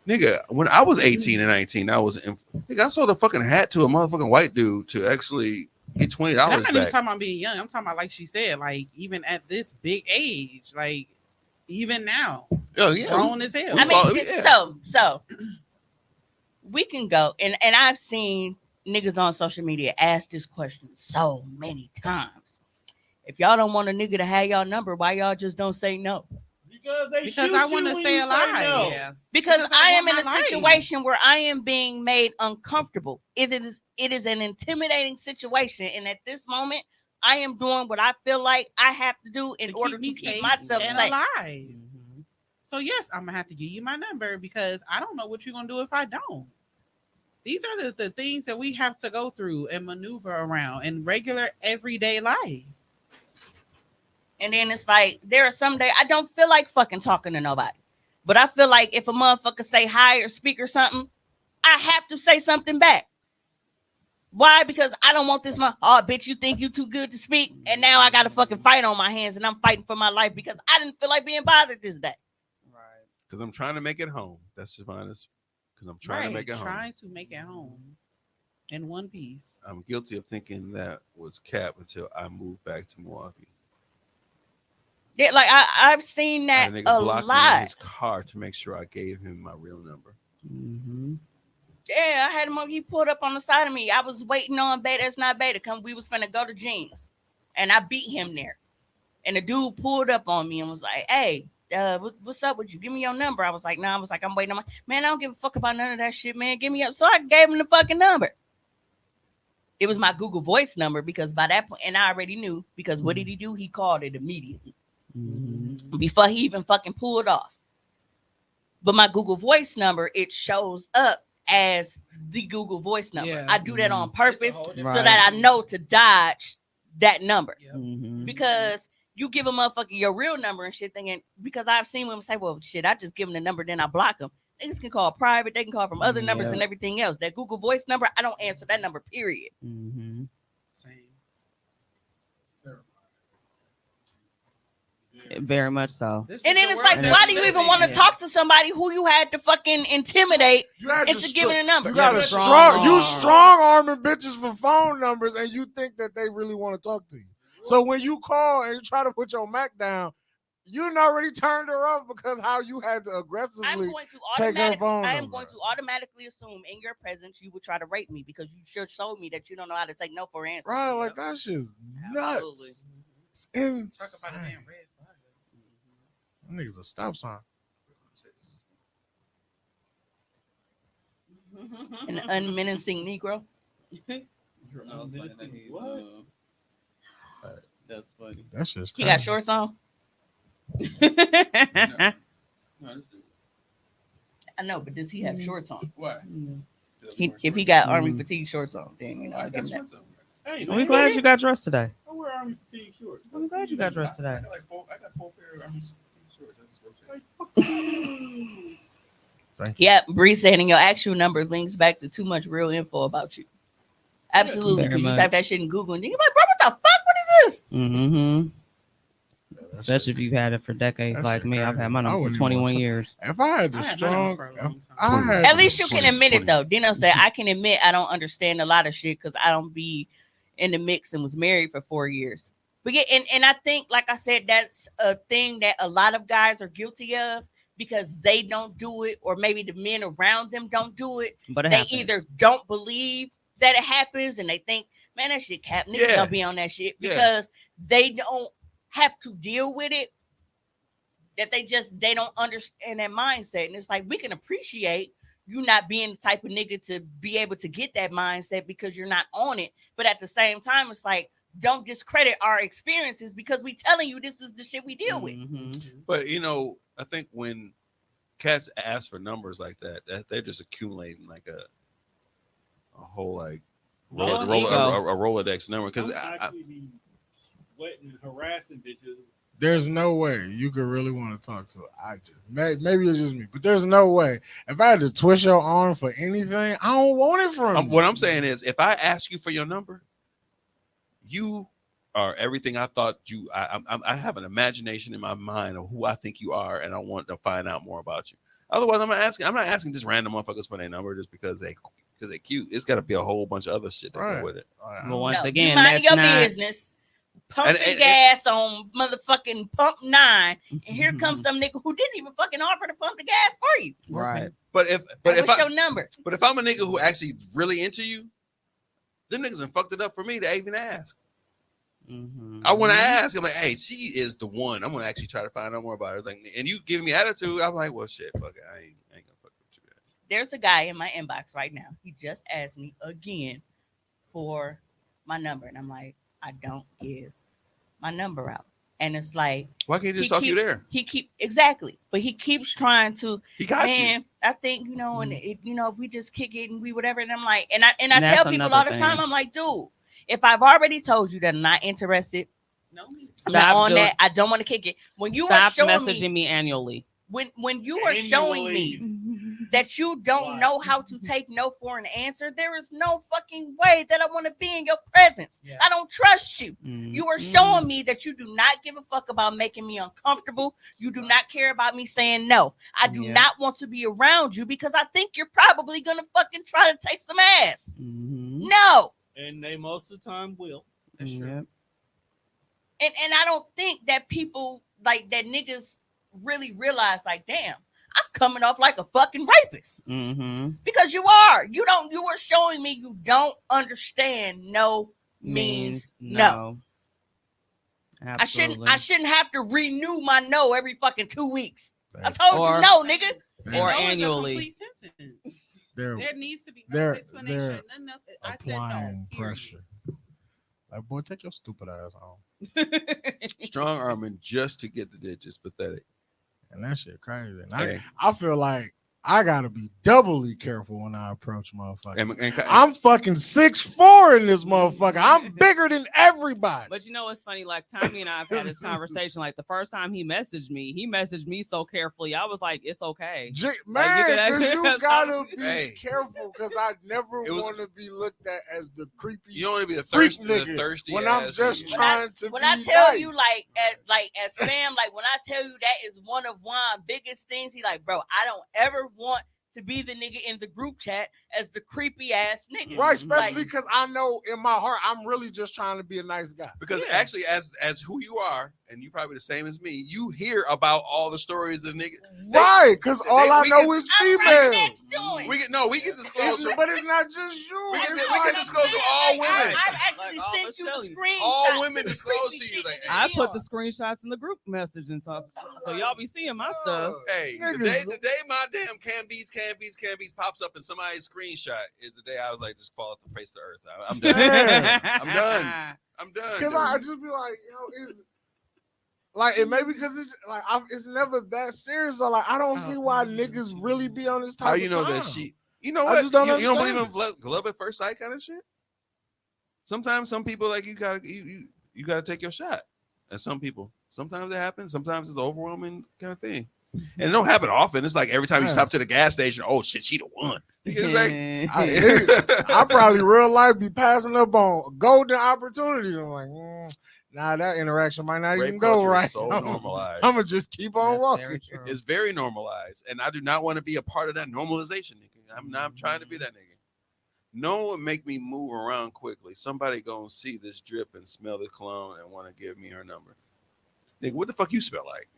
Nigga, when I was 18 and 19, I sold a fucking hat to a motherfucking white dude to actually get $20 And I'm not even back. talking about being young. I'm talking about, like she said, like even at this big age, like even now, Oh yeah, grown as hell. I mean, so we can go and I've seen niggas on social media ask this question so many times. If y'all don't want a nigga to have y'all number, why y'all just don't say no? Because I want to stay alive. No. Yeah. Because I am in want a my life. situation where I am being made uncomfortable. It is an intimidating situation, and at this moment, I am doing what I feel like I have to do in order to keep safe myself and safe. alive. So yes, I'm gonna have to give you my number because I don't know what you're gonna do if I don't. These are the things that we have to go through and maneuver around in regular everyday life. And then it's like, there are some days I don't feel like fucking talking to nobody. But I feel like if a motherfucker say hi or speak or something, I have to say something back. Why? Because I don't want this bitch, you think you too good to speak? And now I got a fucking fight on my hands and I'm fighting for my life because I didn't feel like being bothered this day. Because I'm trying to make it home. That's just honest. Because I'm trying to make it home. Trying to make it home in one piece. I'm guilty of thinking that was cap until I moved back to Milwaukee. Yeah, like I've seen that And a nigga blocked me in lot. his car to make sure I gave him my real number. Yeah, I had him. He pulled up on the side of me. I was waiting on Beta. It's not Beta. Come, we was finna go to Jeans, and I beat him there. And the dude pulled up on me and was like, "Hey, what's up with you? Give me your number." I was like, "Nah." I was like, "I'm waiting on my man. I don't give a fuck about none of that shit, man. Give me up." So I gave him the fucking number. It was my Google Voice number because by that point, and I already knew because what did he do? He called it immediately before he even fucking pulled off. But my Google Voice number, it shows up as the Google Voice number. Yeah. I do that on purpose so different- that I know to dodge that number. Mhm. Because you give a motherfucker your real number and shit thinking, because I've seen women say, well, shit, I just give them the number, then I block them. Niggas can call private, they can call from other numbers and everything else. That Google Voice number, I don't answer that number, period. Mhm. Same. Very much so. This And is then the it's world like, that why we do you live even in. want to talk to somebody who you had to fucking intimidate You had into giving a number? You got Yeah, a strong strong arm. arming bitches for phone numbers, and you think that they really want to talk to you. So when you call and you try to put your Mac down, you done already turned her off because how you had to I'm aggressively going to take her phone I am number. going to automatically assume in your presence you would try to rape me because you sure showed me that you don't know how to take no for an answer. Right, like that shit's nuts. Absolutely. It's insane. Them niggas a stop sign. An unmenacing Negro. That's funny. That shit's He crazy. got shorts on. I know, but does he have shorts on? Why? If he got army fatigue shorts on, then you know I give him that. Hey, I'm glad you got dressed today. I wear army fatigue shorts. I'm glad you got dressed today. I got 4 pair of army shorts. I just rotate. Yep, Bree said, and your actual number links back to too much real info about you. Absolutely, Very because you much. type that shit in Google and you're like, bro, what the fuck? What is this? Mm-hmm. Especially if you've had it for decades That like shit me. I've crazy. had mine I on for wouldn't 21 want to- years. If I had the I had mine strong, for a long time. I had At least you can 20, admit it 20. though. Dino said, I can admit I don't understand a lot of shit because I don't be in the mix and was married for 4 years. But yeah, and I think, like I said, that's a thing that a lot of guys are guilty of because they don't do it, or maybe the men around them don't do it. But it They happens. either don't believe that it happens and they think, man, that shit cap. Niggas Yeah. don't be on that shit Yeah. because they don't have to deal with it. That they don't understand that mindset. And it's like, we can appreciate you not being the type of nigga to be able to get that mindset because you're not on it. But at the same time, it's like, don't discredit our experiences because we telling you this is the shit we deal with. Mm-hmm. But you know, I think when cats ask for numbers like that they're just accumulating like a whole like a Rolodex number. Because I'm actually be sweating and harassing bitches. there's no way you could really want to talk to her. I just maybe it's just me, but there's no way. If I had to twist your arm for anything, I don't want it from you. what I'm saying is, if I ask you for your number, you are everything I thought you. I have an imagination in my mind of who I think you are, and I want to find out more about you. Otherwise, I'm not asking just random motherfuckers for their number just because they're cute. It's got to be a whole bunch of other shit that Right. go with it. But once No, again, you mind that's your not. business. Pump And- your and- gas on motherfucking pump 9, and here comes some nigga who didn't even fucking offer to pump the gas for you. Right. But if What's your number? I'm a nigga who actually really into you, them niggas done fucked it up for me to even ask. Mm-hmm. I want to ask. I'm like, hey, she is the one. I'm gonna actually try to find out more about her. It's like, and you giving me attitude. I'm like, well, shit, fuck it. I ain't gonna fuck with you. There's a guy in my inbox right now. He just asked me again for my number, and I'm like, I don't give my number out. And it's like, Why can't he just he talk you keep- there? He exactly, but he keeps trying to. He got you. Man, I think and it, if we just kick it and we whatever, and I'm like, and I And tell that's people another all the time, thing. I'm like, dude, if I've already told you that I'm not interested, No, I'm not Stop on doing- that. I don't want to kick it. When you are Stop showing messaging me, me annually. when you are showing me that you don't know how to take no for an answer, there is no fucking way that I want to be in your presence. Yeah. I don't trust you. Mm-hmm. You are showing me that you do not give a fuck about making me uncomfortable. You do not care about me saying no. I do Yeah. not want to be around you because I think you're probably gonna fucking try to take some ass. Mm-hmm. No. And they most of the time will. Yep. And I don't think that people like that niggas really realize, like, damn, I'm coming off like a fucking rapist. Mm-hmm. Because you are. You are showing me you don't understand no means no. I shouldn't have to renew my no every fucking 2 weeks. I told Or- you no, nigga. Or No is a annually. complete sentence. They're There needs to be no they're explanation. Nothing else. I said no. applying period. pressure. Like, boy, take your stupid ass home. Strong arming just to get the ditch is pathetic. And that shit crazy. And Hey. I feel like I gotta be doubly careful when I approach motherfuckers. And I'm fucking 6'4" in this motherfucker. I'm bigger than everybody. But you know what's funny? Like Tommy and I have had this conversation. Like the first time he messaged me so carefully. I was like, "It's okay." Man, because you gotta be Hey. careful because I never It was- want to be looked at as the creepy you don't want to be a freak thirsty when I'm ass just nigga. trying to When be I tell nice. you, as fam, like when I tell you that is one of Juan's biggest things, he like, bro, I don't ever want to be the nigga in the group chat as the creepy ass nigga. Right, especially Like, because I know in my heart I'm really just trying to be a nice guy. Because actually, as who you are, and you probably the same as me, you hear about all the stories of niggas. Right, because all I we know get- is I'm right female. next to him. We get disclosed. But it's not just you. We It's get like- disclosed to all women. I've actually Like all sent sent you the telling you. screenshot. All women disclose to you. Like, hey, I put the screenshots in the group message and stuff, so y'all be seeing my stuff. hey, the day my damn can beats pops up in somebody's screenshot is the day I was like, just fall off the face of the earth. I'm done. I'm done. I'm done. Because I just be like, is like, it may because it's like it's never that serious. So like, I don't see why niggas really be on this type. How you of know time. that she? You know I what? just don't You don't understand. believe in love at first sight kind of shit. Sometimes some people like you gotta take your shot, and sometimes it happens. Sometimes it's an overwhelming kind of thing, and it don't happen often. It's like every time you stop to the gas station, oh shit, she the one. It's like I probably real life be passing up on golden opportunities. I'm like, nah, that interaction might not rape even go culture right. is so normalized. I'm gonna just keep on walking. It's very normalized, and I do not want to be a part of that normalization, nigga. I'm not trying to be that nigga. No one make me move around quickly. Somebody gonna see this drip and smell the cologne and want to give me her number. Nigga, what the fuck you smell like?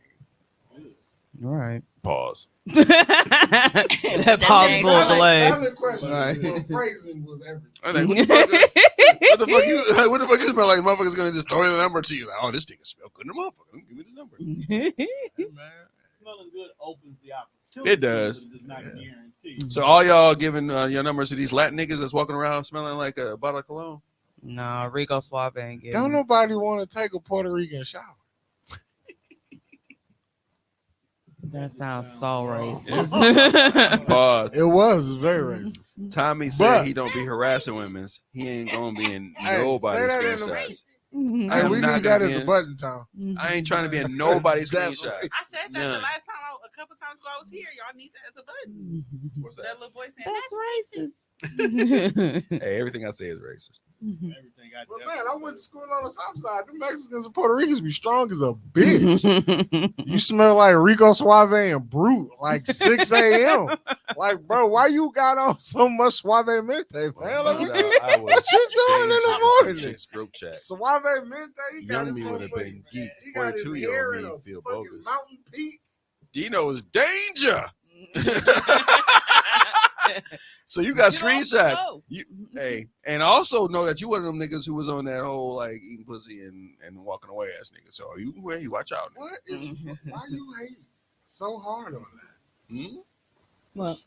All right. Pause. That pause is a little delayed. Valid question. Right. But phrasing was everything. I'm like, what the fuck you smell like? Motherfucker's gonna just throw the number to you. Like, oh, this nigga smell good in the motherfucker. Give me this number. Smelling good opens the opportunity. It does. But it does not guarantee. So all y'all giving your numbers to these Latin niggas that's walking around smelling like a bottle of cologne? Nah, Rico Suave ain't getting. Don't nobody want to take a Puerto Rican shower. That sounds so racist. Pause. It was very racist. Tommy said But- he don't be harassing women. He ain't gonna be in Hey, nobody's say that in the- screenshots. Hey, I'm we not need gonna that be as a in- button time. I ain't trying to be in nobody's screenshot. I said that None. the last time, a couple times ago I was here. Y'all need that as a button. What's that? That little boy saying That's racist. Hey, everything I say is racist. Everything I But man, I went to school on the south side. The Mexicans and Puerto Ricans be strong as a bitch. You smell like Rico Suave and Brute, like 6 a.m. Like, bro, why you got on so much Suave Mente, man? Like, I what you doing in the morning? Chick's group chat. Suave Mente, he got Young his me would have been motherfucking- geek. he got his 42 hair year in old a me feel fucking bogus. mountain peak. Dino is danger. So you got screenshots. Hey, and also know that you one of them niggas who was on that whole like eating pussy and walking away ass nigga. So you watch out. Nigga. What? Why you hate so hard on that? Well,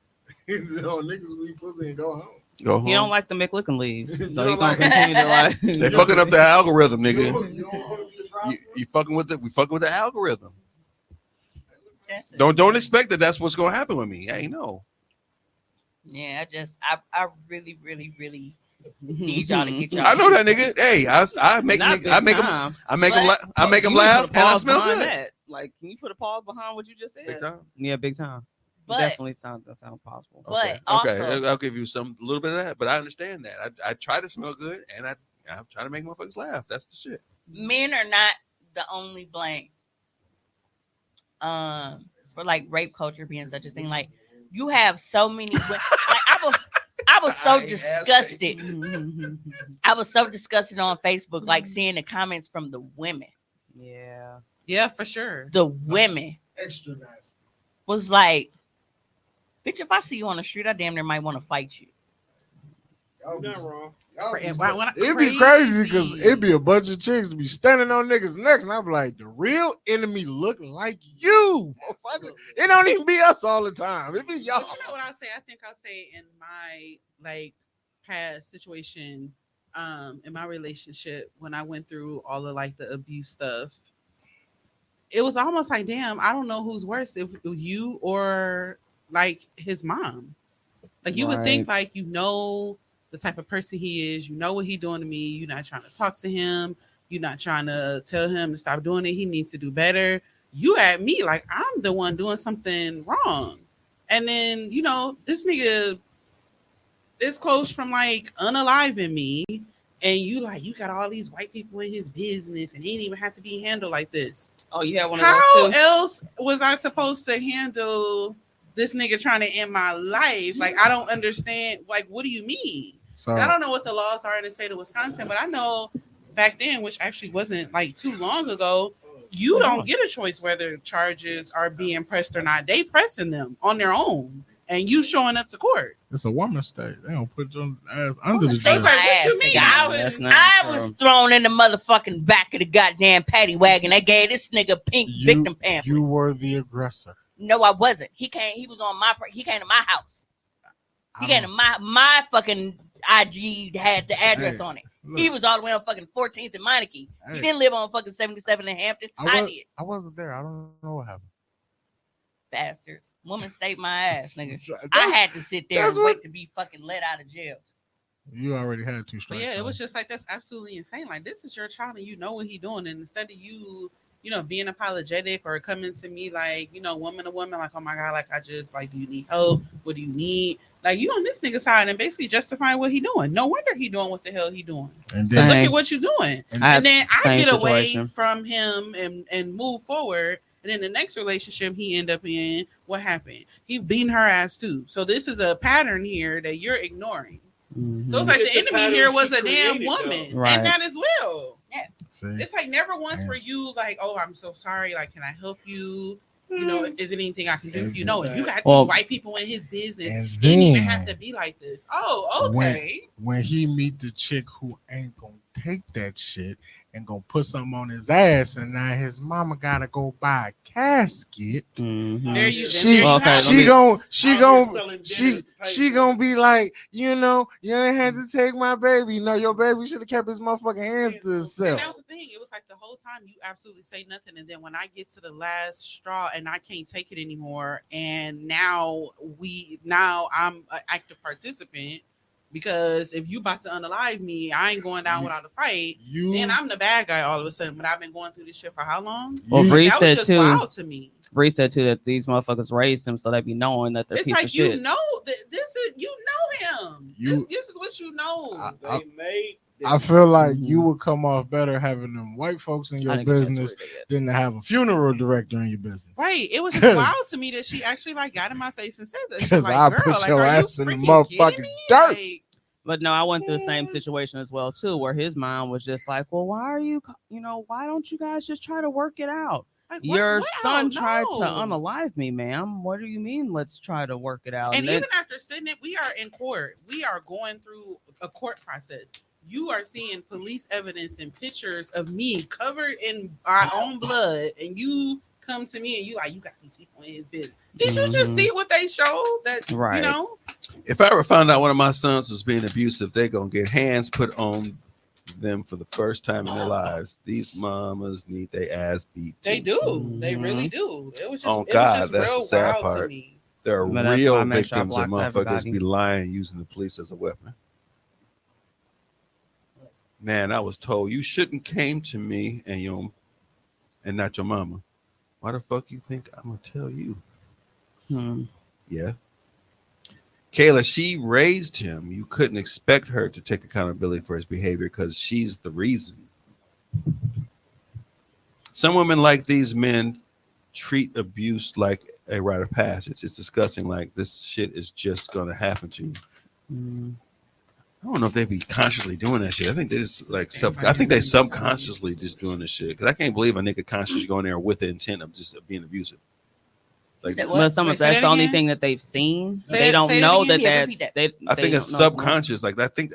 niggas who eat pussy and go home. Go home. He don't like the McLicken leaves, so You he don't gonna like- continue to like. They fucking up the algorithm, nigga. You don't want to be a dropper? You fucking with we fucking with the algorithm. Don't expect that that's what's gonna happen with me. Hey, no. Yeah, I really, really, really need y'all to get y'all. I know that nigga. Hey, I make Not nigga, big I make him time. I make him But- I make him You can laugh put and a I pause smell behind good. that. Like, can you put a pause behind what you just said? Big time. Yeah, big time. But- Definitely that sounds possible. But Okay, also, I'll give you a little bit of that, but I understand that. I try to smell good, and I'm trying to make motherfuckers laugh. That's the shit. men are not the only blame for like rape culture being such a thing. Like, you have so many like I was so I disgusted. I was so disgusted on Facebook, like seeing the comments from the women. Yeah. Yeah, for sure. The women Extra nasty. was like, bitch, if I see you on the street, I damn near might want to fight you. Y'all You're be- not wrong. y'all be When so- I- It'd be crazy because it'd be a bunch of chicks to be standing on niggas' necks, and I'd be like, the real enemy look like you, motherfucker. It don't even be us all the time. It be y'all. But you know what I'll say? I think I'll say in my like past situation, in my relationship, when I went through all of like the abuse stuff, it was almost like, damn, I don't know who's worse, if you or like his mom. Like you would think like, you know, the type of person he is, you know what he doing to me, you're not trying to talk to him, you're not trying to tell him to stop doing it, he needs to do better. You at me like I'm the one doing something wrong. And then, you know, this nigga is close from like unaliving me, and you like, you got all these white people in his business and he didn't even have to be handled like this. Oh, you had one of How those too? else was I supposed to handle this nigga trying to end my life? Like, I don't understand. Like, what do you mean? So I don't know what the laws are in the state of Wisconsin, but I know back then, which actually wasn't like too long ago, you don't get a choice whether charges are being pressed or not. They pressing them on their own. and you showing up to court. It's a woman state. They don't put your ass under the State's jail. like, what you Ass, mean? nigga. I was thrown in the motherfucking back of the goddamn paddy wagon. They gave this nigga pink victim pamphlet. You were the aggressor. No, I wasn't. He came. He was on my. He came to my house. He came to my fucking IG had the address on it. He was all the way on fucking 14th and Meineke. He didn't live on fucking 77 in Hampton. I did. I wasn't there. I don't know what happened. Bastards. Woman stayed my ass, nigga. I had to sit there and wait to be fucking let out of jail. You already had 2 But strikes. yeah, it was just like, that's absolutely insane. Like, this is your child and you know what he doing. And instead of you, being apologetic or coming to me like, woman to woman, like, oh my God, like, I just, like, do you need help? What do you need? Like, you on this nigga side and basically justifying what he doing. No wonder he doing what the hell he doing. And so look at what you doing. And then I get away situation. from him and move forward. And then the next relationship he end up in, what happened? He beating her ass too. So this is a pattern here that you're ignoring. Mm-hmm. So it's like It's the the enemy pattern here was she a damn created, woman. though. Right. And that as well. Yeah. See? It's like never once were you like, oh, I'm so sorry. Like, can I help you? Is it anything I can do for you? No, if you got Well, these white people in his business, and it didn't even then- have to be like this. Oh, okay. When he meet the chick who ain't gonna take that shit and gonna put something on his ass, and now his mama gotta go buy a casket. Mhm. There you She Okay, she let me- gon' selling she dinners, gonna be like, you ain't had to take my baby. No, your baby should have kept his motherfucking hands to And himself. that was the thing. It was like the whole time you absolutely say nothing, and then when I get to the last straw and I can't take it anymore, and now I'm an active participant because if you about to unalive me, I ain't going down without a fight. Then I'm the bad guy all of a sudden. But I've been going through this shit for how long? Well, Like, Bree that was said just too. wild to me. Bree said too that these motherfuckers raised him, so they be knowing that they're It's piece like of shit. you know that this is him. This is what you know. They made I feel like you would come off better having them white folks in I your didn't get a chance to business read it yet. than to have a funeral director in your business. Right. It was just wild to me that she actually like got in my face and said that. She's Because like, I girl, put like, your are you ass in the freaking kidding motherfucking me? dirt. Like, But no, I went through the same situation as well too, where his mom was just like, "Well, why are you? Why don't you guys just try to work it out? Like, Your wow, son tried to no. unalive me, ma'am. What do you mean? Let's try to work it out." And then- even after sitting it, we are in court. We are going through a court process. You are seeing police evidence and pictures of me covered in our own blood, and you come to me and you like, you got these people in his business. Did you just Mhm. see what they showed? That Right. If I ever found out one of my sons was being abusive, they're gonna get hands put on them for the first time in their lives. These mamas need their ass beat. They too. do. They Mhm. really do. It was just, Oh it God, was just that's real the sad wild to part. me. There are But that's why I real make sure I victims of block motherfuckers everybody. be lying using the police as a weapon. Man, I was told you shouldn't came to me and not your mama. Why the fuck you think I'm gonna tell you? Hmm. Yeah. Kayla, she raised him. You couldn't expect her to take accountability for his behavior because she's the reason. Some women like these men treat abuse like a rite of passage. It's disgusting. Like this shit is just gonna happen to you. Mm. I don't know if they be consciously doing that shit. I think they just I think they subconsciously just doing this shit. Because I can't believe a nigga consciously going there with the intent of just being abusive. Like, But some of Say that's that the only again? thing that they've seen. Say They it- don't say it know again. that Yeah, that's. repeat They, I think they it's don't know it's subconscious. Like I think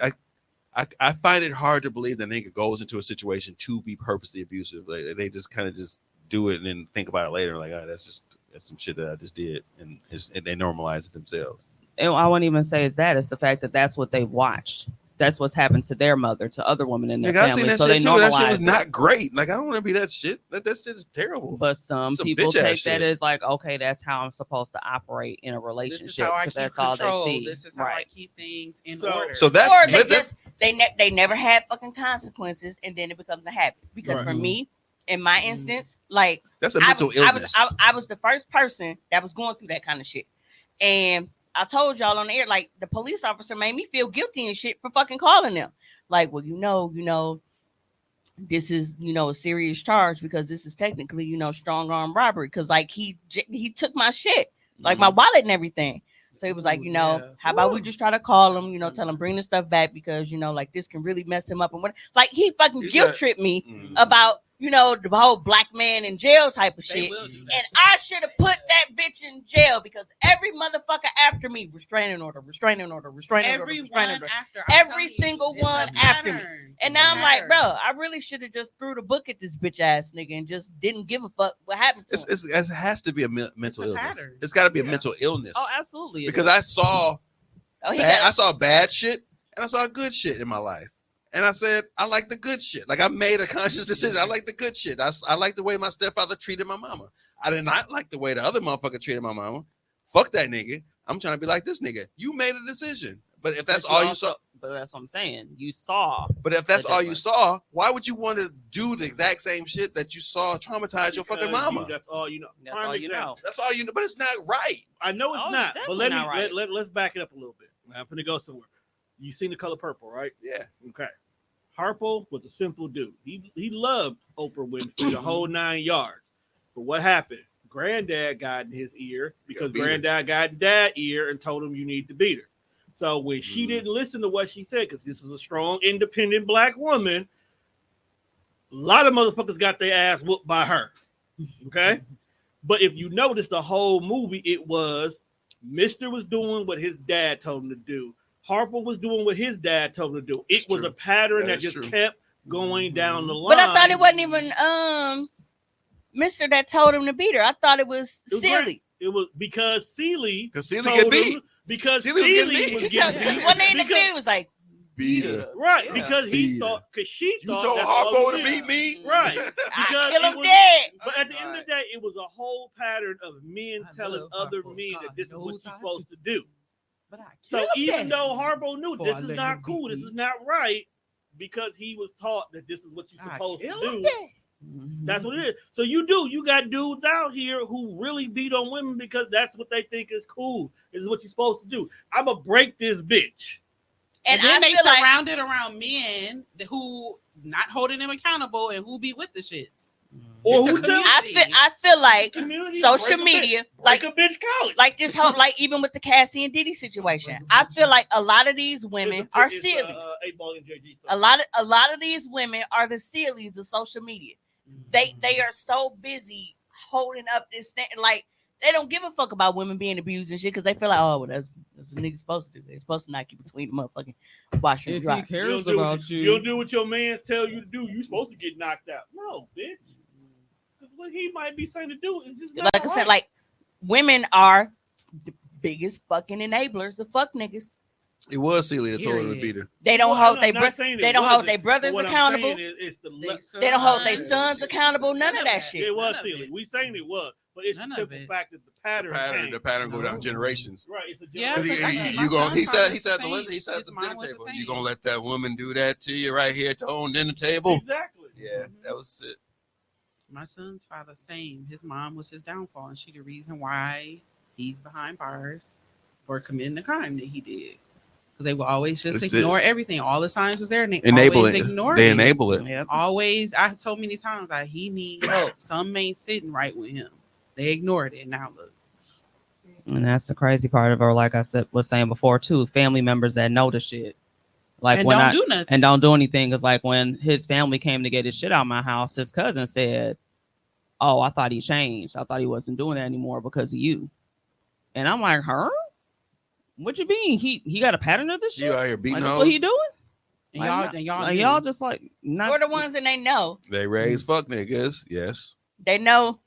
I find it hard to believe that nigga goes into a situation to be purposely abusive. Like they just kind of just do it and then think about it later. Like, that's some shit that I just did, and they normalize it themselves. And I wouldn't even say it's that. It's the fact that that's what they've watched. That's what's happened to their mother, to other women in their Nigga, I seen family. that So shit they too. normalize That shit was it. not great. Like I don't want to be that shit. That shit is terrible. But some Some people bitch-ass take shit. that as like, okay, that's how I'm supposed to operate in a This is relationship how I because keep that's all control. they see. This is how I keep things in order. So that's Or they that's just they never had fucking consequences, and then it becomes a habit. Because for Right. me, in my instance, like that's a I mental was, illness. I was the first person that was going through that kind of shit, and I told y'all on the air, like the police officer made me feel guilty and shit for fucking calling them. Like, well, this is a serious charge because this is technically strong arm robbery because like he took my shit, like my wallet and everything. So he was like, how about we just try to call him, tell him bring the stuff back because like this can really mess him up and what. Like he fucking guilt tripped me about you know, the whole black man in jail type of shit. And I should have put that bitch in jail because every motherfucker after me, restraining order, restraining order, restraining order, restraining order. Every single one after me. And now I'm like, bro, I really should have just threw the book at this bitch ass nigga and just didn't give a fuck what happened to him. It has to be a mental illness. It's got to be a mental illness. Oh, absolutely. Because I saw bad shit and I saw good shit in my life. And I said, I like the good shit. Like I made a conscious decision. I like the good shit. I like the way my stepfather treated my mama. I did not like the way the other motherfucker treated my mama. Fuck that nigga. I'm trying to be like this nigga. You made a decision. But if that's all you saw. But that's what I'm saying. You saw. But if that's all you saw, why would you want to do the exact same shit that you saw traumatize your fucking mama? That's all you know. That's all you know. That's all you know. But it's not right. I know it's not. But let's back it up a little bit. I'm gonna go somewhere. You seen The Color Purple, right? Yeah. Okay. Harpo was a simple dude. He loved Oprah Winfrey the whole 9 yards. But what happened? Granddad got in his ear because Granddad got in Dad's ear and told him you need to beat her. So when she didn't listen to what she said, because this is a strong, independent black woman, a lot of motherfuckers got their ass whooped by her. Okay? But if you notice the whole movie, it was Mr. was doing what his dad told him to do. Harper was doing what his dad told him to do. It was a pattern that just kept going down the line. But I thought it wasn't even Mr. that told him to beat her. I thought it was Celie. It was because Celie. Because Celie get beat. Because Celie was getting beat. One day in the video was like, beat her. Right, because she thought you told Harpo to beat me. Right. Because kill him dead. But at the end of the day, it was a whole pattern of men telling other men that this is what you're supposed to do. So even though Harpo knew this is not cool, this is not right, because he was taught that this is what you're supposed to do. That's what it is. So you got dudes out here who really beat on women because that's what they think is cool. This is what you're supposed to do. I'm gonna break this bitch. And then they surround it around men who not holding them accountable and who be with the shits. Or who I feel like social media, like a bitch college, like this whole, like even with the Cassie and Diddy situation, I feel like a lot of these women are sillies. A lot of these women are the sillies of social media. They are so busy holding up this thing, like they don't give a fuck about women being abused and shit because they feel like, oh, well, that's what niggas supposed to do. They're supposed to knock you between the motherfucking washer and dryer. If he cares about you, you don't do what your man tell you to do. You supposed to get knocked out. No, bitch. What he might be saying to do is just not like I said, like women are the biggest fucking enablers of fuck niggas. It was Celie that told her to beat her. They don't hold their brothers accountable. They don't hold their sons accountable. None of that shit. It was Celie. We saying it was, but it's the simple fact that the pattern go down generations. Right. It's a He said at the dinner table, you gonna let that woman do that to you right here at the own dinner table? Exactly. Yeah, that was it. My son's father, same. His mom was his downfall, and she the reason why he's behind bars for committing the crime that he did. Because they will always just ignore everything. All the signs was there, and they always ignore They it. enable it. Yep. Always. I told many times that he needs help. Some ain't sitting right with him. They ignored it. Now look. And that's the crazy part of her. Like I was saying before too, family members that know the shit. Like and when don't do nothing. And don't do anything. Because like when his family came to get his shit out of my house, his cousin said, "Oh, I thought he changed. I thought he wasn't doing that anymore because of you." And I'm like, "Huh? What you mean? He got a pattern of this shit? You out here beating like, what he doing?" And y'all just like not. We're the ones that they know. They raise fuck niggas. Yes. They know.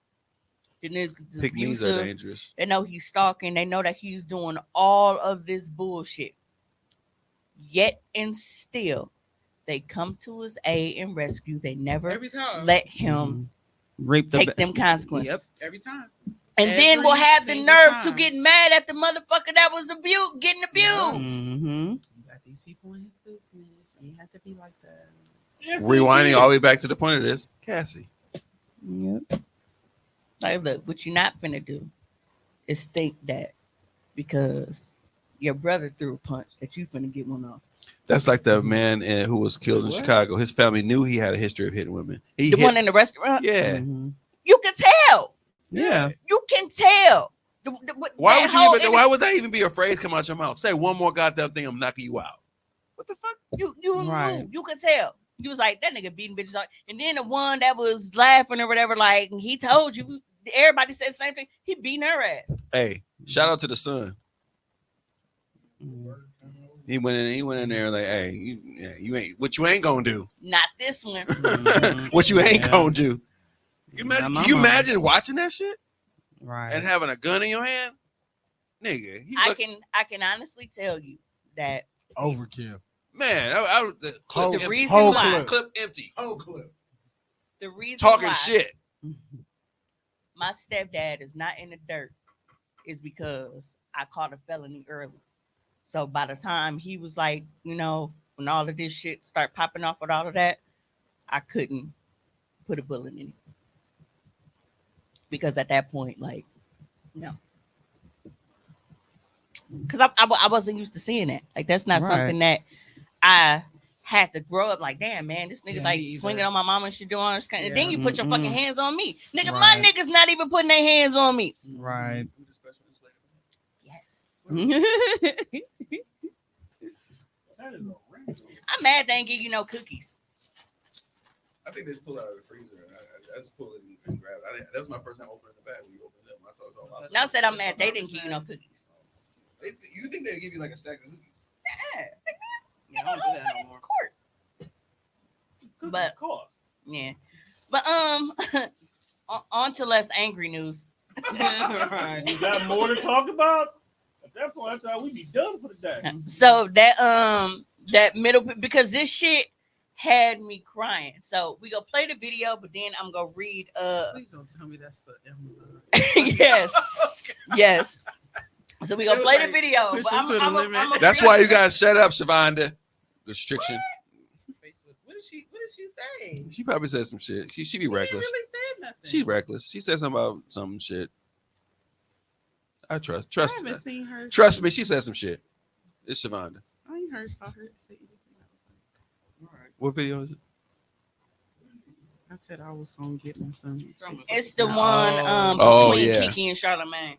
The niggas Pygmies are dangerous. They know he's stalking. They know that he's doing all of this bullshit. Yet and still, they come to his aid and rescue. They never let him take them consequences. Yep. Every time. And then we'll have the nerve to get mad at the motherfucker that was getting abused. Mm-hmm. You got these people in his business, and you have to be like that. Rewinding all the way back to the point of this, Cassie. Yep. Like, look, what you're not finna do is think that because your brother threw a punch that you finna get one off. That's like the man who was killed in Chicago. His family knew he had a history of hitting women. One in the restaurant? Yeah. Mm-hmm. You can tell. Yeah. You can tell. Why would that even be a phrase come out your mouth? Say one more goddamn thing, I'm knocking you out. What the fuck? You can tell. He was like, that nigga beating bitches up. And then the one that was laughing or whatever, like, he told you, everybody said the same thing. He beating her ass. Hey, shout out to the son. He went in there like, hey, you ain't what you ain't gonna do. Not this one. What you ain't gonna do. Can you imagine watching that shit? Right. And having a gun in your hand? Nigga. I can honestly tell you that overkill. Man, the reason why clip empty. Whole clip. The reason Talking why shit. my stepdad is not in the dirt is because I caught a felony early. So by the time he was like, when all of this shit started popping off with all of that, I couldn't put a bullet in it. Because at that point, like, no. Because I wasn't used to seeing that. Like, that's not something that I had to grow up like, damn, man, this nigga like swinging on my mama and shit doing all this kind of. And then you put your fucking hands on me. Nigga, my niggas not even putting their hands on me. Right. Yes. I'm mad they ain't give you no cookies. I think they just pull it out of the freezer. I just pull it and grab it. That was my first time opening the bag when you opened it. I saw it all out. Now I said I'm mad they didn't give you no cookies. You think they'd give you like a stack of cookies? Yeah, I don't do that no more. But yeah, but on to less angry news. You got more to talk about? At that point, I thought we'd be done for the day. So that middle, because this shit had me crying. So we gonna play the video, but then I'm gonna read. Please don't tell me that's the Amazon. Yes, yes. So we gonna play the video. But That's why you gotta shut up, Shavonda. Restriction. What did she say? She probably said some shit. She be reckless. Really said nothing. She's reckless. She said something about some shit. I trust. I haven't seen her. Trust me, she said some shit. It's Shavonda. I ain't saw her say anything. All right. What video is it? I said I was gonna get my son. It's the one between yeah. Kiki and Charlamagne.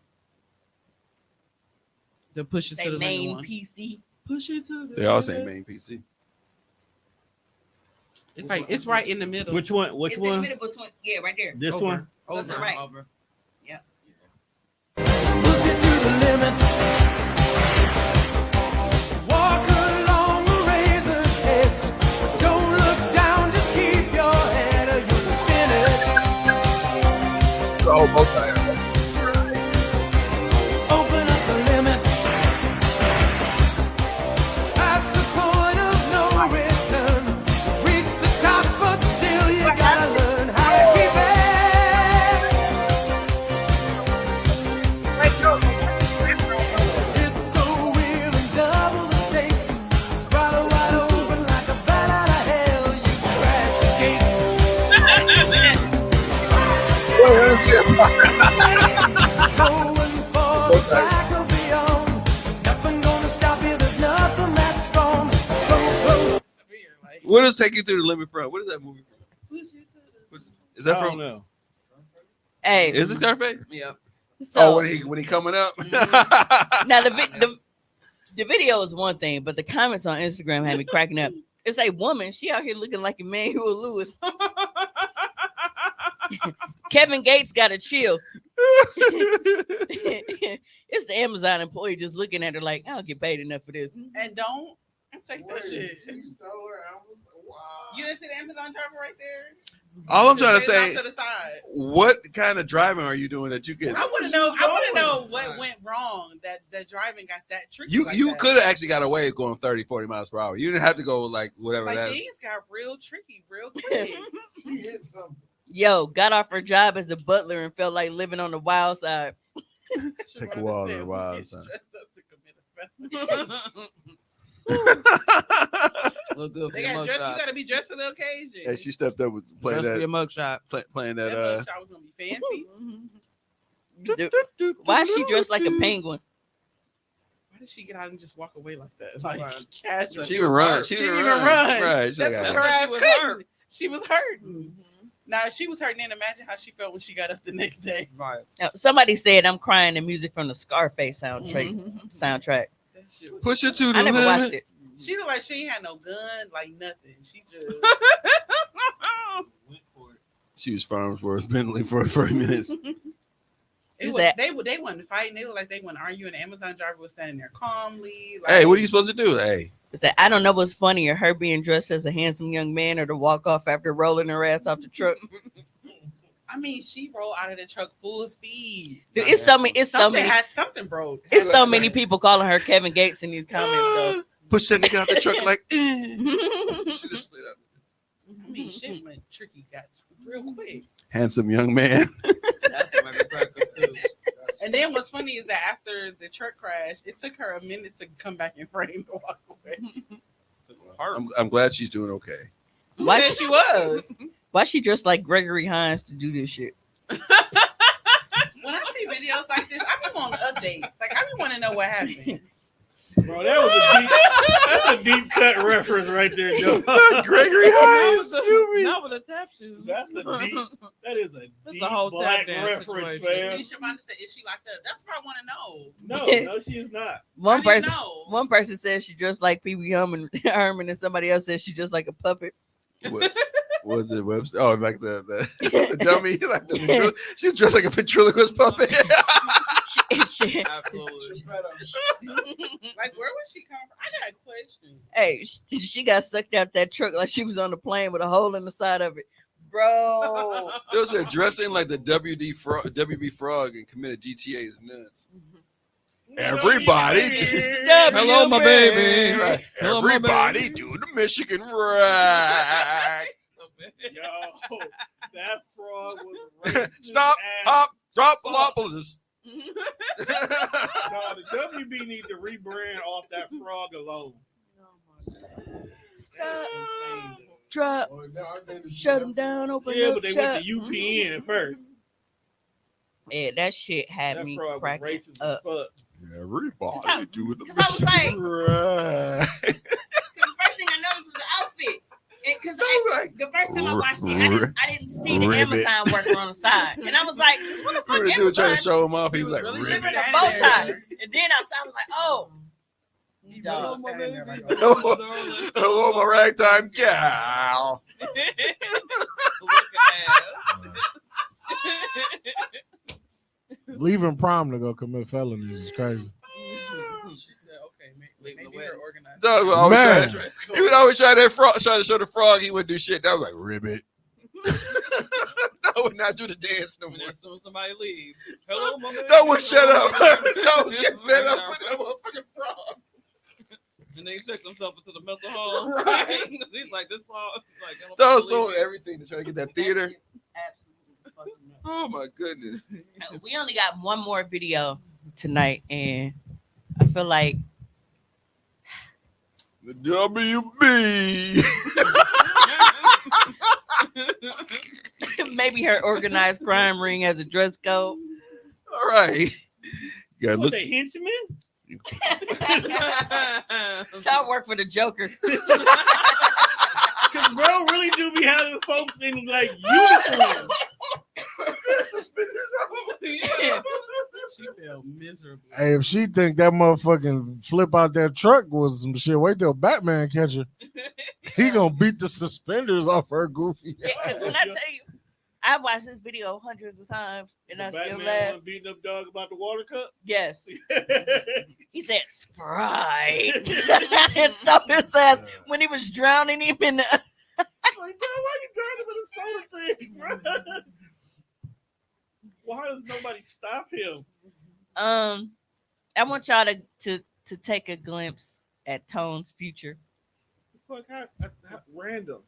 The push it to the main one. PC. Push it to the. They all say main PC. It's like it's right in the middle. Which one? Which It's one? in the middle between. Yeah, right there. This Over. one? Go to the right. Over. Yeah. Push it to the limit. Walk along the razor's edge. Don't look down, just keep your head or you'll finish. Oh, both sides. Open up the limit. Past the point of no return. Reach the top, but still you gotta learn how to keep it. Hit the wheel and double the stakes. Throttle wide open like a bat out of hell. You crash the gates. Going for the back or beyond. Nothing gonna stop you. There's nothing that's gone. So close. What does Take You Through the Limit from? What is that movie from? Is that I don't from? know. Hey. Is it Scarface? Yep. So, when he coming up? now the video is one thing, but the comments on Instagram had me cracking up. It's a woman. She out here looking like Emmanuel Lewis. Kevin Gates got to chill. It's the Amazon employee just looking at her like, I don't get paid enough for this. And don't take that shit. She stole her Amazon. Wow. You didn't see the Amazon driver right there? All I'm trying to Straight say, off to the side. what kind of driving are you doing that you get? I want to know what went wrong that driving got that tricky. You could have actually got away going 30, 40 miles per hour. You didn't have to go like whatever like that. these got real tricky, real quick. She hit something. Yo, got off her job as a butler and felt like living on the wild side. Take a walk on the wild side. Look good for They your got dressed, you mugshot. got to be dressed for the occasion. And she stepped up with playing Dress for your that, mugshot. playing that that. mugshot was gonna be fancy. Why is she dressed like a penguin? Why did she get out and just walk away like that? Like casual. She even run. She didn't even run. Right. She's That's like, her ass was couldn't. hurt. She was hurting. Now if she was hurting, then imagine how she felt when she got up the next day. Right. Now, somebody said I'm crying to music from the Scarface soundtrack. Mm-hmm. Soundtrack. That shit was push it to the I never limit. watched it. She looked like she ain't had no gun, like nothing. She just She was Farnsworth mentally for 30 minutes. It was, they wasn't fighting. They looked like they wasn't arguing. The Amazon driver was standing there calmly. Like, Hey, what are you supposed to do? Hey, I don't know what's funnier, her being dressed as a handsome young man or to walk off after rolling her ass off the truck. I mean, she rolled out of the truck full speed. Dude, it's so many. It's so many. Something broke. It's so many people calling her Kevin Gates in these comments. Though. Push that nigga out the truck like. She just slid up. I mean, shit went tricky, got real quick. Handsome young man. And then what's funny is that after the truck crash, it took her a minute to come back in frame to walk away. I'm glad she's doing okay. Why she was? Why she dressed like Gregory Hines to do this shit? When I see videos like this, I be on updates. Like I be want to know what happened. Bro, that's a deep cut reference right there, Joe. Gregory Hines, not with a tap shoe. That is a deep a whole black tap dance reference, situation. man. See, Shavonda said, "Is she locked up?" That's what I want to know. No, she is not. One person says she dressed like Pee Wee Herman, and somebody else says she just like a puppet. What was the website? Oh, like the dummy, like the she's dressed like a ventriloquist puppet. Absolutely. Like, where was she coming from? I got a question. Hey, she got sucked out that truck like she was on the plane with a hole in the side of it, bro. Those are dressing like the WB Frog and committed GTA is nuts. Everybody, hello, my baby. Right. Hello, my Everybody, baby. do the Michigan rag. Yo, that frog was racist Stop, as hop, drop, fuck. Lopolis. No, the WB needs to rebrand off that frog alone. Stop, drop, shut them down, open Yeah, up, but they shut. went to UPN at first. Yeah, that shit had That me frog was cracking racist as up. fuck. Everybody, do the Because I was like, Michigan rag. the first thing I noticed was the outfit. Because the first time I watched it, I didn't see the Ribbit. Amazon worker on the side. And I was like, what the fuck The dude trying Amazon? to show him off. He was like, Really "Ribbit." living a bow tie. And then I was like, oh. Hello, Dog. my baby. Hello, my ragtime gal. Leaving prom to go commit felonies is crazy. She said, "Okay, maybe her organized." Doug would always Man. try to, he would always try that frog, try to show the frog he would do shit. That was like ribbit. That would not do the dance no more. As soon as somebody leaves, hello, my baby. That would shut up. That was getting fed up with that motherfucking frog. And they check themselves into the mental hall. Right. He's like, this song. Like, I don't That was believe so it. everything to try to get that theater. Oh my goodness. We only got one more video tonight, and I feel like The WB. maybe her organized crime ring has a dress code. All right. You gotta What, look. they henchmen? Y'all work for the Joker. Because bro really do be having folks in like uniforms. Yeah. She felt miserable. Hey, if she think that motherfucking flip out that truck was some shit, wait till Batman catch her. He gonna beat the suspenders off her goofy. Yeah, because when I tell you, I watched this video hundreds of times, and I still Batman laugh. one beating up dog about the water cup. Yes. He said Sprite. And so his ass when he was drowning him in the Like, bro, why you drowning with a soda thing, bro? Why does nobody stop him? I want y'all to take a glimpse at Tone's future. Fuck, how random.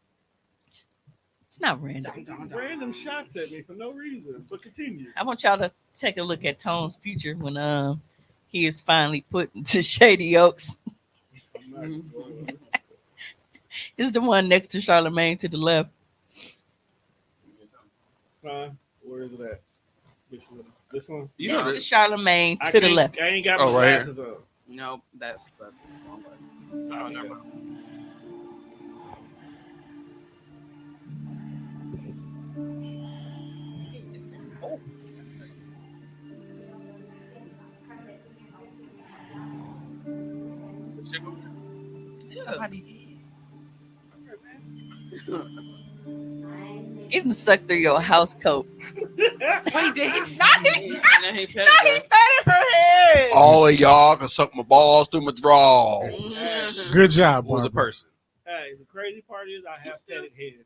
It's not random. Random shots at me for no reason. But continue. I want y'all to take a look at Tone's future when he is finally put into Shady Oaks. It's the one next to Charlemagne to the left. Where is it at? Which one? This one? Next to Charlemagne I to the can't- left. I ain't got Oh, my right here. glasses on. No, that's Oh, never mind. Somebody Getting sucked through your house coat. Wait, did he? Not he. And he petted He her. patted her head. All of y'all can suck my balls through my drawers. Good job, Was a Barbara. person. Hey, the crazy part is I have petted heads.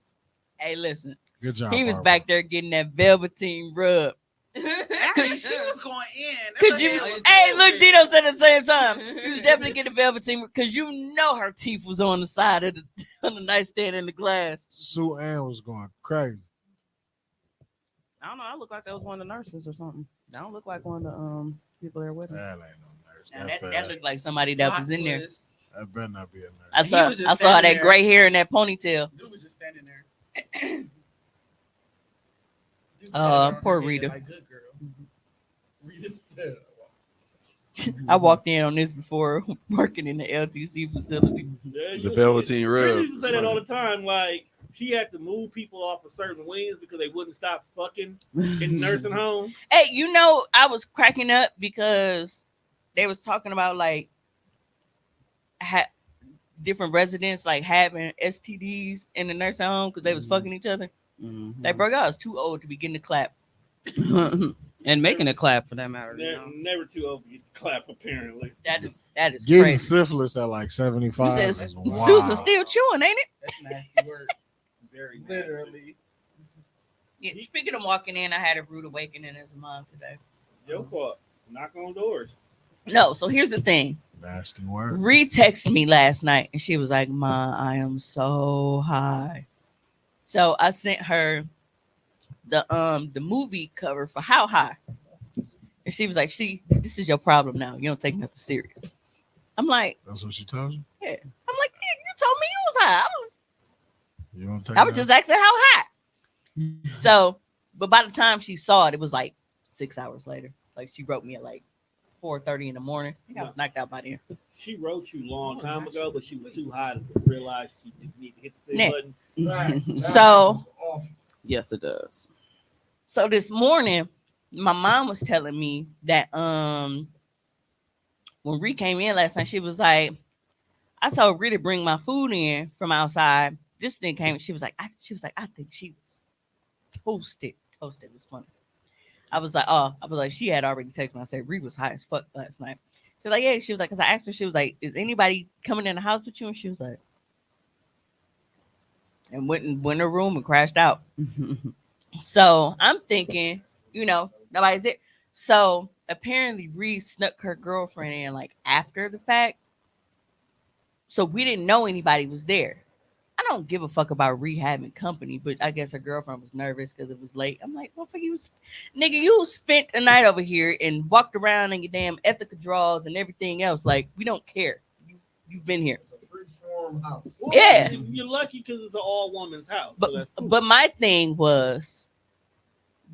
Hey, listen. Good job. He was Barbara. back there getting that velveteen rub. Actually, she was going in. Cause you, hey, look, Dino said at the same time. You was definitely getting velveteen because you know her teeth was on the side of the on the nightstand in the glass. Sue Ann was going crazy. I don't know. I look like that was one of the nurses or something. I don't look like one of the people there with him. That ain't no nurse. Now, That, that looked like somebody that was in there. that better not be a nurse. I saw was just I saw standing that there. gray hair and that ponytail. Dude was just standing there. Poor Rita. Like, good girl. Rita said, I walked in on this before working in the LTC facility. Yeah, The Velveteen Rita Rub. used to say that all the time. Like she had to move people off of certain wings because they wouldn't stop fucking in the nursing home. Hey, you know, I was cracking up because they was talking about like different residents like having STDs in the nursing home because they was fucking each other. Like, bro, I was too old to be getting the clap. And making a clap for that matter. You know? Never too old to get the clap, apparently. That is Getting crazy. syphilis at like You 75. said is Susan's wild. still chewing, ain't it? that's nasty work. Very Literally. Yeah, speaking of walking in, I had a rude awakening as a mom today. Your fault. Knock on doors. No, so here's the thing. Nasty word. Texted me last night and she was like, "Ma, I am so high." So I sent her the movie cover for How High. And she was like, "See, this is your problem now. You don't take nothing serious." I'm like, That's what she tells you. "Yeah." I'm like, "Yeah, you told me you was high. You don't take I was just asking how high." So, but by the time she saw it, it was like 6 hours later. Like she wrote me at like 4:30 in the morning. I think I was knocked out by then. She wrote you a long time ago, but she was too high to realize she didn't need to hit the Nah. button. So, Yes, it does. so this morning, my mom was telling me that when Ree came in last night, she was like, I told Ree to bring my food in from outside. This thing came, she was like, I think she was toasted. Toasted was funny. I was like, she had already texted me. I said, Ree was high as fuck last night. She was like, yeah. She was like, because I asked her, she was like, is anybody coming in the house with you? And she was like, and went in her room and crashed out. So I'm thinking, nobody's there. So apparently Ree snuck her girlfriend in like after the fact. So we didn't know anybody was there. I don't give a fuck about Ree having company, but I guess her girlfriend was nervous because it was late. I'm like, well, for you, nigga, you spent the night over here and walked around in your damn ethical draws and everything else. Like, we don't care. You've been here. It's a free-form house. Yeah. You're lucky because it's an all-woman's house. So that's cool. But my thing was,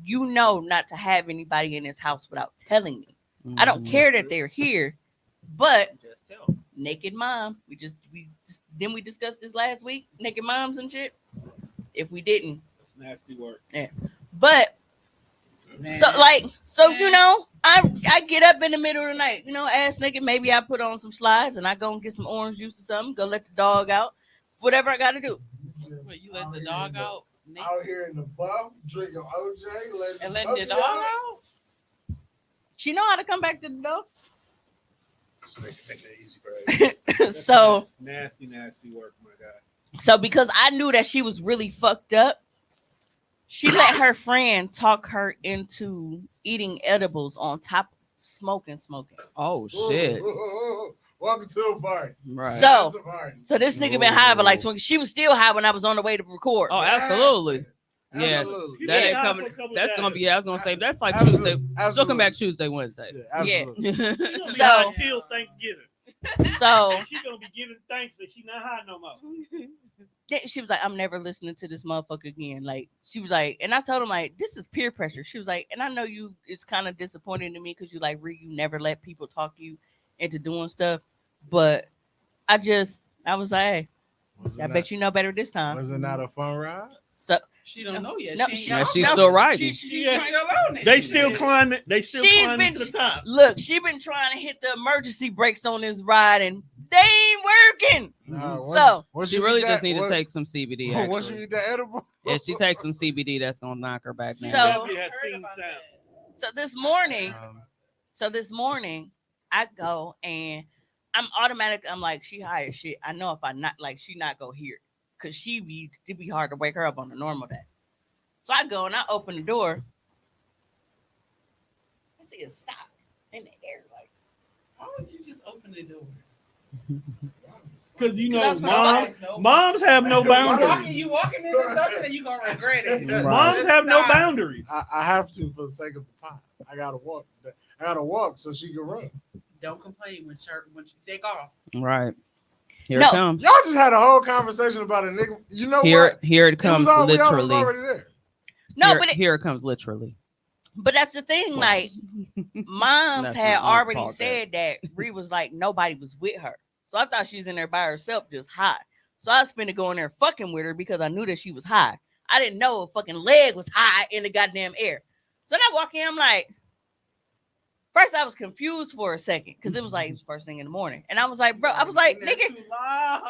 not to have anybody in this house without telling me. I don't care that they're here, but Just tell. naked mom. We discussed this last week. Naked moms and shit. If we didn't, That's nasty work. but so I get up in the middle of the night, ass naked. Maybe I put on some slides and I go and get some orange juice or something. Go let the dog out. Whatever I got to do. Wait, you let the dog out? Out here in the buff, drinking OJ, And letting the dog out? She know how to come back to the door. Just make that easy for her. So Nasty work, my guy. So because I knew that she was really fucked up, she let her friend talk her into eating edibles on top of smoking. Oh shit! Welcome to a party. Right. So, That's a party. so this nigga been high, but like she was still high when I was on the way to record. Oh, absolutely. Yeah, Absolutely. that ain't Yeah. coming. That's gonna be. Yeah, I was gonna say that's like Absolutely. Tuesday. She'll Absolutely. come back Tuesday, Wednesday. Yeah, absolutely. So- Until Thanksgiving. So She gonna be giving thanks that she not high no more. she was like, I'm never listening to this motherfucker again. Like, she was like, and I told him, like, this is peer pressure. She was like, and I know it's kind of disappointing to me because you like, Ree, you never let people talk you into doing stuff. But I was like, hey, I bet you know better this time. Was it not a fun ride? So She don't know yet. No, she, she- ain't got she's no- still riding. She's trying to learn it. They still climbing. They still She's climbing been- to the top. look, she been trying to hit the emergency brakes on this ride, and They ain't working. Nah, once- So once She you really eat just that- need to once- take some CBD. Once you Actually. eat that edible, If she takes some CBD, that's gonna knock her back down. So- Definitely has seen sound. So this morning, Um, I go and I'm automatic. I'm like, she high as shit. I know if I not like, she not go here because it'd be hard to wake her up on a normal day. So I go and I open the door. I see a sock in the air. Like, Why would you just open the door? Because you Because know, that's what moms have no boundaries. You walking into something and you gonna regret it. Right. Moms have no Stop. boundaries. I have to for the sake of the pot. I gotta walk so she can run. Don't complain when you take off. Right. Here No. it comes. Y'all just had a whole conversation about a nigga. You know Here what? it It was comes all- we all was literally. already there. no, here, but here it comes literally. that's the thing. Like, moms That's had not my already fault, said that Ree was like nobody was with her. So I thought she was in there by herself, just high. So I was finna go in there fucking with her because I knew that she was high. I didn't know a fucking leg was high in the goddamn air. So then I walk in, I'm like, first I was confused for a second because it was like it was first thing in the morning. And I was like, bro, I was like, nigga, Too long.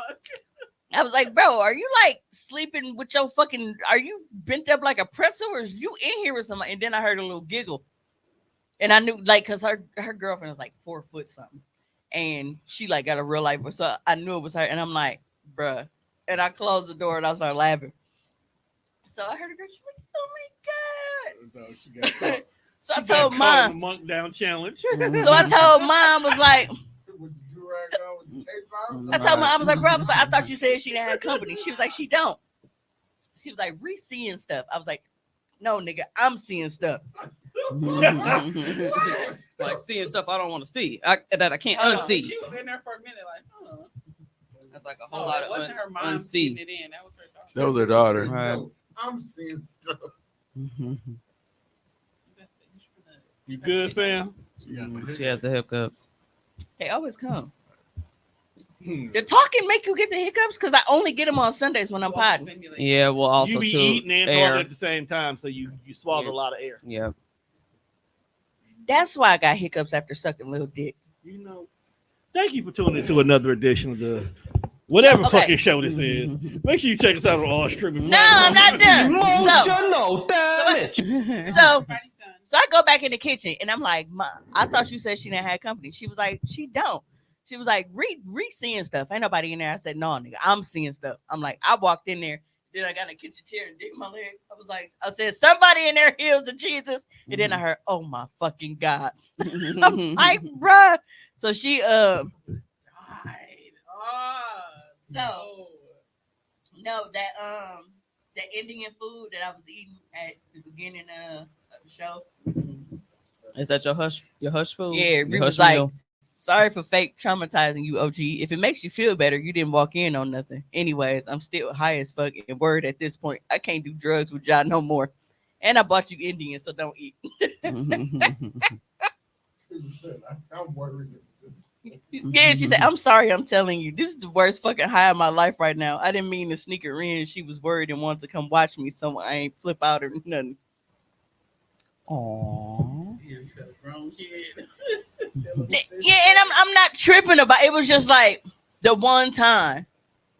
I was like, bro, are you like sleeping with your fucking, are you bent up like a pretzel or is you in here with somebody? And then I heard a little giggle. And I knew like, cause her girlfriend was like 4 foot something. And she like got a real life, so I knew it was her. And I'm like, bruh. And I closed the door and I started laughing. So I heard a girl, she's like, oh my God. So I She got told caught in mom. the monk down challenge. So I told mom, was like, With the do-rag on, with the tape on. I told mom, I was like, bro, I was like, I thought you said she didn't have company. She was like, she don't. She was like, Ree seeing stuff. I was like, no, nigga, I'm seeing stuff. Like seeing stuff I don't want to see. That I can't unsee. She was in there for a minute, like, huh. That's like a So whole lot it of wasn't her mom unsee. getting it in. That was her thought. That was her daughter. Right. I'm seeing stuff. You good, fam? She has the hiccups. They always come. Hmm. The talking make you get the hiccups because I only get them on Sundays when I'm potting. Yeah, well, also You be too, eating and air. talking at the same time, so you swallow Yeah. a lot of air. Yeah. That's why I got hiccups after sucking little dick. You know. Thank you for tuning into another edition of the whatever Okay. fucking show this is. Make sure you check us out on all streaming. No, I'm not done. Emotional damage. So I go back in the kitchen and I'm like, Mom, I thought you said she didn't have company. She was like, she don't. She was like, Ree seeing stuff. Ain't nobody in there. I said, no, nigga, I'm seeing stuff. I'm like, I walked in there. Then I got in a kitchen chair and dipped my legs. I said, somebody in there heals of Jesus. And then I heard, oh my fucking God. I'm like, bruh. So she so no, that Indian food that I was eating at the beginning of the show. Is that your hush food? Yeah, Your Ree hush was like, meal? sorry for fake traumatizing you, OG. If it makes you feel better, you didn't walk in on nothing. Anyways, I'm still high as fuck and word at this point. I can't do drugs with y'all no more. And I bought you Indian, so don't eat. I'm worried. Yeah, she said, I'm sorry, I'm telling you. This is the worst fucking high of my life right now. I didn't mean to sneak her in. She was worried and wanted to come watch me, so I ain't flip out or nothing. Aww. You got a grown kid. Yeah, and I'm not tripping about it. Was just like the one time.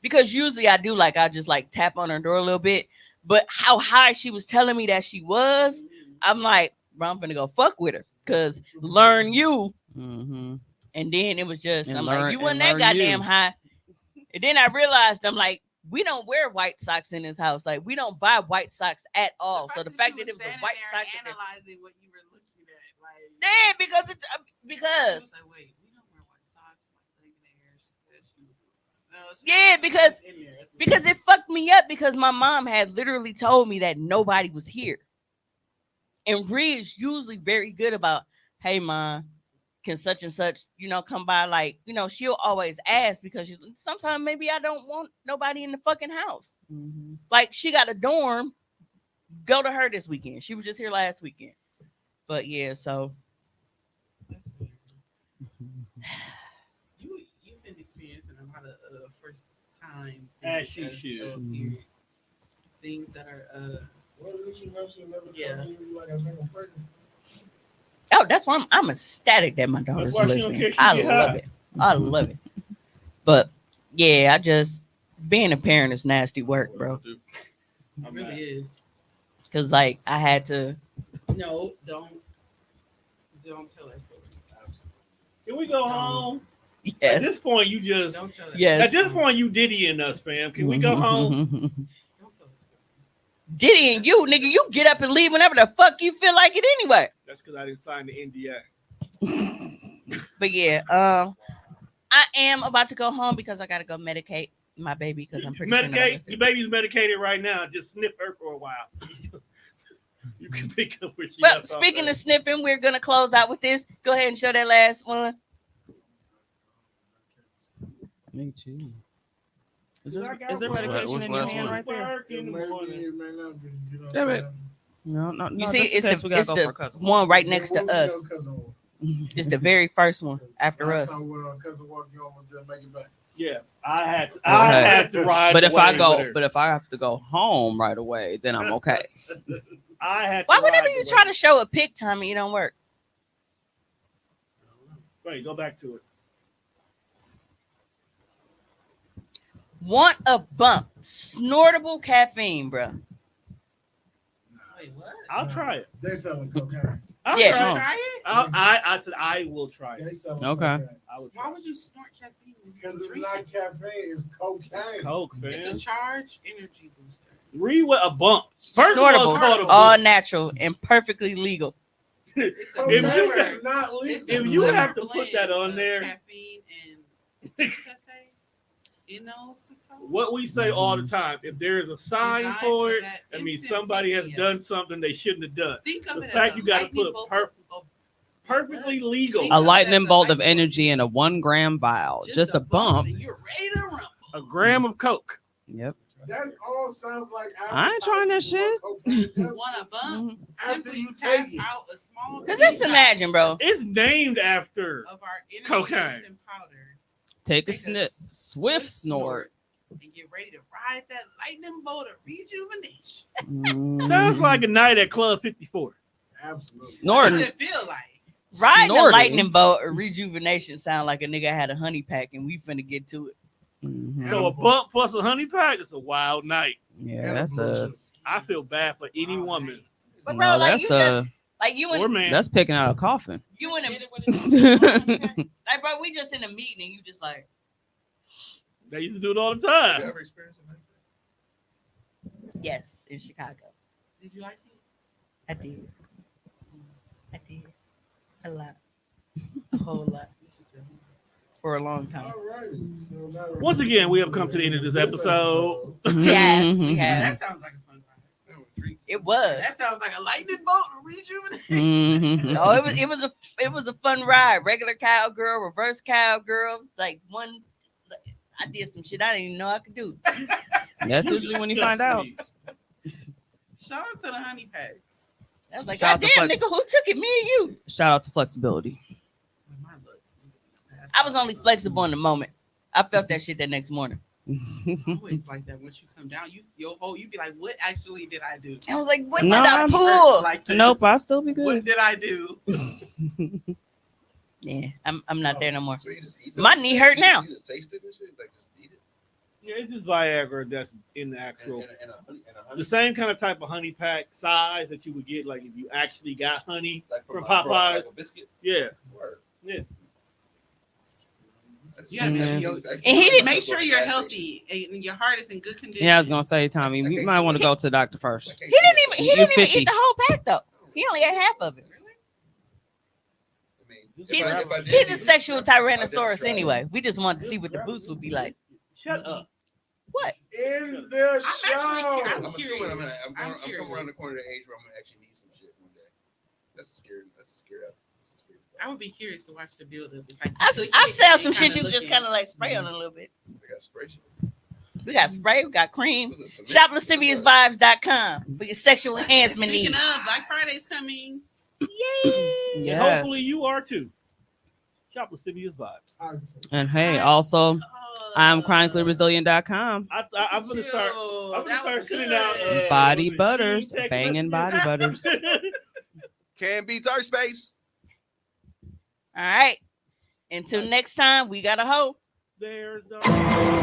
Because usually I do like I just like tap on her door a little bit. But how high she was telling me that she was, I'm like, bro, I'm gonna go fuck with her. Cause learn you. Mm-hmm. And then it was just, And I'm learn- like, you wasn't and that learn you. goddamn high. And then I realized, I'm like, we don't wear white socks in this house. Like, we don't buy white socks at all. So the fact that it was a white sock. Analyzing what you were looking at, like, Yeah, because it's because like, wait, we don't wear white socks. Like, in there, she said she was. No, yeah, because in there. because it fucked me up because my mom had literally told me that nobody was here. And Ree is usually very good about, hey, mom, can such and such, come by? Like, she'll always ask because sometimes maybe I don't want nobody in the fucking house. Mm-hmm. Like, she got a dorm. Go to her this weekend. She was just here last weekend. But yeah, so You've been experiencing a lot of first time As she because should. of your things that are yeah. oh, that's why I'm ecstatic that my daughter's That's a why she don't lesbian. care she I get love high. it. I love it. But yeah, I just being a parent is nasty work, bro. It really is. Cause like I had to. No, don't tell that story. Can we go home? At Yes. this point, you just. Don't tell that. Yes. At this point, you Diddy and us, fam. Can we go home? Don't tell that story. Diddy and you, nigga, you get up and leave whenever the fuck you feel like it anyway. That's because I didn't sign the NDA. But yeah, I am about to go home because I gotta go medicate my baby because I'm pretty Medicate. Your baby's medicated right now. Just sniff her for a while. You can pick up where she Well, left off speaking at. of sniffing, we're gonna close out with this. Go ahead and show that last one. Me too. Is I there, got is there one. medication What's in the your last hand one? right there? Work in the morning. Damn it. No. You see, just in case it's we the gotta it's go for a the cousin. one right next to us. It's the very first one after us. Yeah, I had to ride. But if I the go, way with her. but if I have to go home right away, then I'm okay. I had. Why to whenever ride you the try way. to show a pic, Tommy, it don't work. Wait, go back to it. Want a bump? Snortable caffeine, bro. Wait, what? I'll try it. They selling cocaine. I'll Yeah. try it. Try it? I said I will try They it. selling Okay. cocaine. I would Why try would you snort caffeine? when you Because it's drink not it? caffeine, it's cocaine. Coke, It's a man. charged energy booster. Read what a bump. First of all, it's Snortable, called a all bump. natural and perfectly legal. It's a Cocaine If you- liver. is not It's legal. a If you liver have to put blend that on of there- caffeine and what does that say? Inositol? What we say all the time, if there is a sign Designed for it, that that means instant somebody has pick-me-up. done something they shouldn't have done. Think of The it fact as a you gotta lightning put bolt Perfectly legal. Think A of it lightning as a bolt of lightning energy in a 1 gram vial. Just a bump. and you're ready to rumble. A gram of Coke. Yep. That all sounds like I ain't trying that shit. Want a bump? After Simply you tap take it. out a small Cause just piece imagine, bro. It's named after. of our energy Cocaine. boosting powder. Take a Take swift snort. and get ready to ride that lightning bolt of rejuvenation. Sounds like a night at Club 54. Absolutely. What Snorting. does it feel like? Riding a Snorting. lightning bolt or rejuvenation sound like a nigga had a honey pack and we finna get to it. Mhm. So a bump plus a honey pack is a wild night. Yeah, that's a I feel bad for any woman But bro, no, like that's you just like you or and man. that's picking out a coffin. you in a Hit it with a- like bro, we just in a meeting and you just like They used to do it all the time. yes in Chicago. Did you like it? I did. I did. A lot. A whole lot. For a long time. All right. So now we're- Once again, we have come to the end of this episode. Yeah, we Mhm. have. That sounds like a fun ride. It was. That sounds like a lightning bolt of rejuvenation. Mhm. No, it was a fun ride. Regular cowgirl, reverse cowgirl, like one. I did some shit I didn't even know I could do. That's usually when you find out. Shout out to the honey packs. I was like, Shout out God to damn, Flex- nigga, who took it? Me and you. Shout out to flexibility. I was only flexible in the moment. I felt that shit that next morning. It's always like that. Once you come down, you be like, what actually did I do? I was like, what No, did I I'm- pull? Like this. Nope, I'll still be What good. did I do? Yeah, I'm not there no more. So you just eat My knee hurt now. You just taste it and shit, like just eat it. Yeah, it's just Viagra that's in the actual. And a honey, The same kind of type of honey pack size that you would get, like if you actually got honey like from a- Popeyes. like a biscuit. Yeah, Word. yeah. You gotta make sure Yeah. you're, And he didn't make sure you're healthy and your heart is in good condition. Yeah, I was gonna say, Tommy, you might want to go to the doctor first. He didn't even You 50. eat the whole pack though. He only ate half of it. I mean, He's a sexual tyrannosaurus anyway. We just wanted to see what the boots would be like. Shut up. What? In the show. I'm assuming I'm I'm coming around the curious. corner to the age where I'm gonna actually need some shit one day. That's a scary. I would be curious to watch the build up. It's like I sell some shit you just kind of like spray on a little bit. I got spray shit. We got spray, we got cream. Was it cement? Shop lasciviousvibes.com for your sexual enhancement Speaking needs. of, Black Friday's coming. Yay! And Yes. hopefully you are too. Shop Lascivious Vibes. And hey, also, I'm chronicallyresilient.com. I'm gonna start. I'm gonna start sending out Body what is it, butters, Sheen Tech banging body messages? butters. Can beats our space. All right. Until next time, we got a hoe. There's the